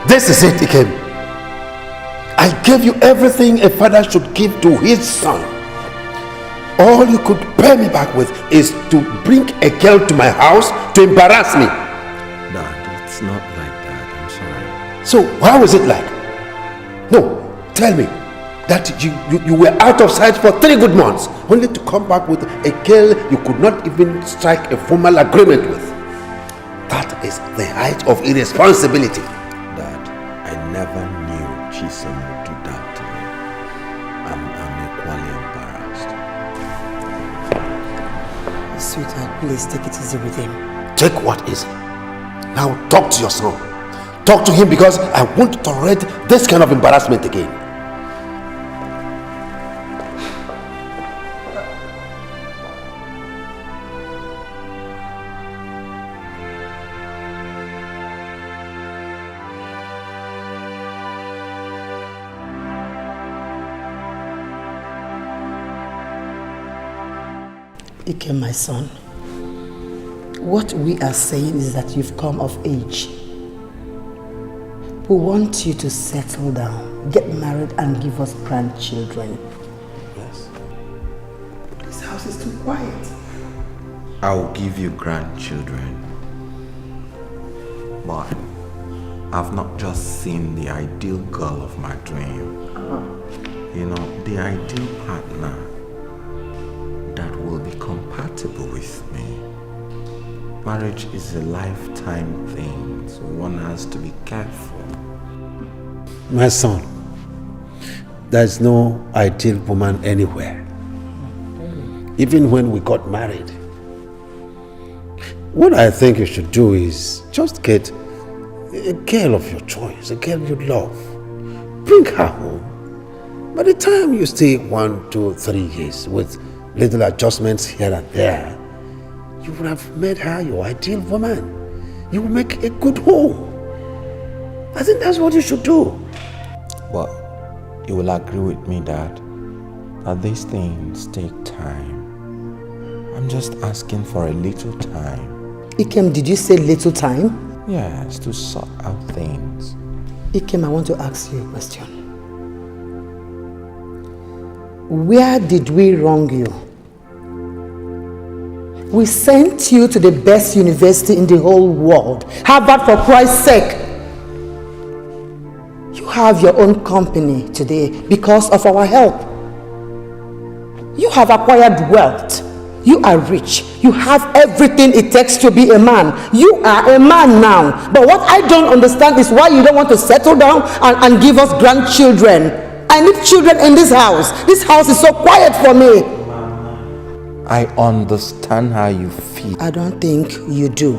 This is it, Ikem. I gave you everything a father should give to his son. All you could pay me back with is to bring a girl to my house to embarrass me. Dad, it's not like that. I'm sorry. So how is it like? No, tell me that you were out of sight for 3 good months, only to come back with a girl you could not even strike a formal agreement with. That is the height of irresponsibility. Dad, I never knew Chisom would do that to me. I'm equally embarrassed. Sweetheart, please take it easy with him. Take what easy? Now talk to your son. Talk to him because I won't tolerate this kind of embarrassment again. Ikem, my son, what we are saying is that you've come of age. We want you to settle down, get married and give us grandchildren. Yes. This house is too quiet. I will give you grandchildren. But I've not just seen the ideal girl of my dream. You know, the ideal partner that will be compatible with me. Marriage is a lifetime thing, so one has to be careful. My son, there's no ideal woman anywhere. Even when we got married. What I think you should do is just get a girl of your choice, a girl you love. Bring her home. By the time you stay 1, 2, 3 years with little adjustments here and there, you would have made her your ideal woman. You will make a good home. I think that's what you should do. But you will agree with me, Dad, that these things take time. I'm just asking for a little time. Ikem, did you say little time? Yes, to sort out things. Ikem, I want to ask you a question. Where did we wrong you? We sent you to the best university in the whole world, Harvard, for Christ's sake. You have your own company today because of our help. You have acquired wealth. You are rich. You have everything it takes to be a man. You are a man now. But what I don't understand is why you don't want to settle down and give us grandchildren. I need children in this house. This house is so quiet for me. I understand how you feel. I don't think you do.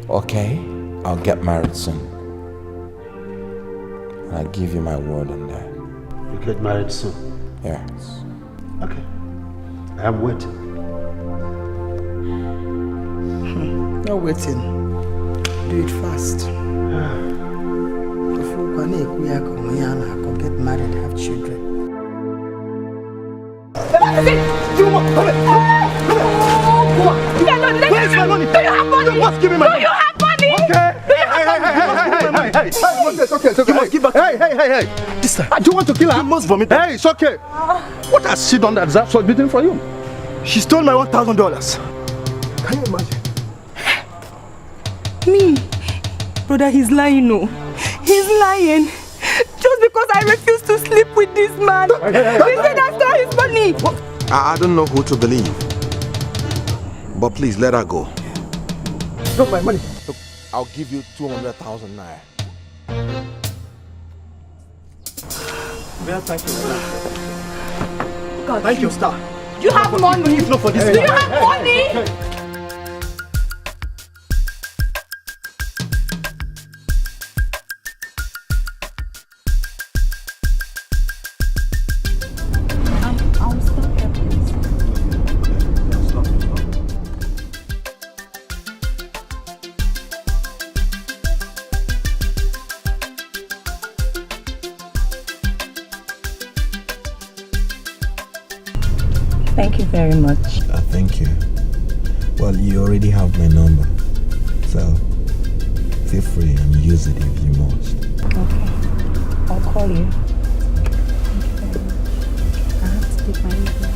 Okay, I'll get married soon. I'll give you my word on that. You get married soon? Yes. Okay. I am waiting. You're waiting. Do it fast. Get married, have children. Where's my money? Do you have money? What's giving my money? Do you have money? Okay. Hey, it's okay. You must give back. Hey. This time. Do you want to kill her? You must vomit. Hey, it's okay. What has she done that deserves such beating for you? She stole my $1,000. Can you imagine? Me? Brother, he's lying, no. He's lying. Just because I refuse to sleep with this man. He said I stole his money. What? I don't know who to believe. But please let her go. Drop my money. Look, I'll give you 200,000 naira. Well, thank you, star. God, thank you, star. You have money. If not for this, do you have money? Okay. Thank you very much. Thank you. Well, you already have my number, so feel free and use it if you must. Okay. I'll call you. Thank you very much. I have to take my leave now.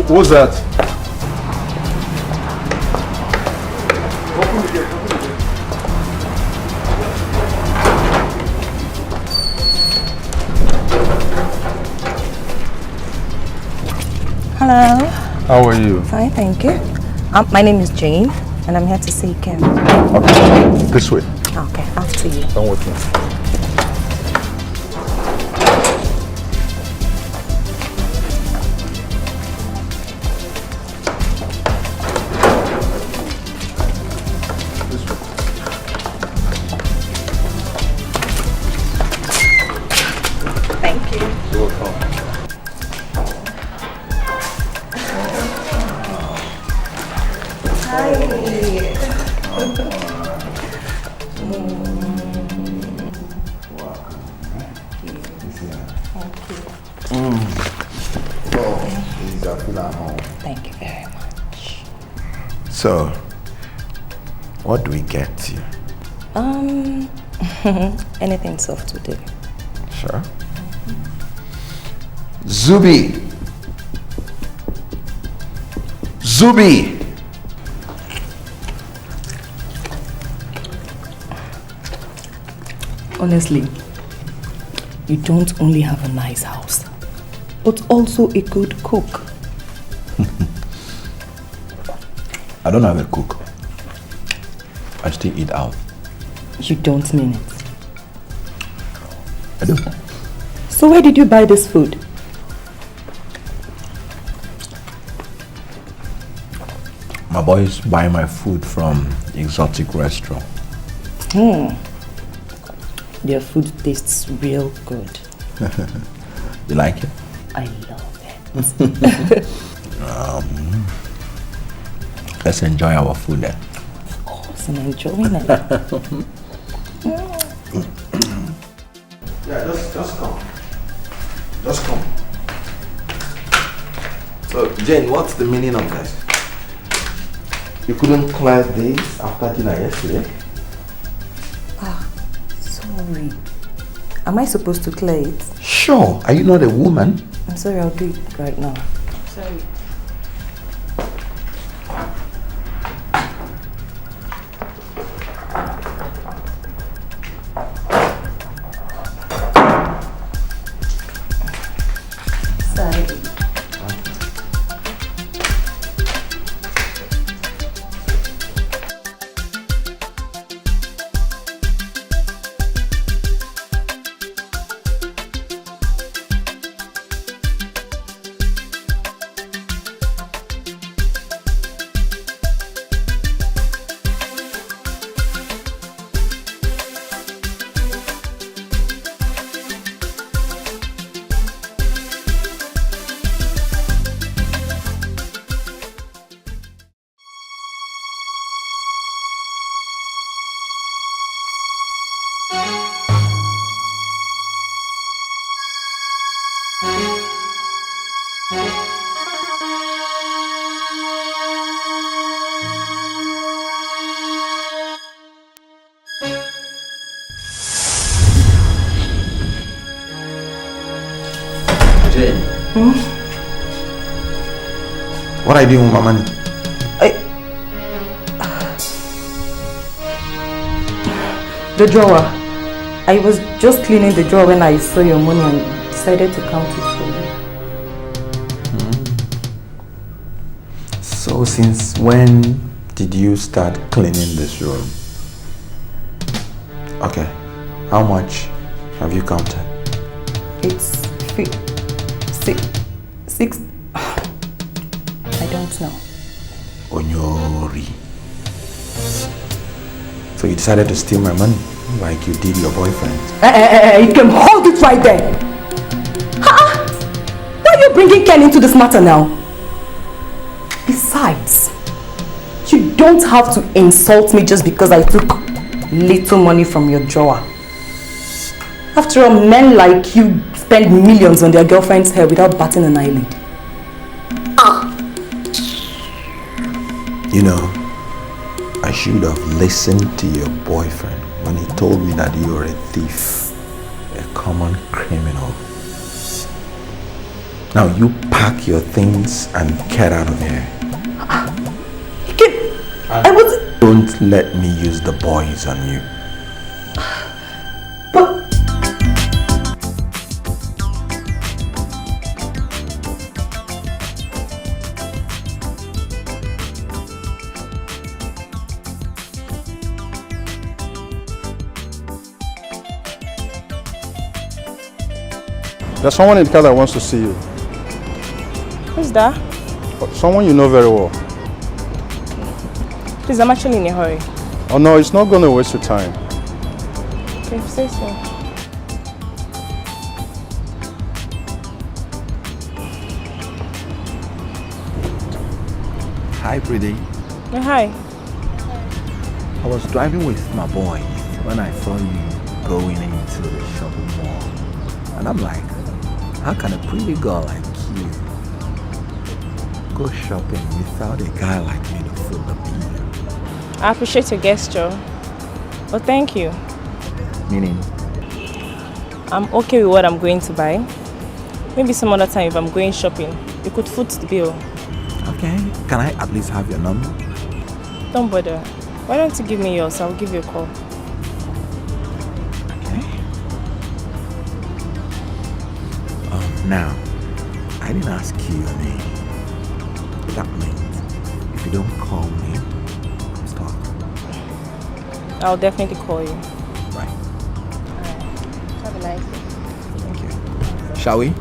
What's that? Hello. How are you? Fine, thank you. My name is Jane, and I'm here to see Ken. Okay, this way. Okay, after you. Come with me. Thank you very much. So, what do we get you? Anything soft will do. Sure. Zubi! Zubi! Honestly, you don't only have a nice house, but also a good cook. I don't have a cook. I still eat out. You don't mean it. I do. So where did you buy this food? My boys buy my food from exotic restaurant. Their food tastes real good. You like it? I love it. Let's enjoy our food then. Of course, I'm enjoying it. Yeah, just come. Just come. So, Jane, what's the meaning of this? You couldn't clear this after dinner yesterday? Sorry. Am I supposed to clear it? Sure. Are you not a woman? I'm sorry, I'll do it right now. Sorry. What are you doing with my money? The drawer. I was just cleaning the drawer when I saw your money and decided to count it for you. So since when did you start cleaning this room? Okay. How much have you counted? It's six. I don't know. Onyori. So you decided to steal my money like you did your boyfriend? You can hold it right there. Why are you bringing Ken into this matter now? Besides, you don't have to insult me just because I took little money from your drawer. After all, men like you spend millions on their girlfriend's hair without batting an eyelid. You know, I should have listened to your boyfriend when he told me that you are a thief, a common criminal. Now you pack your things and get out of here. Don't let me use the boys on you. There's someone in the car that wants to see you. Who's that? Someone you know very well. Please, I'm actually in a hurry. Oh no, it's not going to waste your time. Okay, say so. Hi, pretty. Hi. I was driving with my boys when I saw you going into the shopping mall. And I'm like, how can a pretty girl like you go shopping without a guy like me to fill the bill? I appreciate your gesture, but thank you. Meaning? I'm okay with what I'm going to buy. Maybe some other time if I'm going shopping, you could foot the bill. Okay. Can I at least have your number? Don't bother. Why don't you give me yours? I'll give you a call. Okay. Now, I didn't ask you your name. That means if you don't call me, I'm stuck. I'll definitely call you. Right. Alright. Have a nice day. Thank you. Shall we?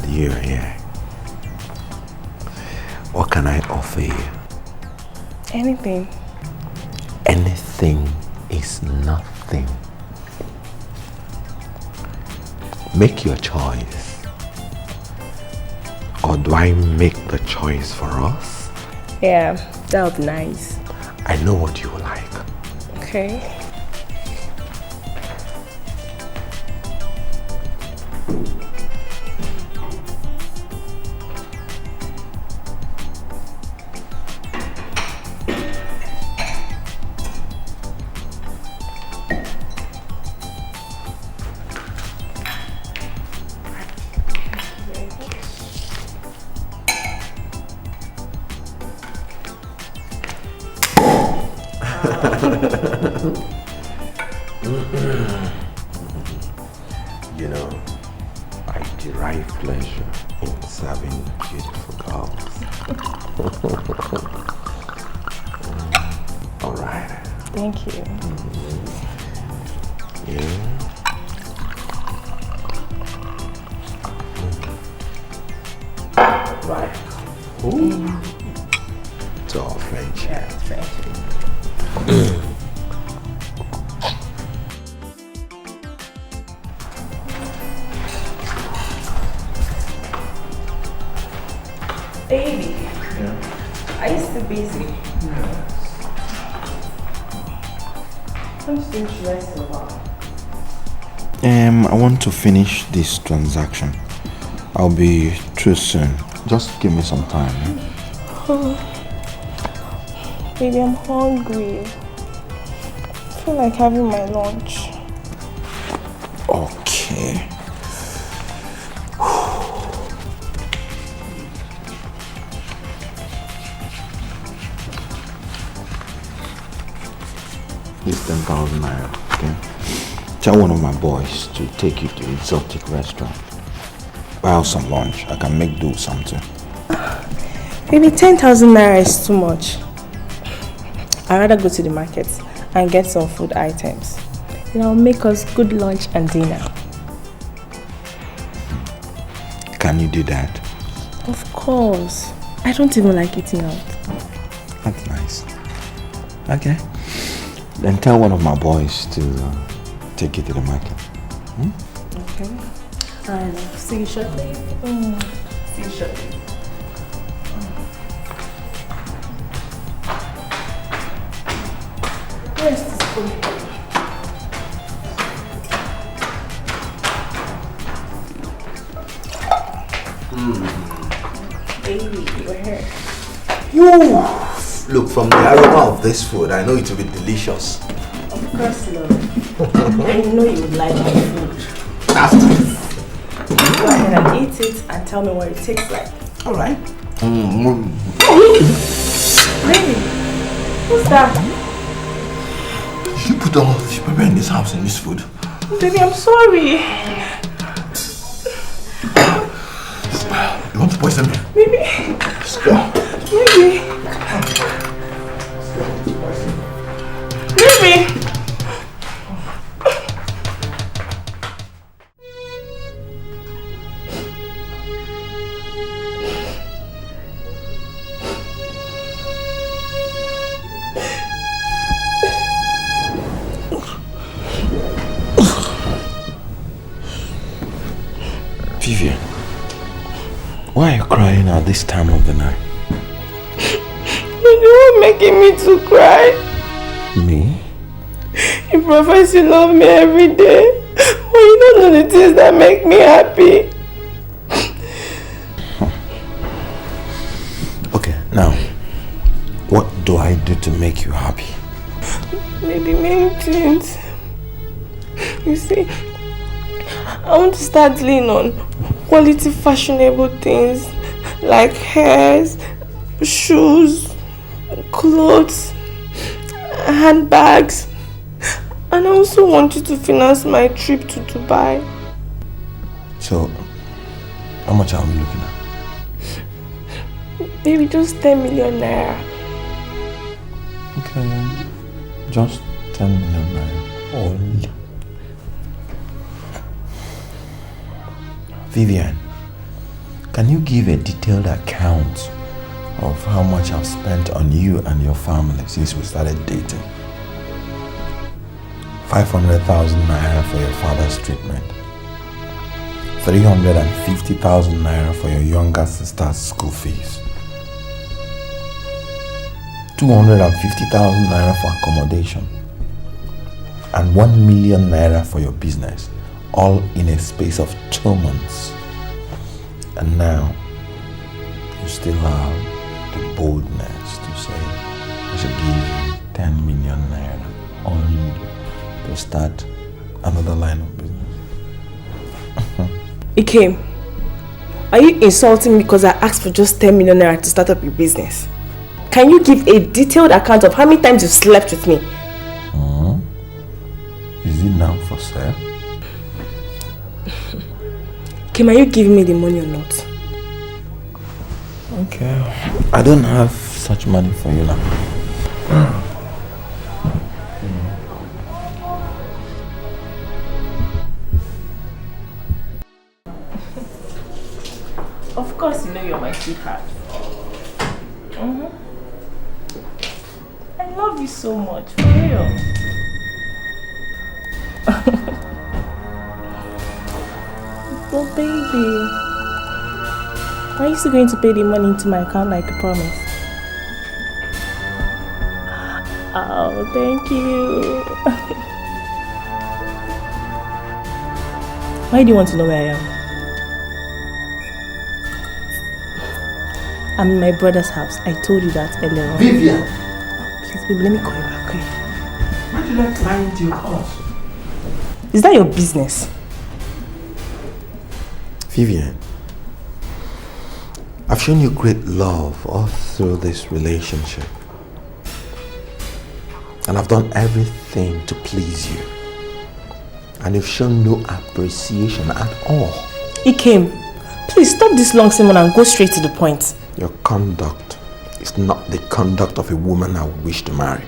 You're here. What can I offer you? Anything. Anything is nothing. Make your choice. Or do I make the choice for us? Yeah, that would be nice. I know what you like. Okay. You know, I derive pleasure in serving beautiful girls. All right. Thank you. Yeah. Right. Ooh. It's all friendship. Yeah, it's friendship. Baby, are you still busy? Don't you think you rest a while? I want to finish this transaction. I'll be through soon. Just give me some time. Oh, baby, I'm hungry. I feel like having my lunch. Okay. This 10,000 naira, okay? Tell one of my boys to take you to an exotic restaurant. Buy out some lunch. I can make do something. Maybe 10,000 naira is too much. I'd rather go to the market and get some food items. Then I'll make us good lunch and dinner. Can you do that? Of course. I don't even like eating out. That's nice. Okay. Then tell one of my boys to take you to the market. Okay. And see you shortly. See you shortly. Where's this food? Baby, your hair. Look, from the aroma of this food, I know it will be delicious. Of course, love. I know you would like my food. After. Go ahead and eat it and tell me what it tastes like. Alright. Baby, what's that? Did you put all this pepper in this house in this food? Baby, I'm sorry. You want to poison me? Baby. Let's go. Baby. Baby. Vivian, why are you crying at this time of the night? You're making me to cry. Me? You profess you love me every day, but you don't know the things that make me happy. Okay, now, what do I do to make you happy? Maybe many things. You see, I want to start dealing on quality fashionable things like hairs, shoes, clothes, handbags, and I also want you to finance my trip to Dubai. So, how much are we looking at? Maybe just 10 million naira. Okay, just 10 million naira. Only. Vivian, can you give a detailed account of how much I've spent on you and your family since we started dating? 500,000 naira for your father's treatment, 350,000 naira for your younger sister's school fees, 250,000 naira for accommodation, and 1 million naira for your business, all in a space of 2 months. And now, you still have the boldness to say I should give you 10 million naira only to start another line of business. Ike, are you insulting me because I asked for just 10 million naira to start up your business? Can you give a detailed account of how many times you slept with me? Is it now for sale? Kim, are you giving me the money or not? Okay. I don't have such money for you now. Of course you know you're my sweetheart. I love you so much, for real. But baby, are you still going to pay the money into my account like you promised? Oh, thank you. Why do you want to know where I am? I'm in my brother's house. I told you that earlier on. Vivian! Please, baby, let me call you back, okay? Why did I fly into your house? Is that your business? Vivian, I've shown you great love all through this relationship. And I've done everything to please you. And you've shown no appreciation at all. He came. Please stop this long sermon and go straight to the point. Your conduct is not the conduct of a woman I would wish to marry.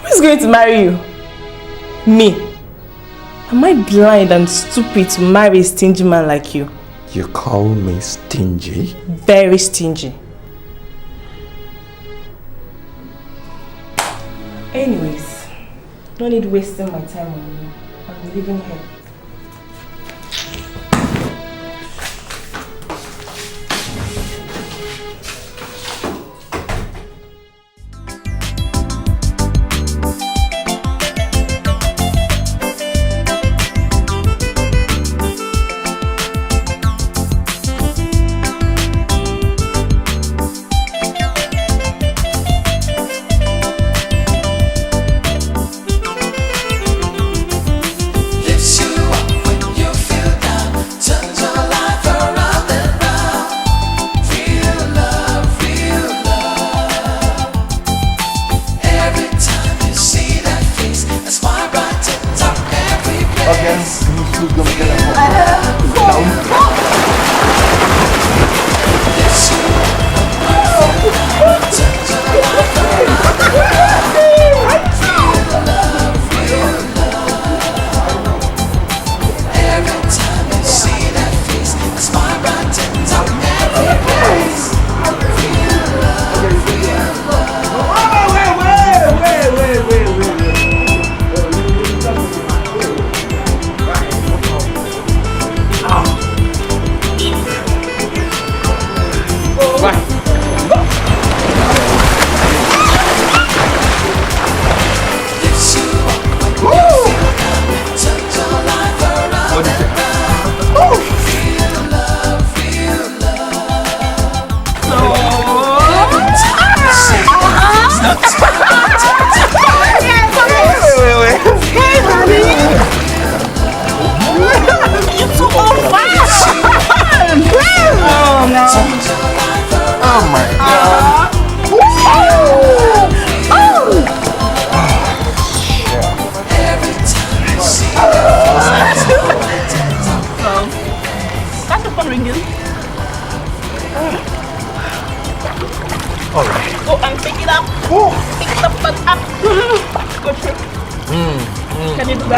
Who's going to marry you? Me. Am I blind and stupid to marry a stingy man like you? You call me stingy? Very stingy. Anyways, no need wasting my time on you. I'm leaving here.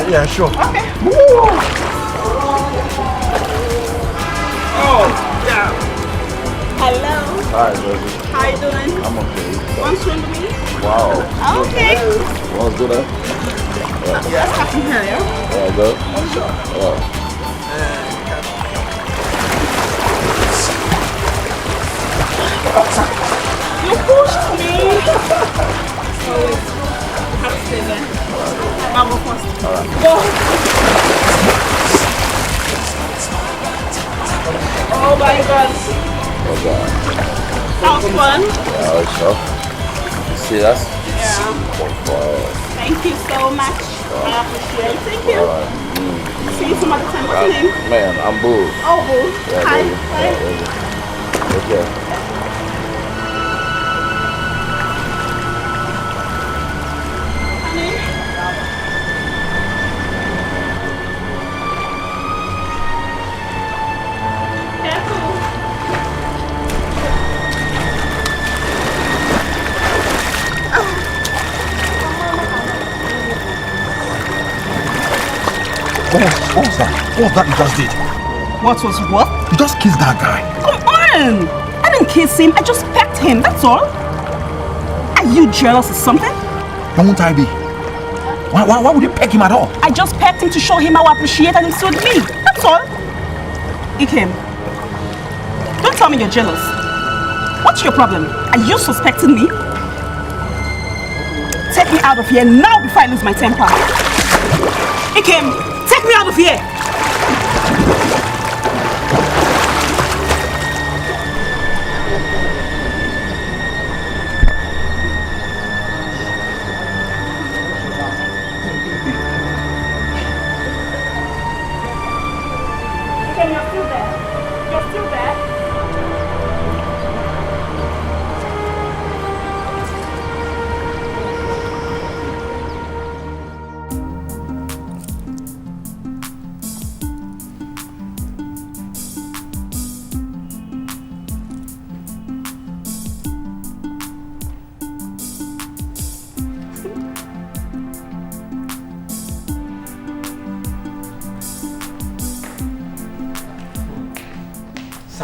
Yeah, sure. Okay. Oh, yeah. Hello. Hi, Genevieve. How you doing? I'm okay. Want to swim with me? Wow. Okay. Let's do that. Let's have some here, yeah? Yeah, go. You pushed me. So you have to stay there. I'll go first. Alright. Go. Oh my God. Okay. That was fun. Yeah, sure. You see us? Yeah. Thank you so much. I appreciate it. Thank you. See you some other time. What's your name? Man, I'm Boo. Oh, Boo. Yeah, Hi. baby. Hi. Yeah, baby. Okay. What was that? What was that you just did? What was what? You just kissed that guy. Come on! I didn't kiss him. I just pecked him. That's all. Are you jealous or something? Why won't I be? Why would you peck him at all? I just pecked him to show him how I appreciate and he stood me. That's all. Ikem, don't tell me you're jealous. What's your problem? Are you suspecting me? Take me out of here now before I lose my temper. Ikem, take me out of here! Ikem, you're still there. You're still there.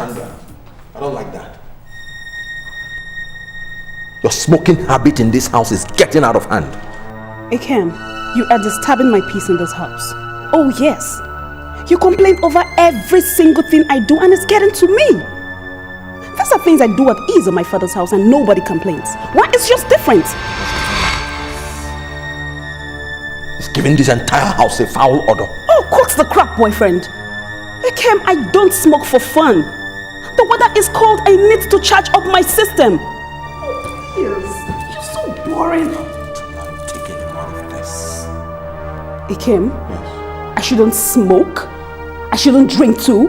Sandra, I don't like that. Your smoking habit in this house is getting out of hand. Ikem, you are disturbing my peace in this house. Oh yes. You complain over every single thing I do and it's getting to me. These are things I do at ease in my father's house and nobody complains. Why is yours different? It's giving this entire house a foul odor. Oh, quotes the crap, boyfriend. Ikem, I don't smoke for fun. The weather is cold, I need to charge up my system. Oh, please. You're so boring. I'm taking him out of this. Ikem, I shouldn't smoke? I shouldn't drink too?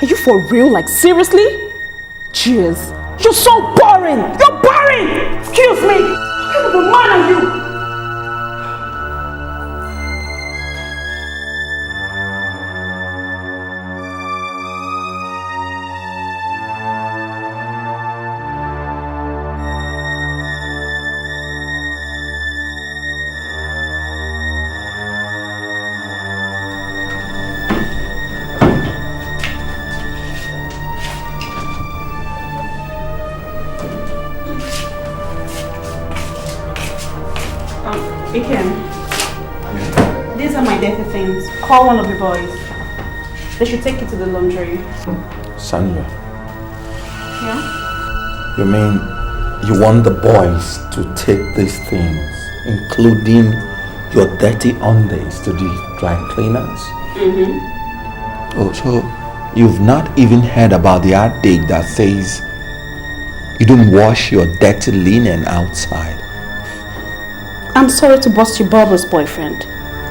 Are you for real? Like, seriously? Cheers. You're so boring! You're boring! Excuse me! What kind of a man are you? These are my dirty things. Call one of the boys. They should take it to the laundry. Sandra, Yeah? you mean you want the boys to take these things, including your dirty undies, to the dry cleaners? Mm-hmm. Oh, so you've not even heard about the adage that says you don't wash your dirty linen outside? I'm sorry to bust your bubbles, boyfriend.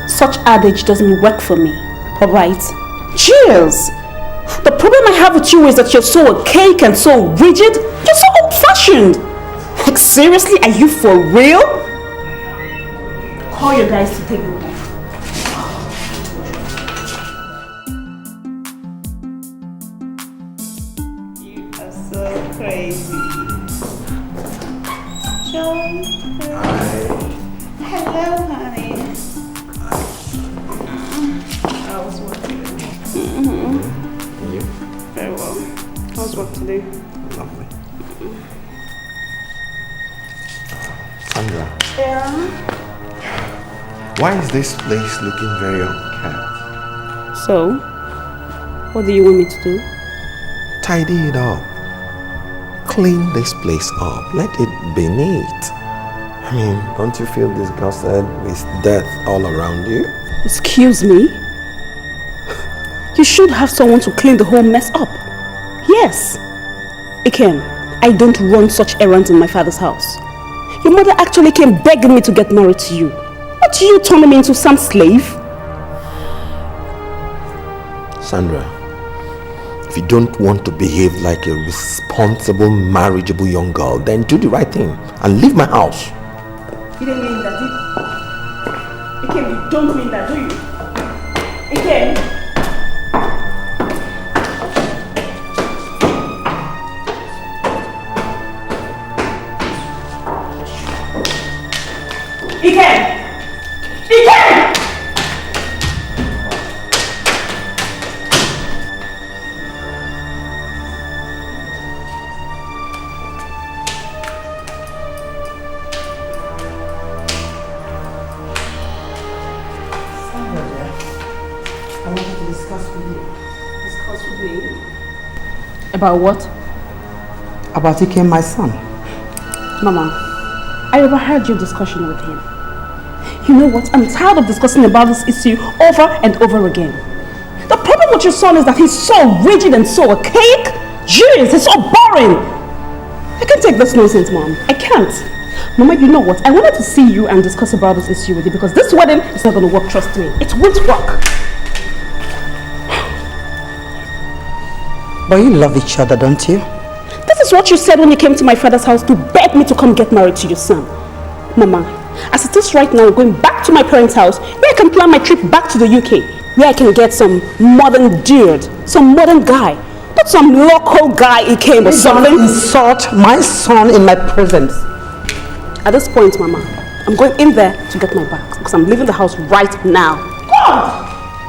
Such adage doesn't work for me, alright? Cheers! The problem I have with you is that you're so archaic and so rigid. You're so old-fashioned. Like, seriously, are you for real? Call your guys to take me off. You are so crazy. Joy. Hello, honey. I was working. And you? Very well. How's work today? Lovely. Sandra. Yeah? Why is this place looking very unkempt? So, what do you want me to do? Tidy it up. Clean this place up. Let it be neat. I mean, don't you feel disgusted with death all around you? Excuse me? You should have someone to clean the whole mess up. Yes. Ikem, I don't run such errands in my father's house. Your mother actually came begging me to get married to you. What, you turning me into some slave? Sandra, if you don't want to behave like a responsible, marriageable young girl, then do the right thing and leave my house. You didn't mean that, do you? Ikem, you don't mean that, do you? Ikem? Ikem! Ikem! I wanted to discuss with you. Discuss with me? About what? About Ikem, my son. Mama, I overheard your discussion with him. You know what? I'm tired of discussing about this issue over and over again. The problem with your son is that he's so rigid and so archaic. Jeez, he's so boring. I can't take this nonsense, Mom. I can't. Mama, you know what? I wanted to see you and discuss about this issue with you because this wedding is not going to work, trust me. It won't work. But you love each other, don't you? This is what you said when you came to my father's house to beg me to come get married to your son. Mama, as it is right now, I'm going back to my parents' house where I can plan my trip back to the UK, where I can get some modern dude, some modern guy, not some local guy he came or something. Don't insult my son in my presence. At this point, Mama, I'm going in there to get my bags because I'm leaving the house right now. God!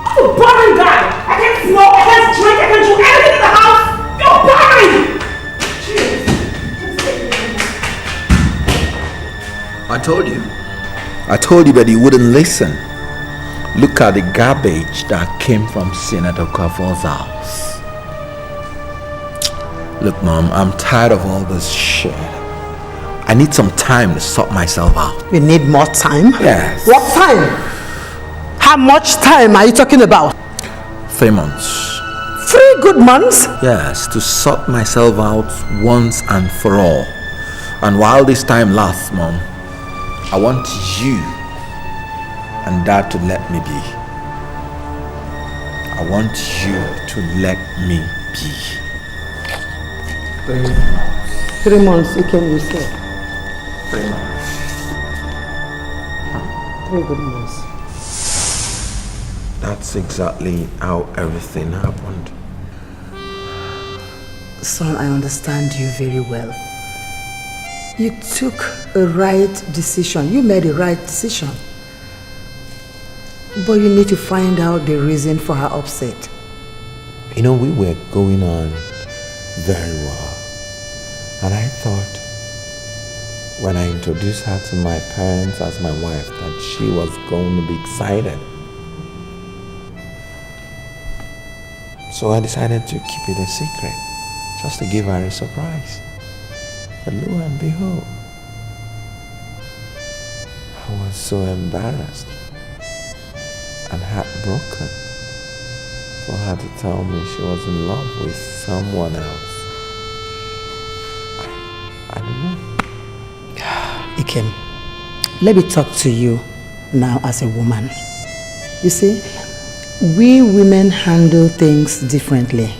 I'm a boring guy! I can't smoke, I can't drink, I can't do anything in the house. You're buried! I told you, but you wouldn't listen. Look at the garbage that came from Senator Okafor's house. Look, Mom, I'm tired of all this shit. I need some time to sort myself out. You need more time? Yes. What time? How much time are you talking about? 3 months. 3 good months? Yes, to sort myself out once and for all. And while this time lasts, Mom, I want you and Dad to let me be. I want you to let me be. 3 months, you can say. 3 months. 3 good months. That's exactly how everything happened. Son, I understand you very well. You took a right decision. You made a right decision. But you need to find out the reason for her upset. You know, we were going on very well. And I thought when I introduced her to my parents as my wife that she was going to be excited. So I decided to keep it a secret, just to give her a surprise. But lo and behold, I was so embarrassed and heartbroken for her to tell me she was in love with someone else. I don't know. Ikem, let me talk to you now as a woman. You see, we women handle things differently.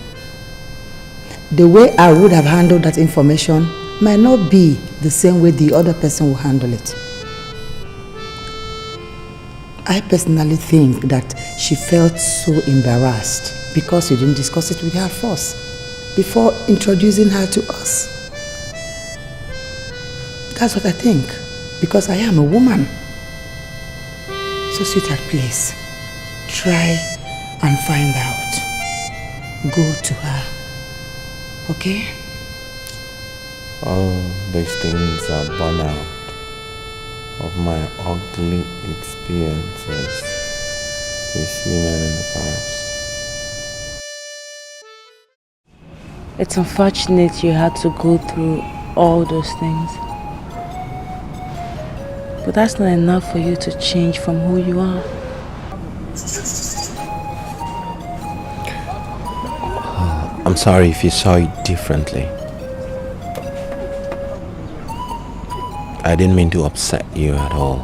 The way I would have handled that information might not be the same way the other person will handle it. I personally think that she felt so embarrassed because you didn't discuss it with her first before introducing her to us. That's what I think, because I am a woman. So sweetheart, please, try and find out. Go to her, okay? All these things are born out of my ugly experiences with women in the past. It's unfortunate you had to go through all those things. But that's not enough for you to change from who you are. I'm sorry if you saw it differently. I didn't mean to upset you at all.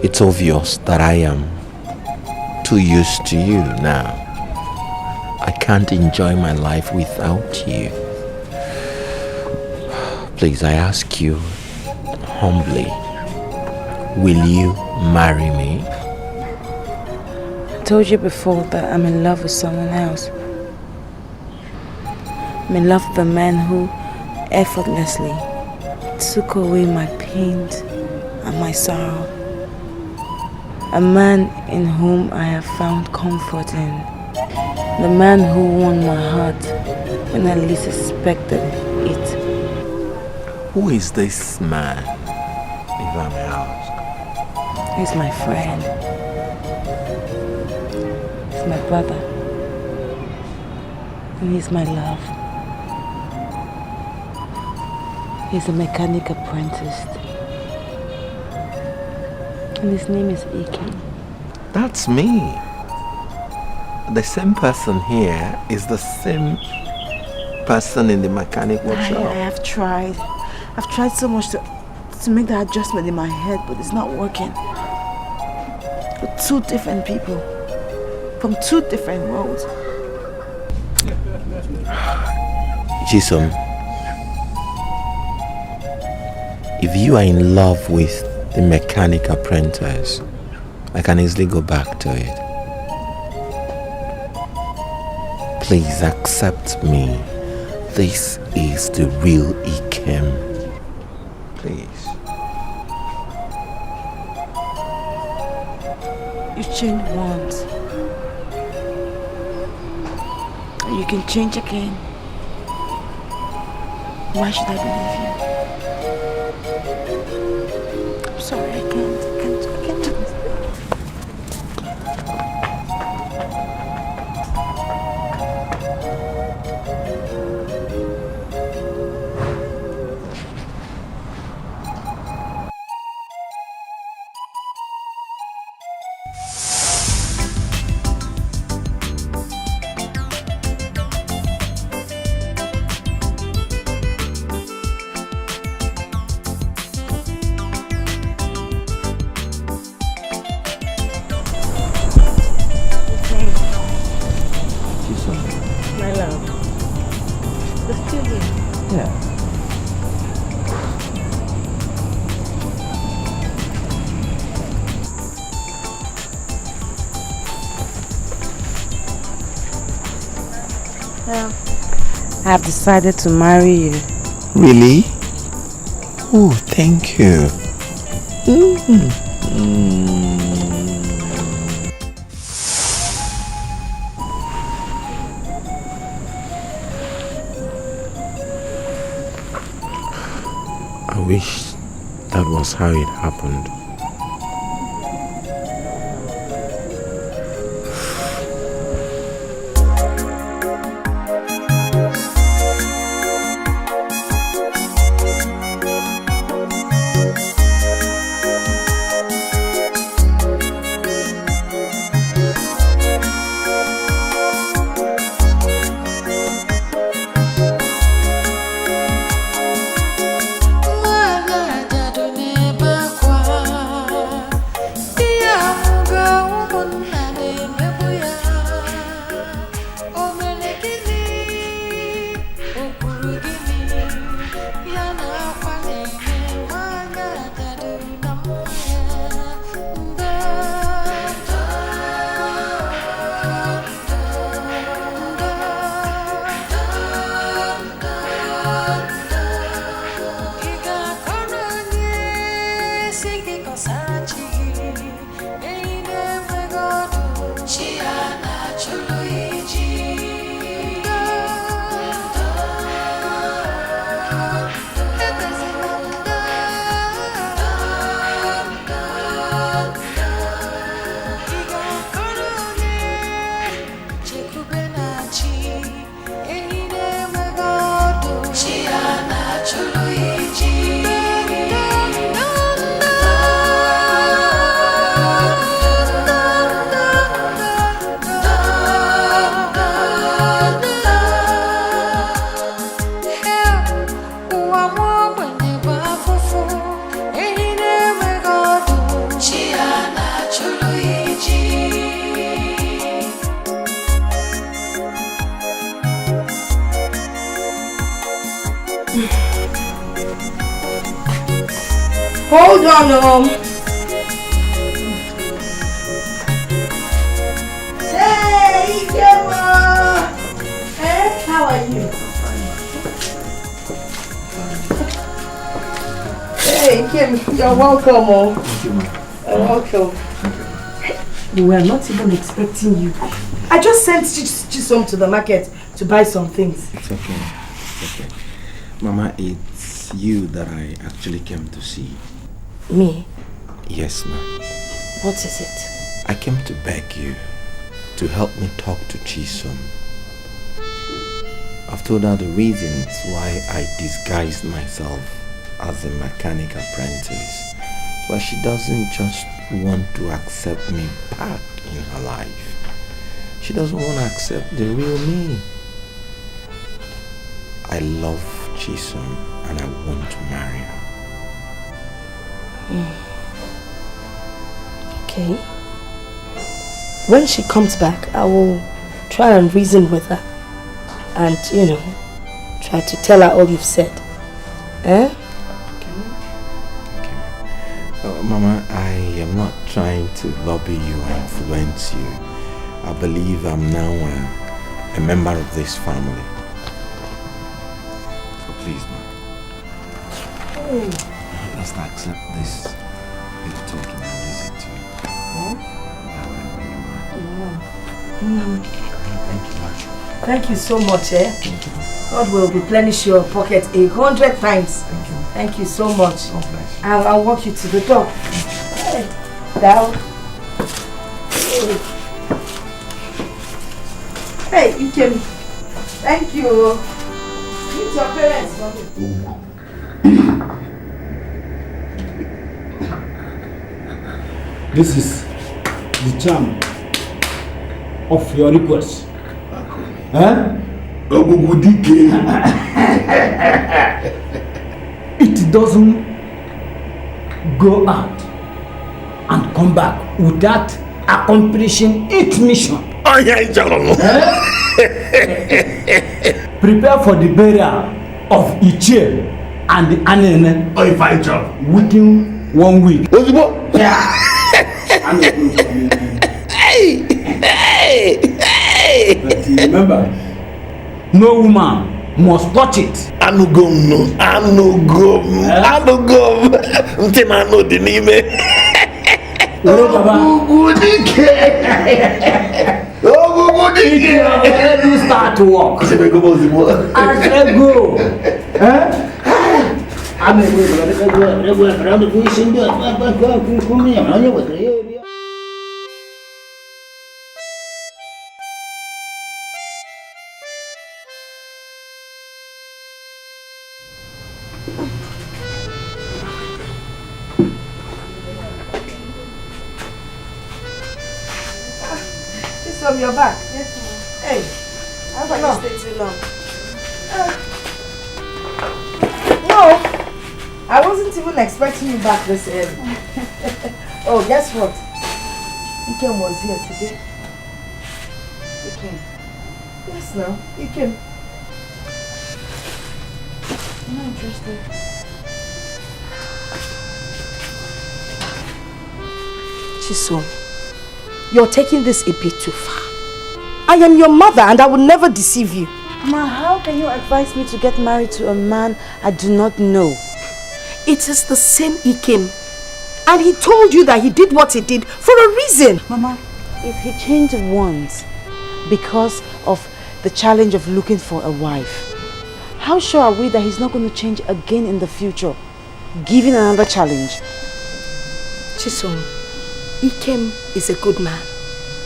It's obvious that I am too used to you now. I can't enjoy my life without you. Please, I ask you humbly, will you marry me? I told you before that I'm in love with someone else. I'm in love with a man who effortlessly took away my pain and my sorrow. A man in whom I have found comfort in. The man who won my heart when I least expected it. Who is this man, if I may ask? He's my friend. He's my brother. And he's my love. He's a mechanic apprentice. And his name is Iki. That's me. The same person here is the same person in the mechanic workshop. I have tried. I've tried so much to make that adjustment in my head, but it's not working. We're 2 different people. From 2 different worlds. Jason, if you are in love with the mechanic apprentice, I can easily go back to it. Please accept me. This is the real Ikem. Please. You change once. And you can change again. Why should I believe you? I'm sorry, I can't do this. My love. They're still here. Yeah. Well, I have decided to marry you. Really? Oh, thank you. I wish that was how it happened. Hold on, Hey, Gemma! How are you? Hey, Kim, you're welcome, Thank you, ma'am. You're welcome. We were not even expecting you. I just sent Chisom to the market to buy some things. It's okay. It's okay. Mama, it's you that I actually came to see. Me? Yes, ma'am. What is it? I came to beg you to help me talk to Chisom. I've told her the reasons why I disguised myself as a mechanic apprentice, but she doesn't just want to accept me back in her life. She doesn't want to accept the real me. I love Chisom and I want to marry her. Okay. When she comes back, I will try and reason with her. And, try to tell her all you've said. Eh? Mama, I am not trying to lobby you or influence you. I believe I'm now a member of this family. So please, Mama. Just accept this little token and visit you. Thank you so much, eh? God will replenish your pocket 100 times. Thank you so much. I'll walk you to the door. Hey, down. Hey, you can. Thank you. Meet your parents, mommy. This is the charm of your request. Huh? It doesn't go out and come back without accomplishing its mission. Prepare for the burial of Ichie and the Anene within 1 week. Yeah. But remember, no woman must touch it. Anugom. Until know the name. Let me start to walk. As I go. You're back. Yes, ma'am. Hey, how about you stay too long? No, I wasn't even expecting you back this early. Oh, guess what? Ikem was here today. Ikem. Yes, now. Ikem. I'm not interested. Chisom, you're taking this a bit too far. I am your mother and I will never deceive you. Ma, how can you advise me to get married to a man I do not know? It is the same Ikem. And he told you that he did what he did for a reason. Mama, if he changed once because of the challenge of looking for a wife, how sure are we that he's not going to change again in the future, given another challenge? Chisom, Ikem is a good man.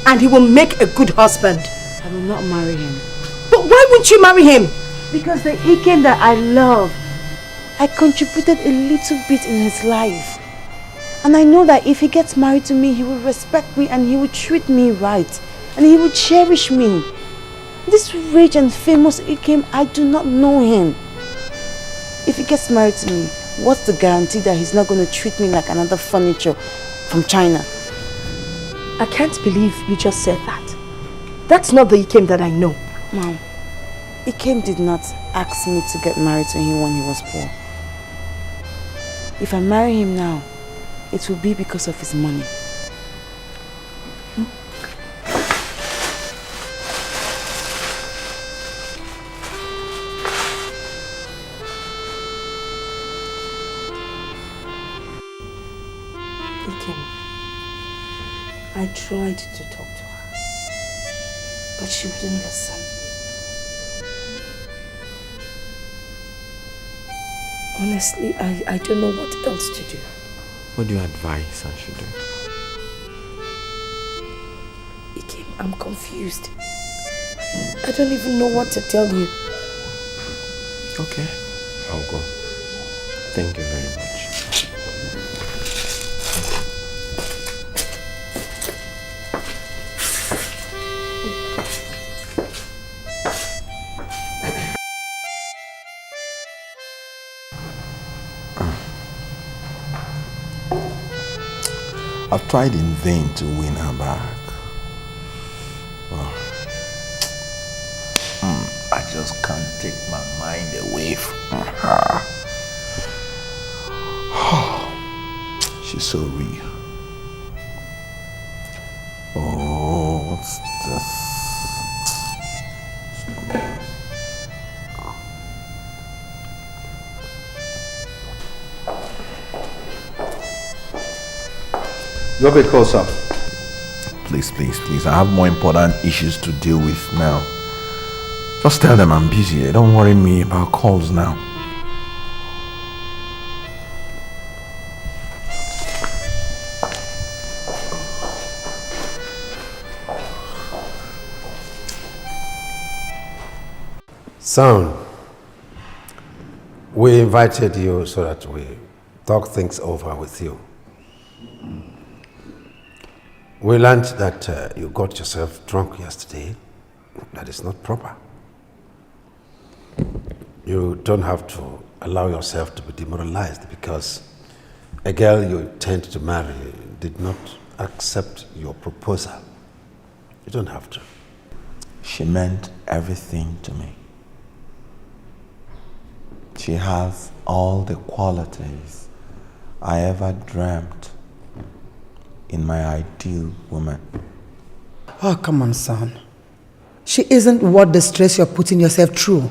And he will make a good husband. I will not marry him. But why won't you marry him? Because the Ikem that I love, I contributed a little bit in his life. And I know that if he gets married to me, he will respect me and he will treat me right. And he will cherish me. This rich and famous Ikem, I do not know him. If he gets married to me, what's the guarantee that he's not going to treat me like another furniture from China? I can't believe you just said that. That's not the Ikem that I know. Mom, Ikem did not ask me to get married to him when he was poor. If I marry him now, it will be because of his money. I tried to talk to her, but she wouldn't listen. Honestly, I don't know what else to do. What do you advise I should do? Ikem, I'm confused. I don't even know what to tell you. Okay, I'll go. Thank you very much. I've tried in vain to win her back. Well, I just can't take my mind away from her. She's so real. Oh, what's this? You have a call, sir. please. I have more important issues to deal with now. Just tell them I'm busy. Don't worry me about calls now. Son, we invited you so that we talk things over with you. We learned that you got yourself drunk yesterday. That is not proper. You don't have to allow yourself to be demoralized because a girl you intend to marry did not accept your proposal. You don't have to. She meant everything to me. She has all the qualities I ever dreamt in my ideal woman. Oh, come on, son. She isn't worth the stress you're putting yourself through.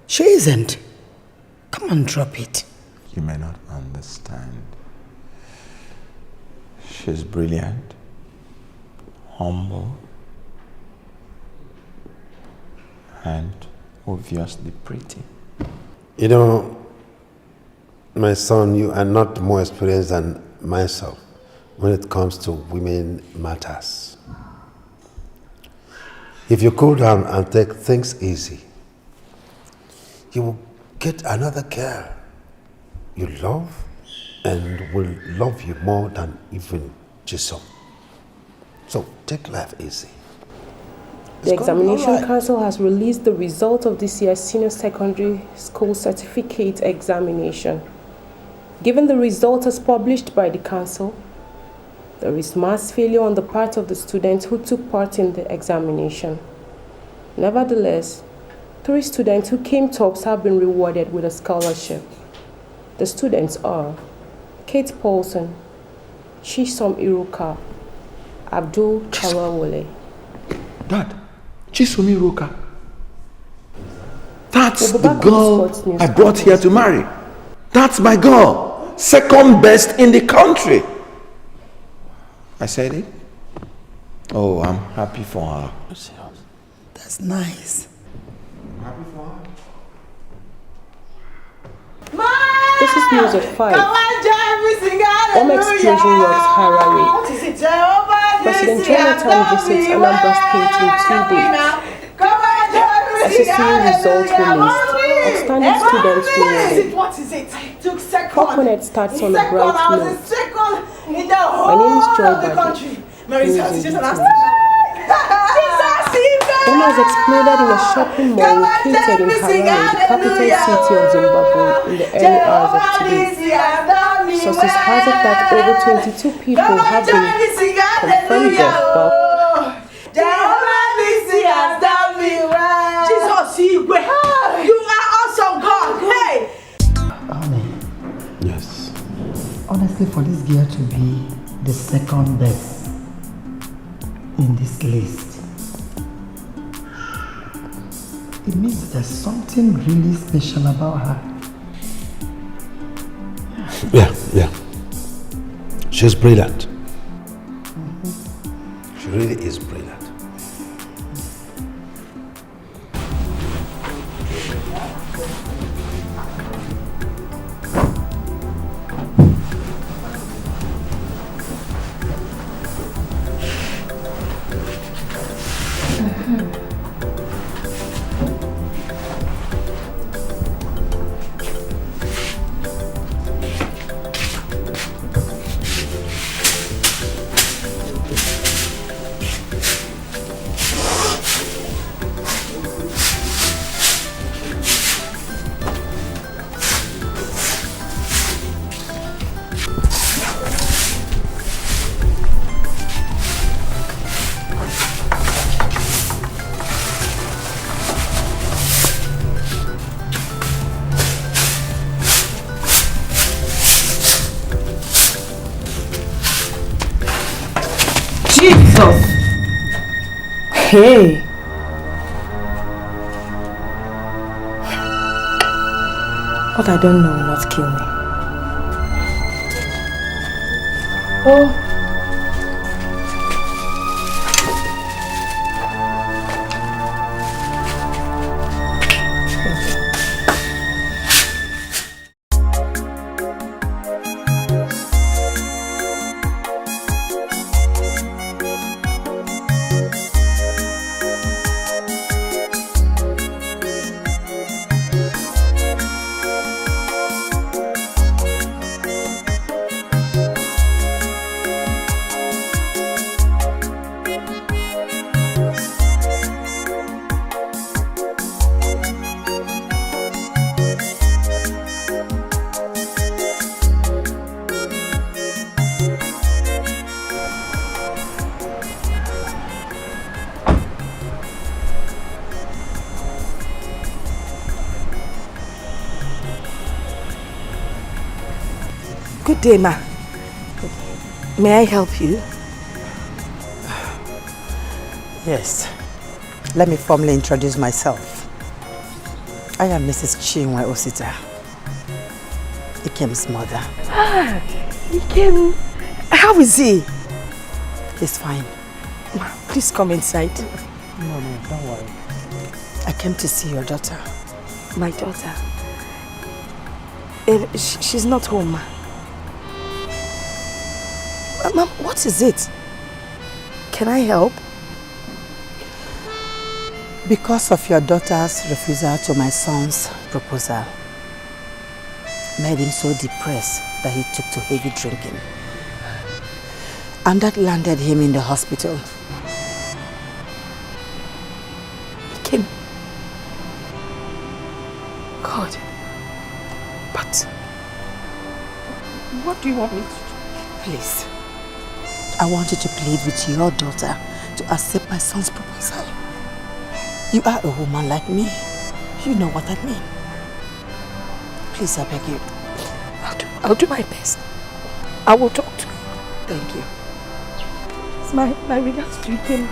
She isn't. Come on, drop it. You may not understand. She's brilliant, humble, and obviously pretty. You know, my son, you are not more experienced than myself when it comes to women matters. If you cool down and take things easy, you will get another girl you love and will love you more than even Jason. So take life easy. The Examination Council has released the result of this year's Senior Secondary School Certificate Examination. Given the result as published by the Council, there is mass failure on the part of the students who took part in the examination. Nevertheless, 3 students who came tops have been rewarded with a scholarship. The students are Kate Paulson, Chisom Iruka, Abdul Kalawole. Dad, Chisom Iruka. That's the girl I brought here to marry. That's my girl. Second best in the country. I said it. Oh, I'm happy for her. That's nice. I'm happy for her. This is news at 5. Home explosion rocks Harare. President Jonathan visits Anambra State in 2 days. SSU results released. Outstanding students rewarded. What is it? Took second. Coconut starts on a bright note. In the whole My name is Joy of the country. Maurice has just an Bomb has exploded in a shopping mall located in Harare, the capital city of Zimbabwe, in the early hours of today. Sources hazard that over 22 people have been confirmed dead, while you are awesome, God. Hey! Honey. Yes. Honestly, for this girl to be the second best in this list, it means that there's something really special about her. Yeah. She's brilliant. She really is brilliant. Jesus! Hey! What I don't know will not kill me. Good day, ma. May I help you? Yes. Let me formally introduce myself. I am Mrs. Chinwe Osita, Ikem's mother. Ah, Ikem. How is he? He's fine. Ma, please come inside. No, don't worry. I came to see your daughter. My daughter? She's not home, ma. Ma'am, what is it? Can I help? Because of your daughter's refusal to my son's proposal, made him so depressed that he took to heavy drinking. And that landed him in the hospital. Kim. God. But what do you want me to do? Please. I want you to plead with your daughter to accept my son's proposal. You are a woman like me. You know what I mean. Please, I beg you. I'll do my best. I will talk to her. Thank you. It's my regards to you, Kim.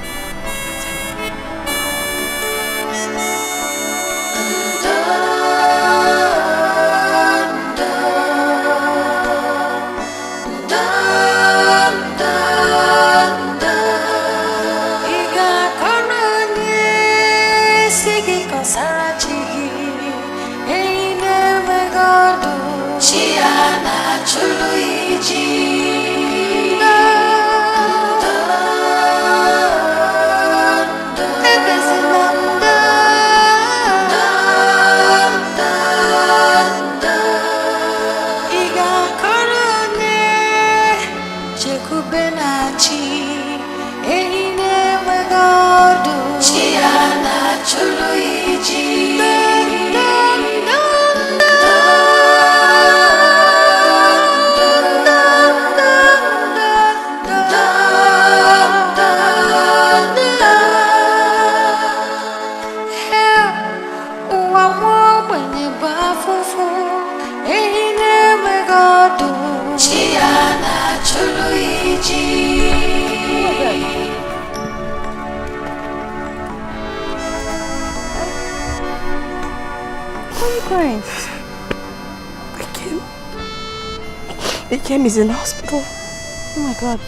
Ikem is in the hospital. Oh my God.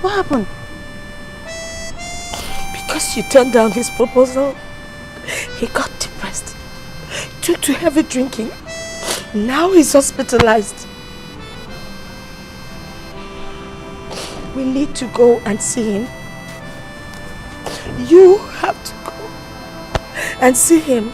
What happened? Because you turned down his proposal, he got depressed. Took to heavy drinking. Now he's hospitalized. We need to go and see him. You have to go and see him.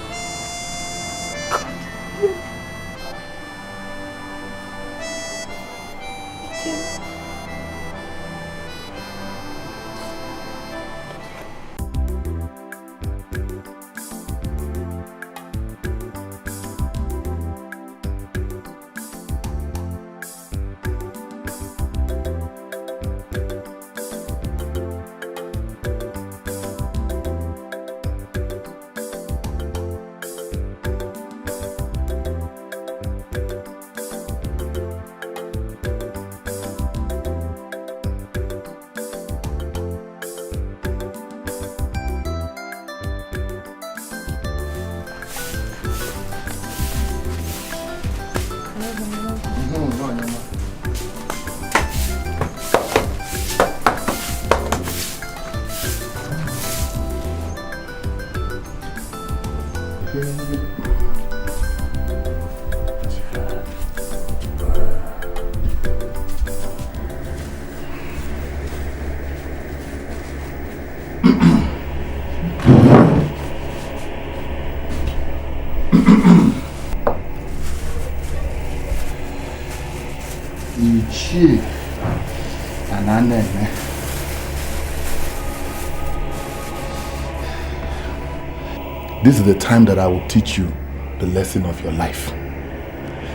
This is the time that I will teach you the lesson of your life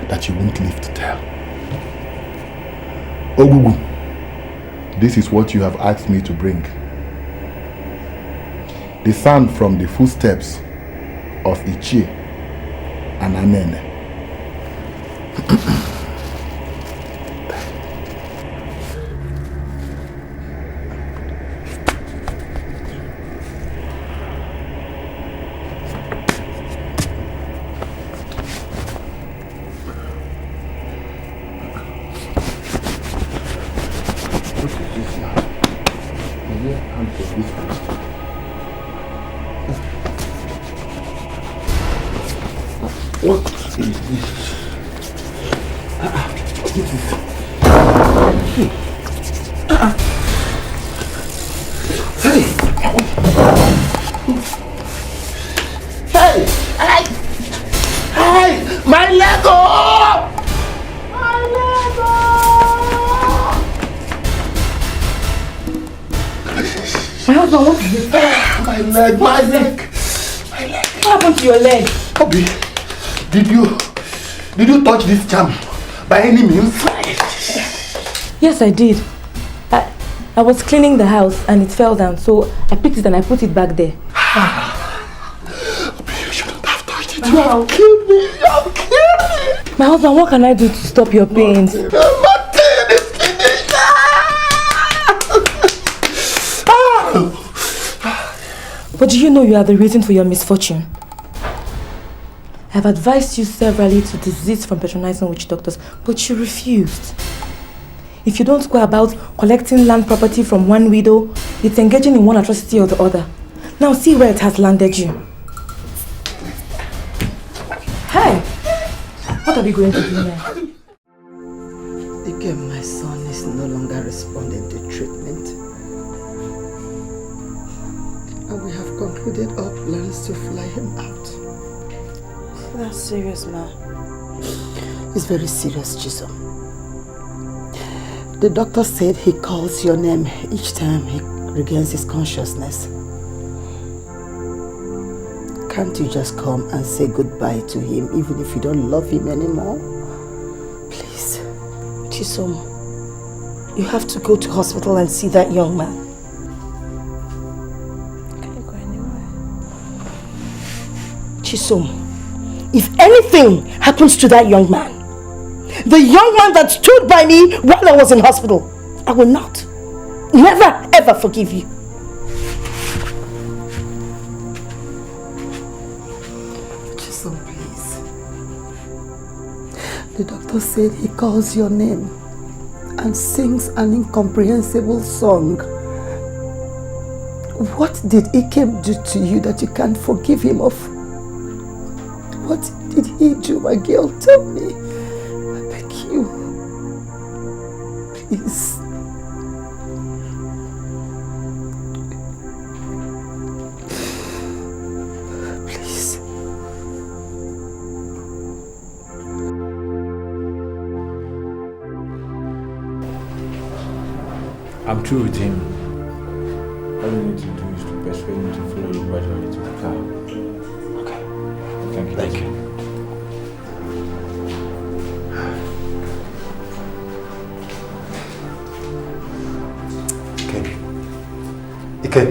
that you won't live to tell. Ogugu, this is what you have asked me to bring. The sound from the footsteps of Ichie and Anene. What is this? Hey! Hey! Hey! Hey! My Lego! My Lego! My husband, what is this? My leg! My leg! My leg! What happened to your leg? Obi, did you touch this charm by any means? Yes, I did. I was cleaning the house and it fell down, so I picked it and I put it back there. Obi, you shouldn't have touched it. You have killed me. You have killed me. My husband, what can I do to stop your pains? My pain is finished. But do you know you are the reason for your misfortune? I have advised you severally to desist from patronizing witch doctors, but you refused. If you don't go about collecting land property from one widow, it's engaging in one atrocity or the other. Now see where it has landed you. Hey! What are we going to do now? Again, my son is no longer responding to treatment. And we have concluded our plans to fly him out. That's serious, ma. It's very serious, Chisom. The doctor said he calls your name each time he regains his consciousness. Can't you just come and say goodbye to him even if you don't love him anymore? Please. Chisom, you have to go to hospital and see that young man. Can't go anywhere. Chisom, if anything happens to that young man, the young man that stood by me while I was in hospital, I will not, never ever forgive you. Chisom, please. The doctor said he calls your name and sings an incomprehensible song. What did Ikem do to you that you can't forgive him of? What did he do, my girl? Tell me. I beg you. Please. Please. I'm through with him. All you need to do is to persuade him to follow you gradually to the car. Okay. Thank you. Thank you. Okay.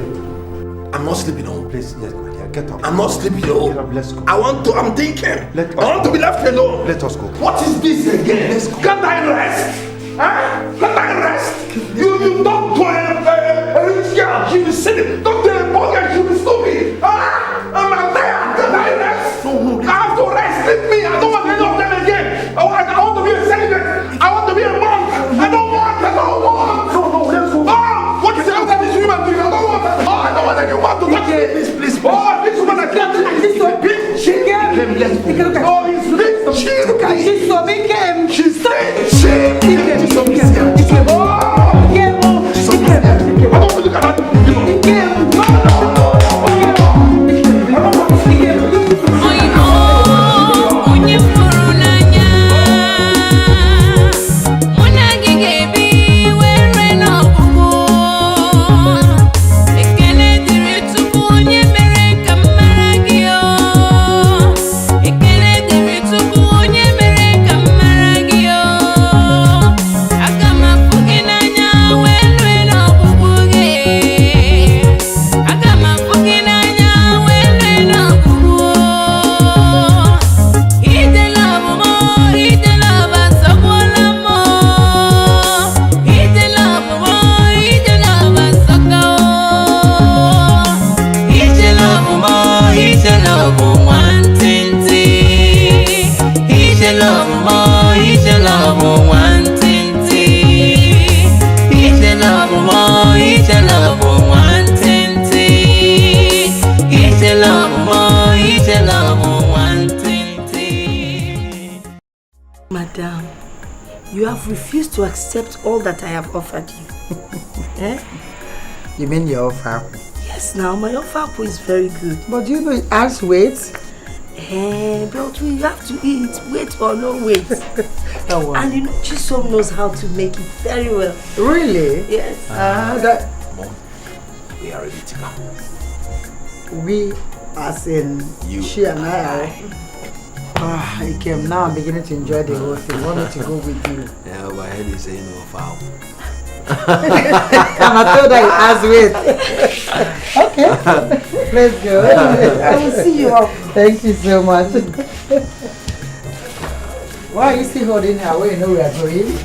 I'm not sleeping home. Please, yes, my dear, get up. I'm not sleeping home. Get up, let's go. I'm thinking. I want to be left alone. Let us go. What is this again? Let's go. Can't I rest? Huh? Can't I rest? You talk to a rich girl, she will sit it. Talk to a poor girl, she will stupid. Huh? I'm tired. Can't I rest? No, I have to rest. Leave me. I don't want any of them again. I want to be a celibate. I want to be a monk. I don't want. No, let's go. What is the other this woman doing? I don't want that. I don't want that. You want to touch me. Please. This woman I can't do this. She's You have refused to accept all that I have offered you. Eh? You mean your offer? Yes, now my offer is very good. But you know it has weight. But we have to eat, wait or no wait. And you know, Chisom knows how to make it very well. Really? Yes. Mom, we are ready to go. We, as in you, she and I came now. I'm beginning to enjoy the whole thing. I want me to go with you. Yeah, my head is saying no foul. I'm told that it has weight. Okay, let's go. I will see you off. Thank you so much. Why are you still holding her? Well, you know we are going.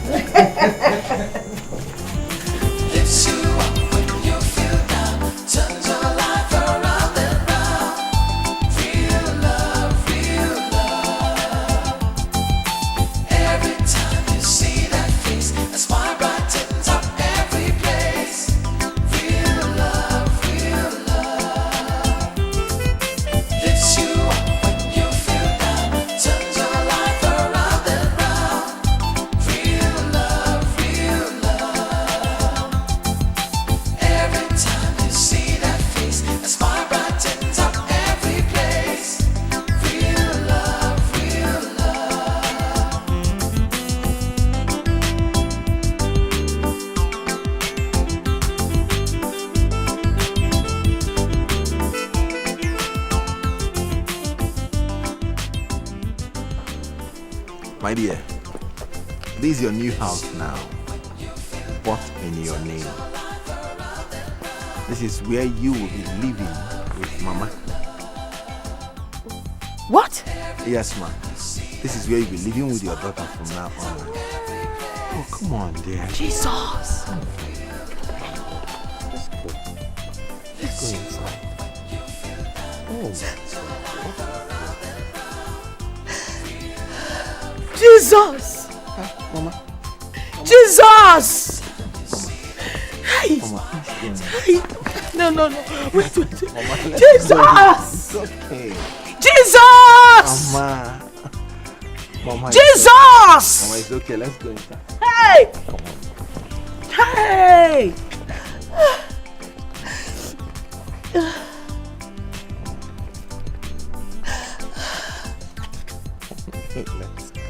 My dear, this is your new house now, bought in your name. This is where you will be living with Mama. What? Yes, ma'am. This is where you'll be living with your daughter from now on. Oh, come on, dear. Jesus! Let's go inside. Oh. Jesus! Mama. Jesus! Hey! Mama. Hey! No. Wait. Mama, Jesus! It's okay. Jesus! Mama. Jesus! Mama, it's okay. Let's go inside. Hey! Come on. Hey! Let's go.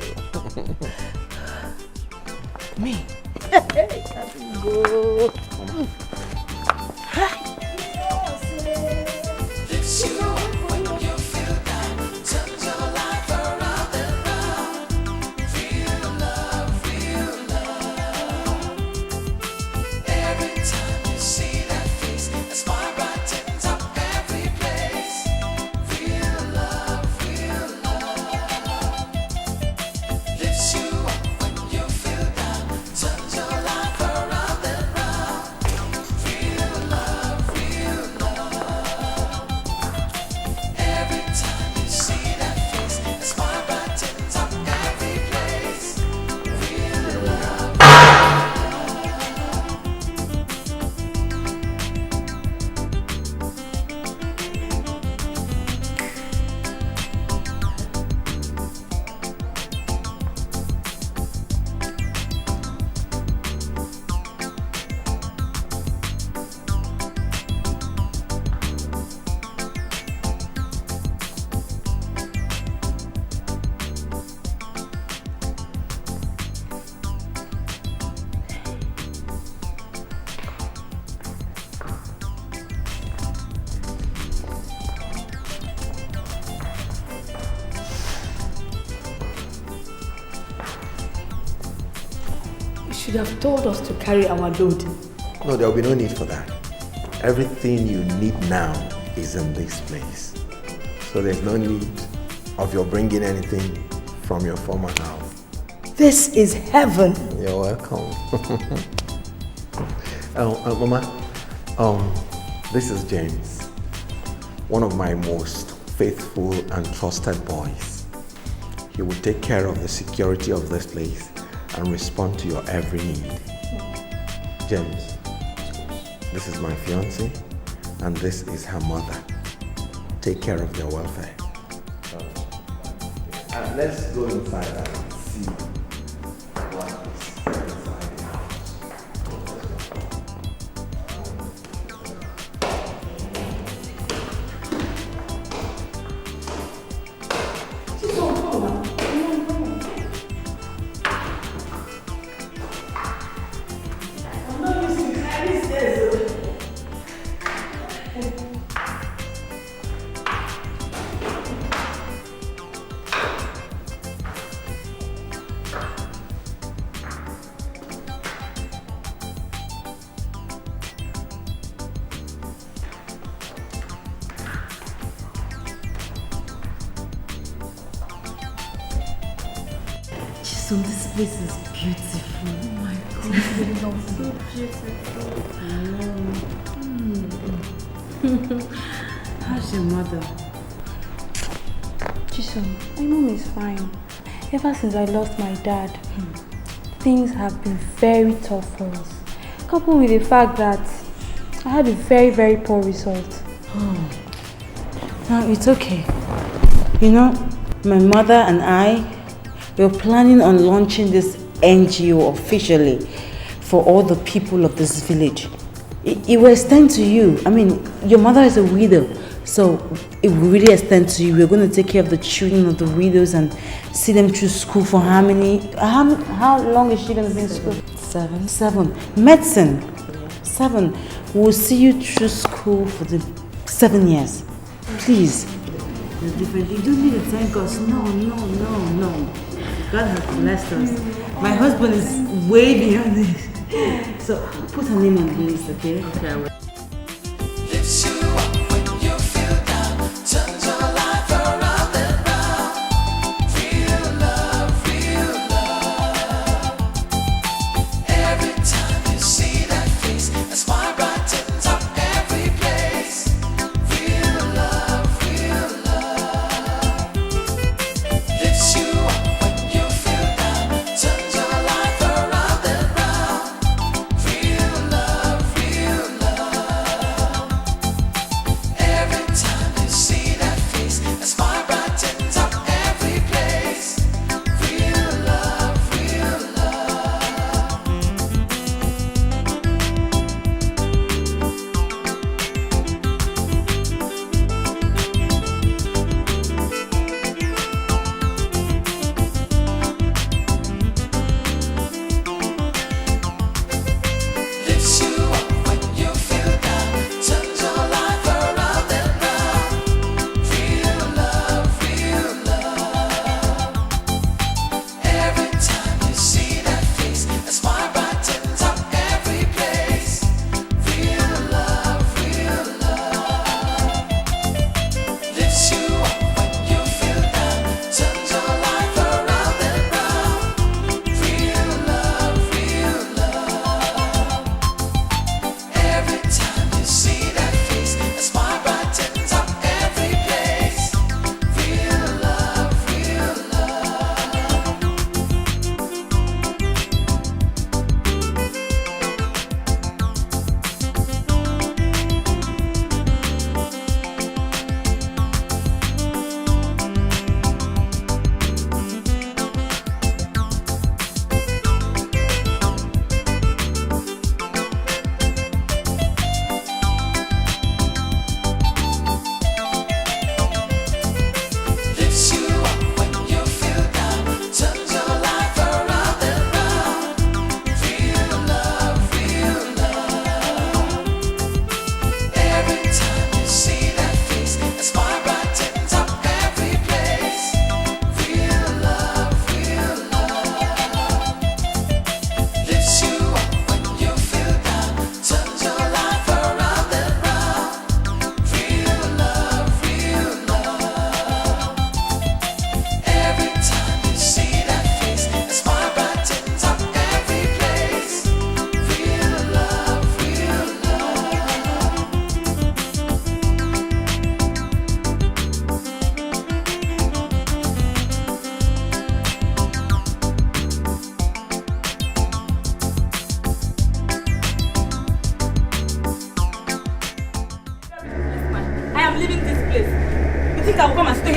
Me? Let's go. Should have told us to carry our load. No, there will be no need for that. Everything you need now is in this place. So there's no need of your bringing anything from your former house. This is heaven. You're welcome. Mama, this is James, one of my most faithful and trusted boys. He will take care of the security of this place and respond to your every need. James, this is my fiancée, and this is her mother. Take care of their welfare. Let's go inside and see what So this place is beautiful. Oh my God, it's so beautiful. How's your mother? Chisom, my mom is fine. Ever since I lost my dad, things have been very tough for us. Coupled with the fact that I had a very, very poor result. Oh. No, it's okay. You know, my mother and I, we're planning on launching this NGO officially for all the people of this village. It will extend to you. I mean, your mother is a widow, so it will really extend to you. We're going to take care of the children of the widows and see them through school for how long is she going to be in school? 7. Medicine. 7. We'll see you through school for the 7 years. Please. You don't need to thank us. No. God has blessed us. My husband is way beyond this. So put her name on the list, okay? Okay.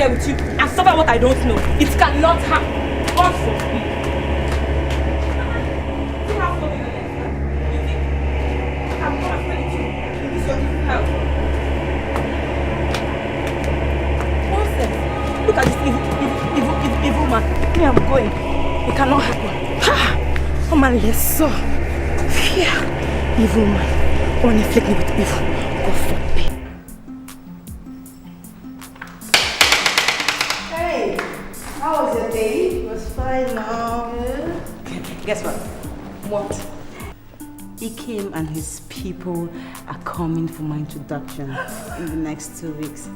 With you and suffer what I don't know. It cannot happen. God forbid. You have to be the next time. You think I can come and spend it you in this your evil health? Nonsense. Look at this evil man. Me, I'm going. It cannot happen. Oh man, yes, so. Fear. Evil man. Want to inflict me with evil. God forbid. Guess what? What? He came and his people are coming for my introduction in the next 2 weeks.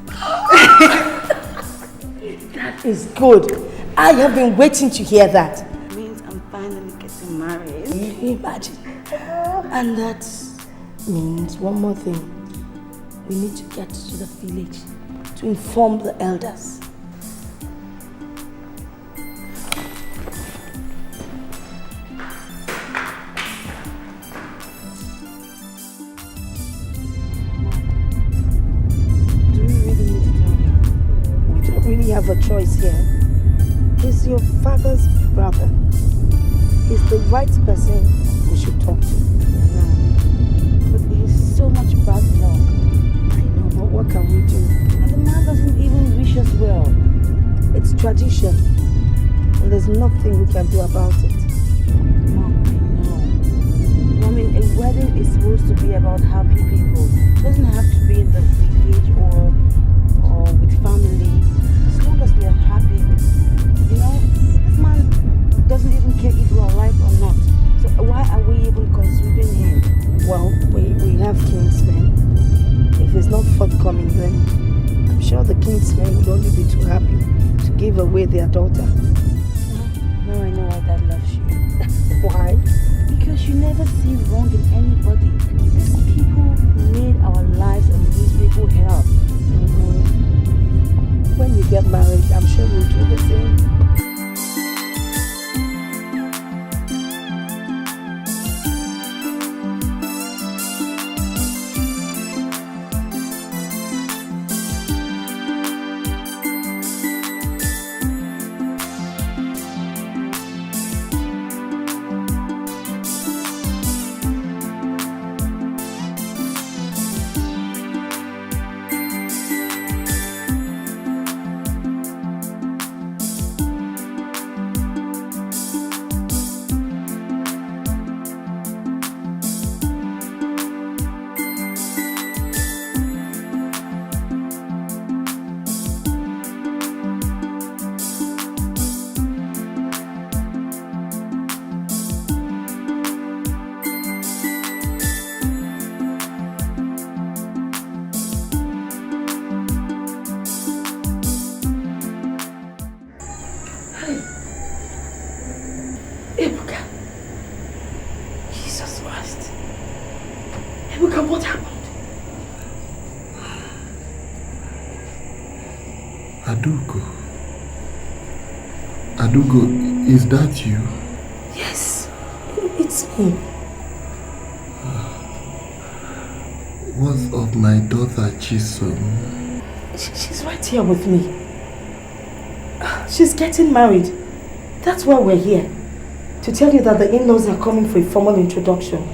That is good. I have been waiting to hear that. Means Maurice. Can you imagine? And that means one more thing. We need to get to the village to inform the elders. Do we really need to tell him? We don't really have a choice here. He's your father's brother. He's the right person we should talk to. But he's so much bad luck. I know, but what can we do? And the man doesn't even wish us well. It's tradition. And there's nothing we can do about it. Mom, I know. I mean, a wedding is supposed to be about happy people. It doesn't have to be in the village or with family. As long as we are happy. You know, this man doesn't even care if we are alive or not. So why are we even considering him? Well, we have kinsmen. If it's not forthcoming, then I'm sure the kinsmen would only be too happy to give away their daughter. Now I know why Dad loves you. Why? Because you never see wrong in anybody. These people made our lives a miserable hell. When you get married, I'm sure we'll do the same. What happened? Adugo, is that you? Yes, it's me. What's of my daughter Chisom? She's right here with me. She's getting married. That's why we're here. To tell you that the in-laws are coming for a formal introduction.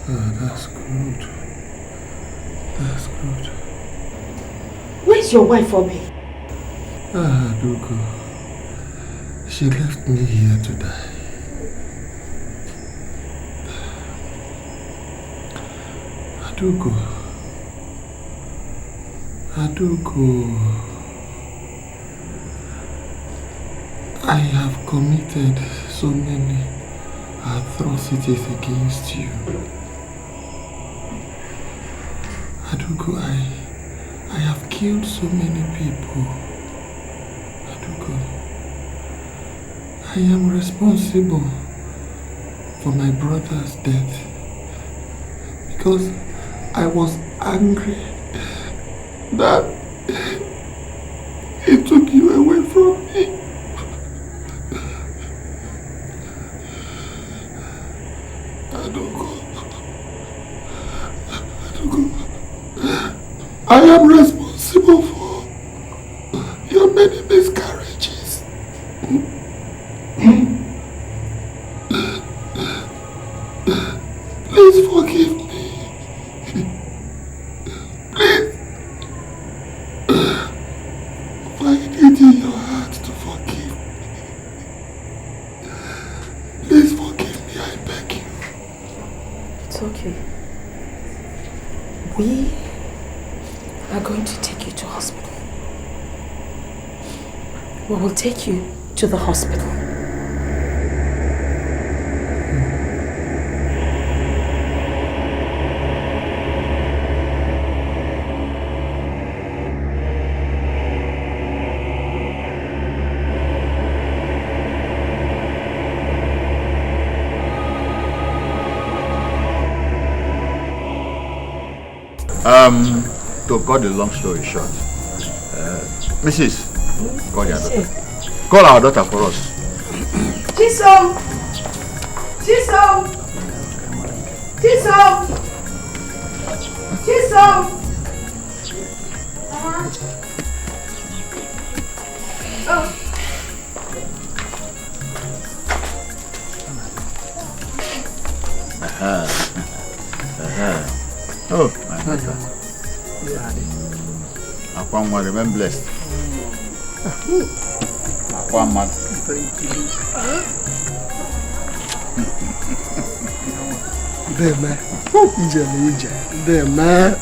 That's good. That's good. Where's your wife, Obi? Adugo. She left me here to die. Adugo. I have committed so many atrocities against you. Adugo, I have killed so many people. Adugo, I am responsible for my brother's death because I was angry that he took you away from me. Adugo, I am responsible for your many miscarriages. Please forgive me. Please. Find it in your heart to forgive me. Please forgive me, I beg you. It's okay. We are going to take you to hospital. We will take you to the hospital. To cut the long story short, Mrs. Call your daughter. Call our daughter for us. Chisom! Chisom! Chisom! Chisom! Oh. Oh, my daughter. Upon one, remain blessed. Upon man. Thank you. There, man. There, man.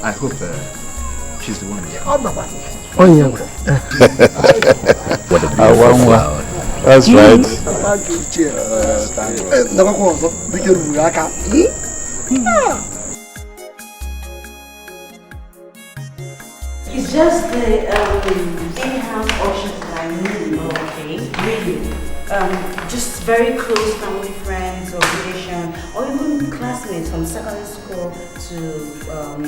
I hope she's the one. Oh, yeah. What a beautiful flower. That's right. It's just the in-house options that I need. Okay. Really. Just very close family friends or relation, or even classmates from secondary school to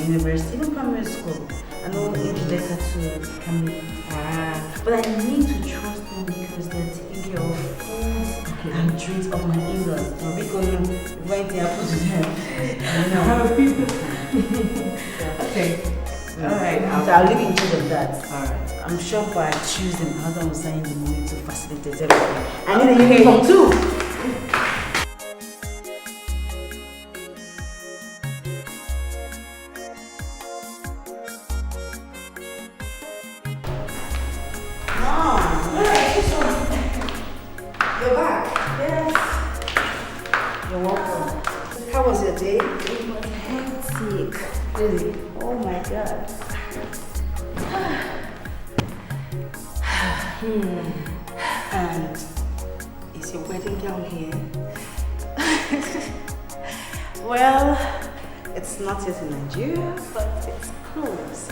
university, even primary school. I know age letter to family. But I need to trust them because they're taking care of foods and drinks of my in-laws. Because if anything happens to them, okay. Alright, I'll leave in charge of that. Alright. I'm sure by Tuesday, my husband will sign the money to facilitate everything. I need a uniform too. You're back. Yes. You're welcome. How was your day? It was hectic. Really? Oh my god. And is your wedding gown here? Well, it's not yet in Nigeria, but it's close.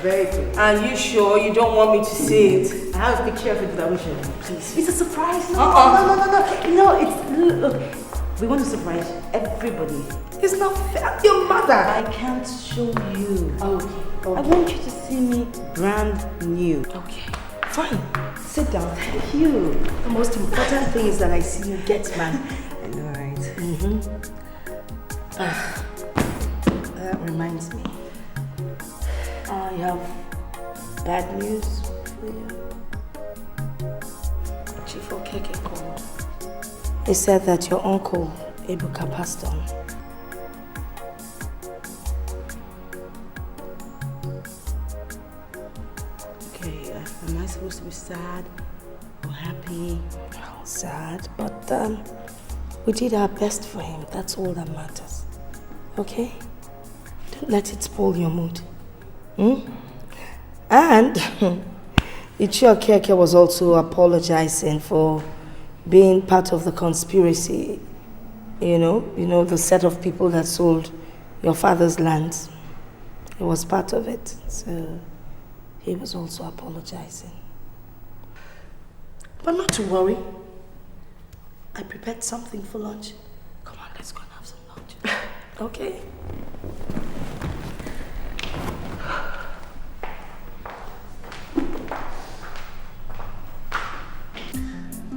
Very good. Are you sure you don't want me to see it? I have a picture of it that we should. Please. It's a surprise. No, it's look. We want to surprise everybody. It's not fair. Your mother. I can't show you. Okay. I want you to see me brand new. Okay. Fine. Sit down. Thank you. The most important thing is that I see you get man. I know, right? That reminds me. I have bad news for you. Chief Okija called. He said that your uncle, Ebuka, passed on. Okay, am I supposed to be sad or happy? Well, sad, but we did our best for him. That's all that matters. Okay? Don't let it spoil your mood. And Okija was also apologizing for being part of the conspiracy. You know the set of people that sold your father's lands. He was part of it, so he was also apologizing. But not to worry. I prepared something for lunch. Come on, let's go and have some lunch. Okay?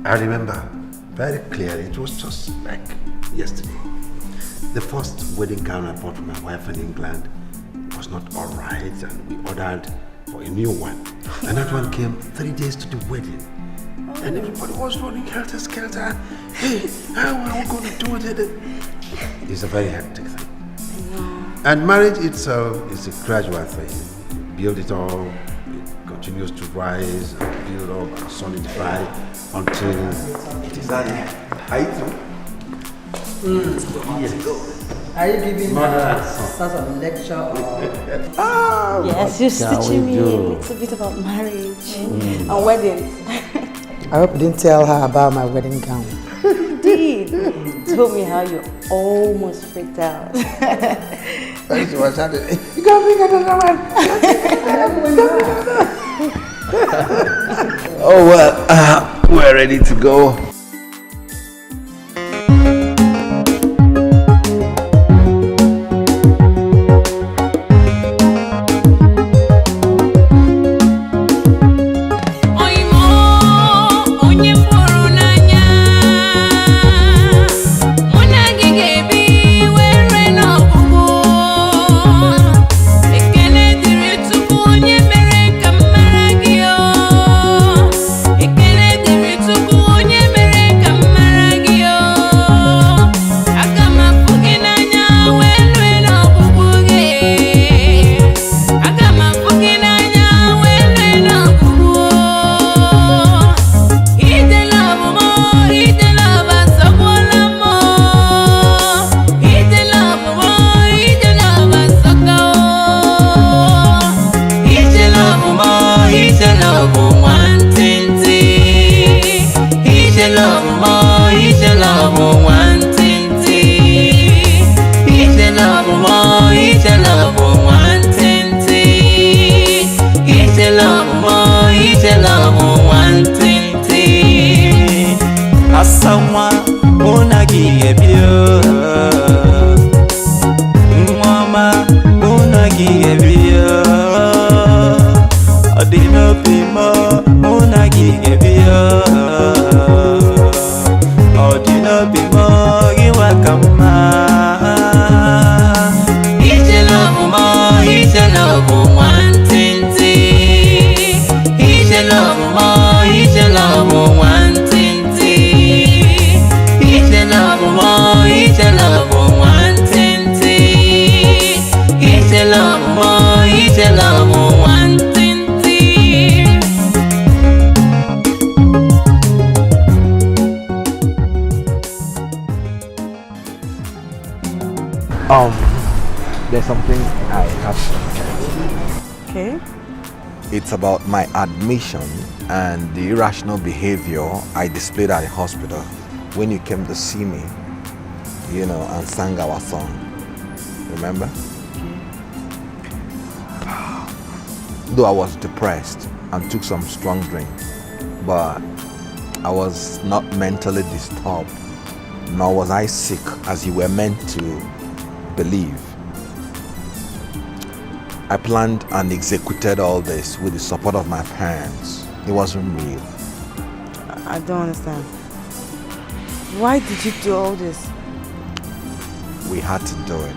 I remember very clearly, it was just like yesterday. The first wedding gown I bought for my wife in England was not all right, and we ordered for a new one. And that one came 3 days to the wedding. And everybody was running helter-skelter. Hey, how are we going to do it? It's a very hectic thing. And marriage itself is a gradual thing. You build it all, it continues to rise and build up and solidify until it is at the height. Are you giving Mother. such a lecture? Or... Yes, you're teaching me a little bit about marriage and weddings. I hope you didn't tell her about my wedding gown. You did. Told me how you almost freaked out. She was Go bring another one. Oh well, we're ready to go. There's something I have to say. Okay. It's about my admission and the irrational behavior I displayed at the hospital when you came to see me, you know, and sang our song. Remember? Though I was depressed and took some strong drink, but I was not mentally disturbed, nor was I sick as you were meant to believe. I planned and executed all this with the support of my parents. It wasn't real. I don't understand. Why did you do all this? We had to do it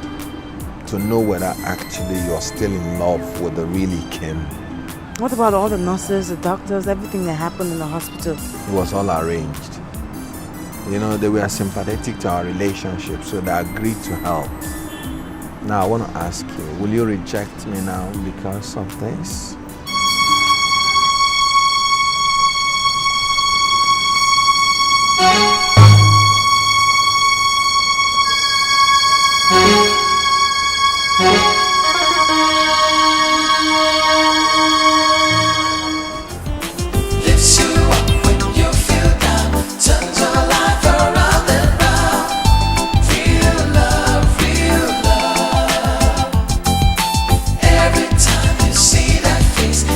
to know whether actually you're still in love with the really Kim. What about all the nurses, the doctors, everything that happened in the hospital? It was all arranged. You know, they were sympathetic to our relationship, so they agreed to help. Now, I want to ask you, will you reject me now because of this?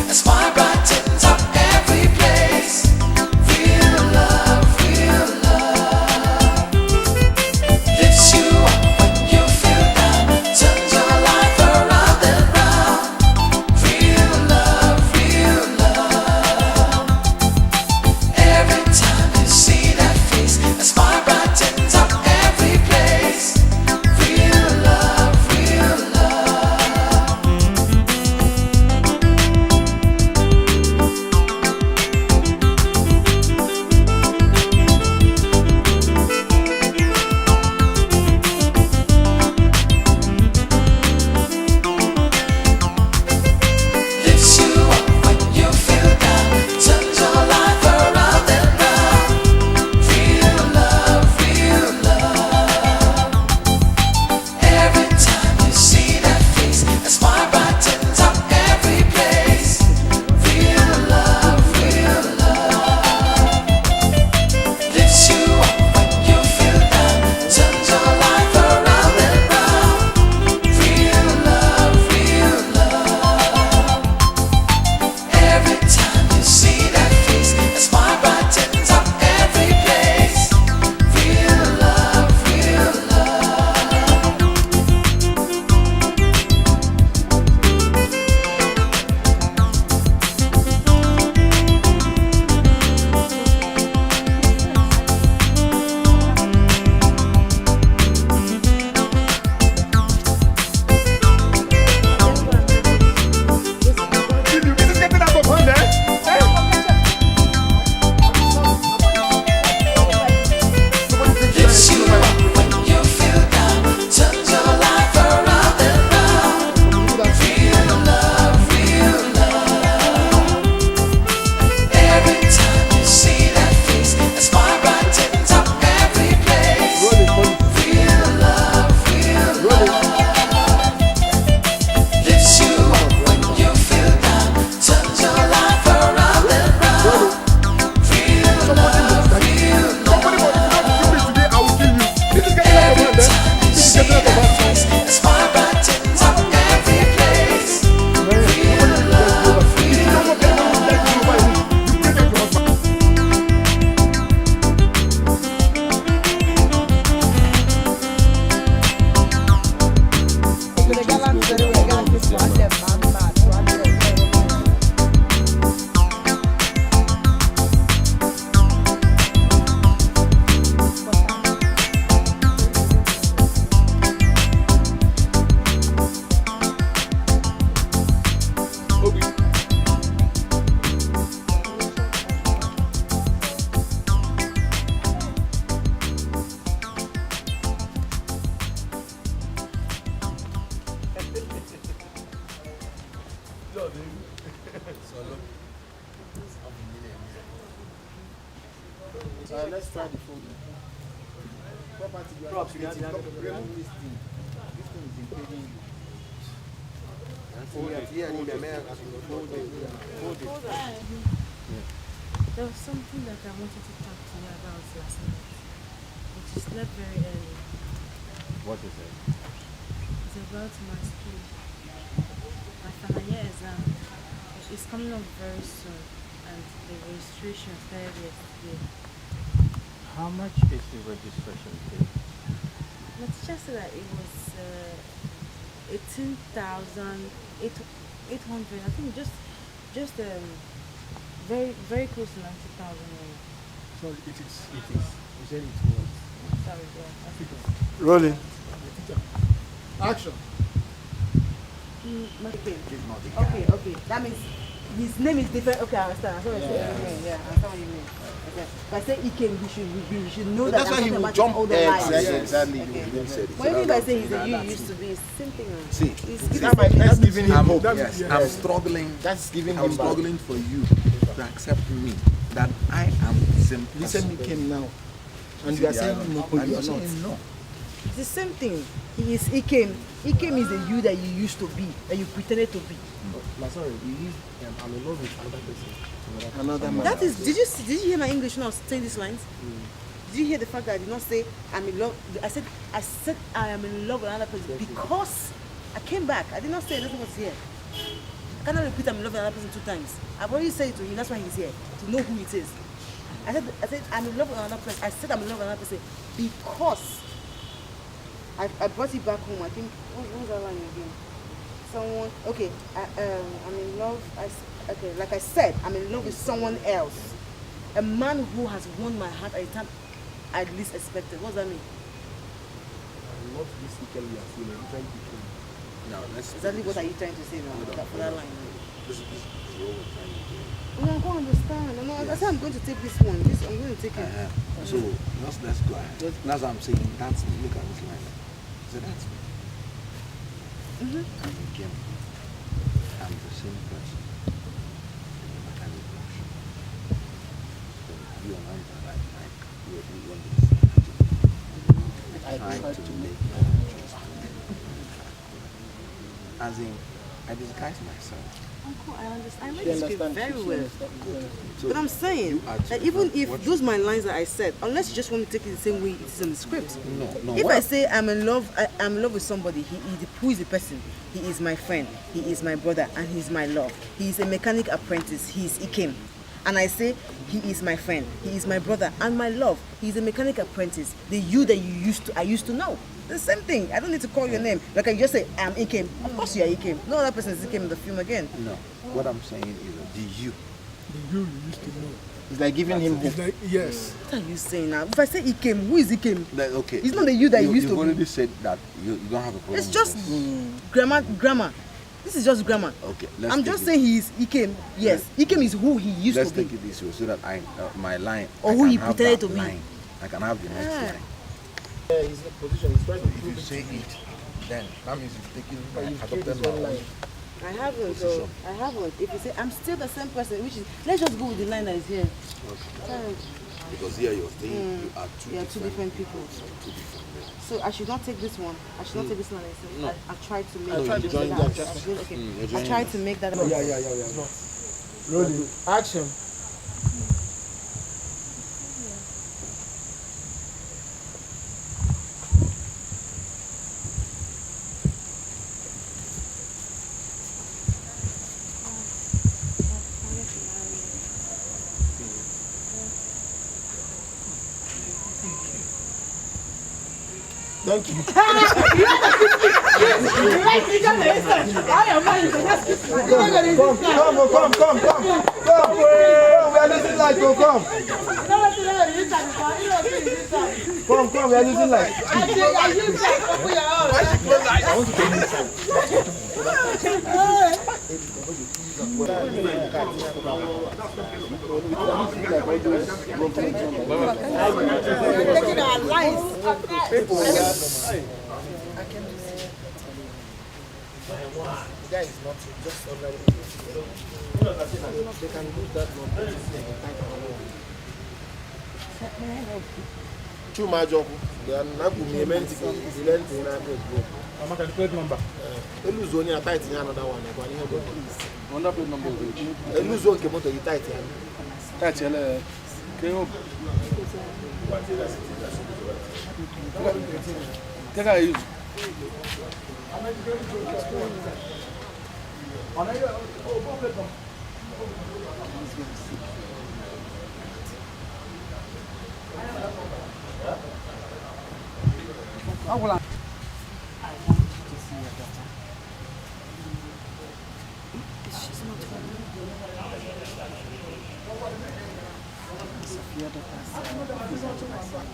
That's why brightens up every place. Real love, real love. Let's try the phone. Property, remove this thing. This thing is impeding you. Hold it. There was something that I wanted to talk to you about last night, but you slept very early. What is it? It's about my school. My final year exam is coming up very soon, and the registration started yesterday. How much is the registration fee? My teacher said that it was 18,800. I think just very very close to 90,000. So it is. You said it was. Sorry, yeah. Rolling. Action. Okay. That means his name is different. Okay, I understand. I understand what you mean. Okay. But I say he came, we should know that. That's why he will jump. Exactly. What do you mean by saying he's a you used to be? It's same thing. That's giving him hope. Yes. I'm struggling. That's giving him I'm struggling for you to accept me that I am the same person. Listen, he came now, and you are saying no. You are not. No. It's the same thing. He came is a you that you used to be, that you pretended to be. Sorry, you used I'm in love with another person. Another man. That is. Did you hear my English when I was saying these lines? Did you hear the fact that I did not say I'm in love? I said I am in love with another person because I came back. I did not say anything was here. I cannot repeat I'm in love with another person 2 times. I've already said it to him. That's why he's here, to know who it is. I said I'm in love with another person. I said I'm in love with another person because I brought it back home. I think what was that line again? Someone. Okay. I'm in love. Okay. Like I said, I'm in love with someone else. A man who has won my heart at a time I least expected. What does that mean? I'm not physically feeling. I'm trying to kill. No, that's exactly what are you trying to say now? For that line. This is what we're trying to do. No, I don't understand. No, I said I'm going to take this one. I'm going to take it. So let's go ahead. That's what I'm saying. That's me. Look at this line. So that's me. I'm Kim. I'm the same person. I can't be emotion. So you and I like we want this. I try to make as in I disguise myself. Uncle, I understand. I read the script very well. But I'm saying that even if those my lines that I said, unless you just want me to take it the same way it is in the script. No. If I say I'm in love with somebody, who is the person? He is my friend, he is my brother, and he's my love. He is a mechanic apprentice, he is Ikem. And I say he is my friend, he is my brother, and my love. He is a mechanic apprentice. The you that I used to know. The same thing. I don't need to call your name. Like I just say, I'm Ikem. Of course you are Ikem. No other person is Ikem in the film again. No. What I'm saying is the you. The you used to know. It's like giving him hope. Like, yes. What are you saying now? If I say Ikem, who is Ikem? Okay. It's not the you that you used to be. You've already said that you don't have a problem. It's just grammar. This is just grammar. Okay. I'm just saying he is Ikem. Yes. Ikem is who he used to be. Let's take it this way so that my line. Or who he pretended to be. I can have the next line. Yeah, he's in a position. He's trying to if you say it, then that means you've taken adopted my line. I haven't. So I haven't. If you say I'm still the same person, which is let's just go with the line that is here. Okay. Because here you're saying you are two different people. So I should not take this one. I should not take this one. No. I tried to make. I tried to make that. Yeah. Rolling. Action. Thank you. Come. We are losing light. Come. We are losing light. I want to take this. Taking our lives. That is not just ordinary. They can use that one. Chuma Joko, then Nakumi meant to be lent in a group. I'm not a plate number. A Luzoni are tight in another one. One plate number. A Luzon came out to be tight. That's a Take a use. I want to see your daughter. She's not home. Sophia daughter is out to my son.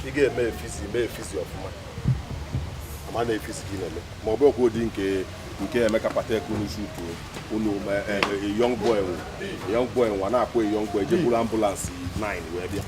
You get me fisi of man. Man e fisi kinele. Mo be ko di nke Emeka Patek unu shoot unu a young boy one na akwa a young boy je ambulance 9 we bia.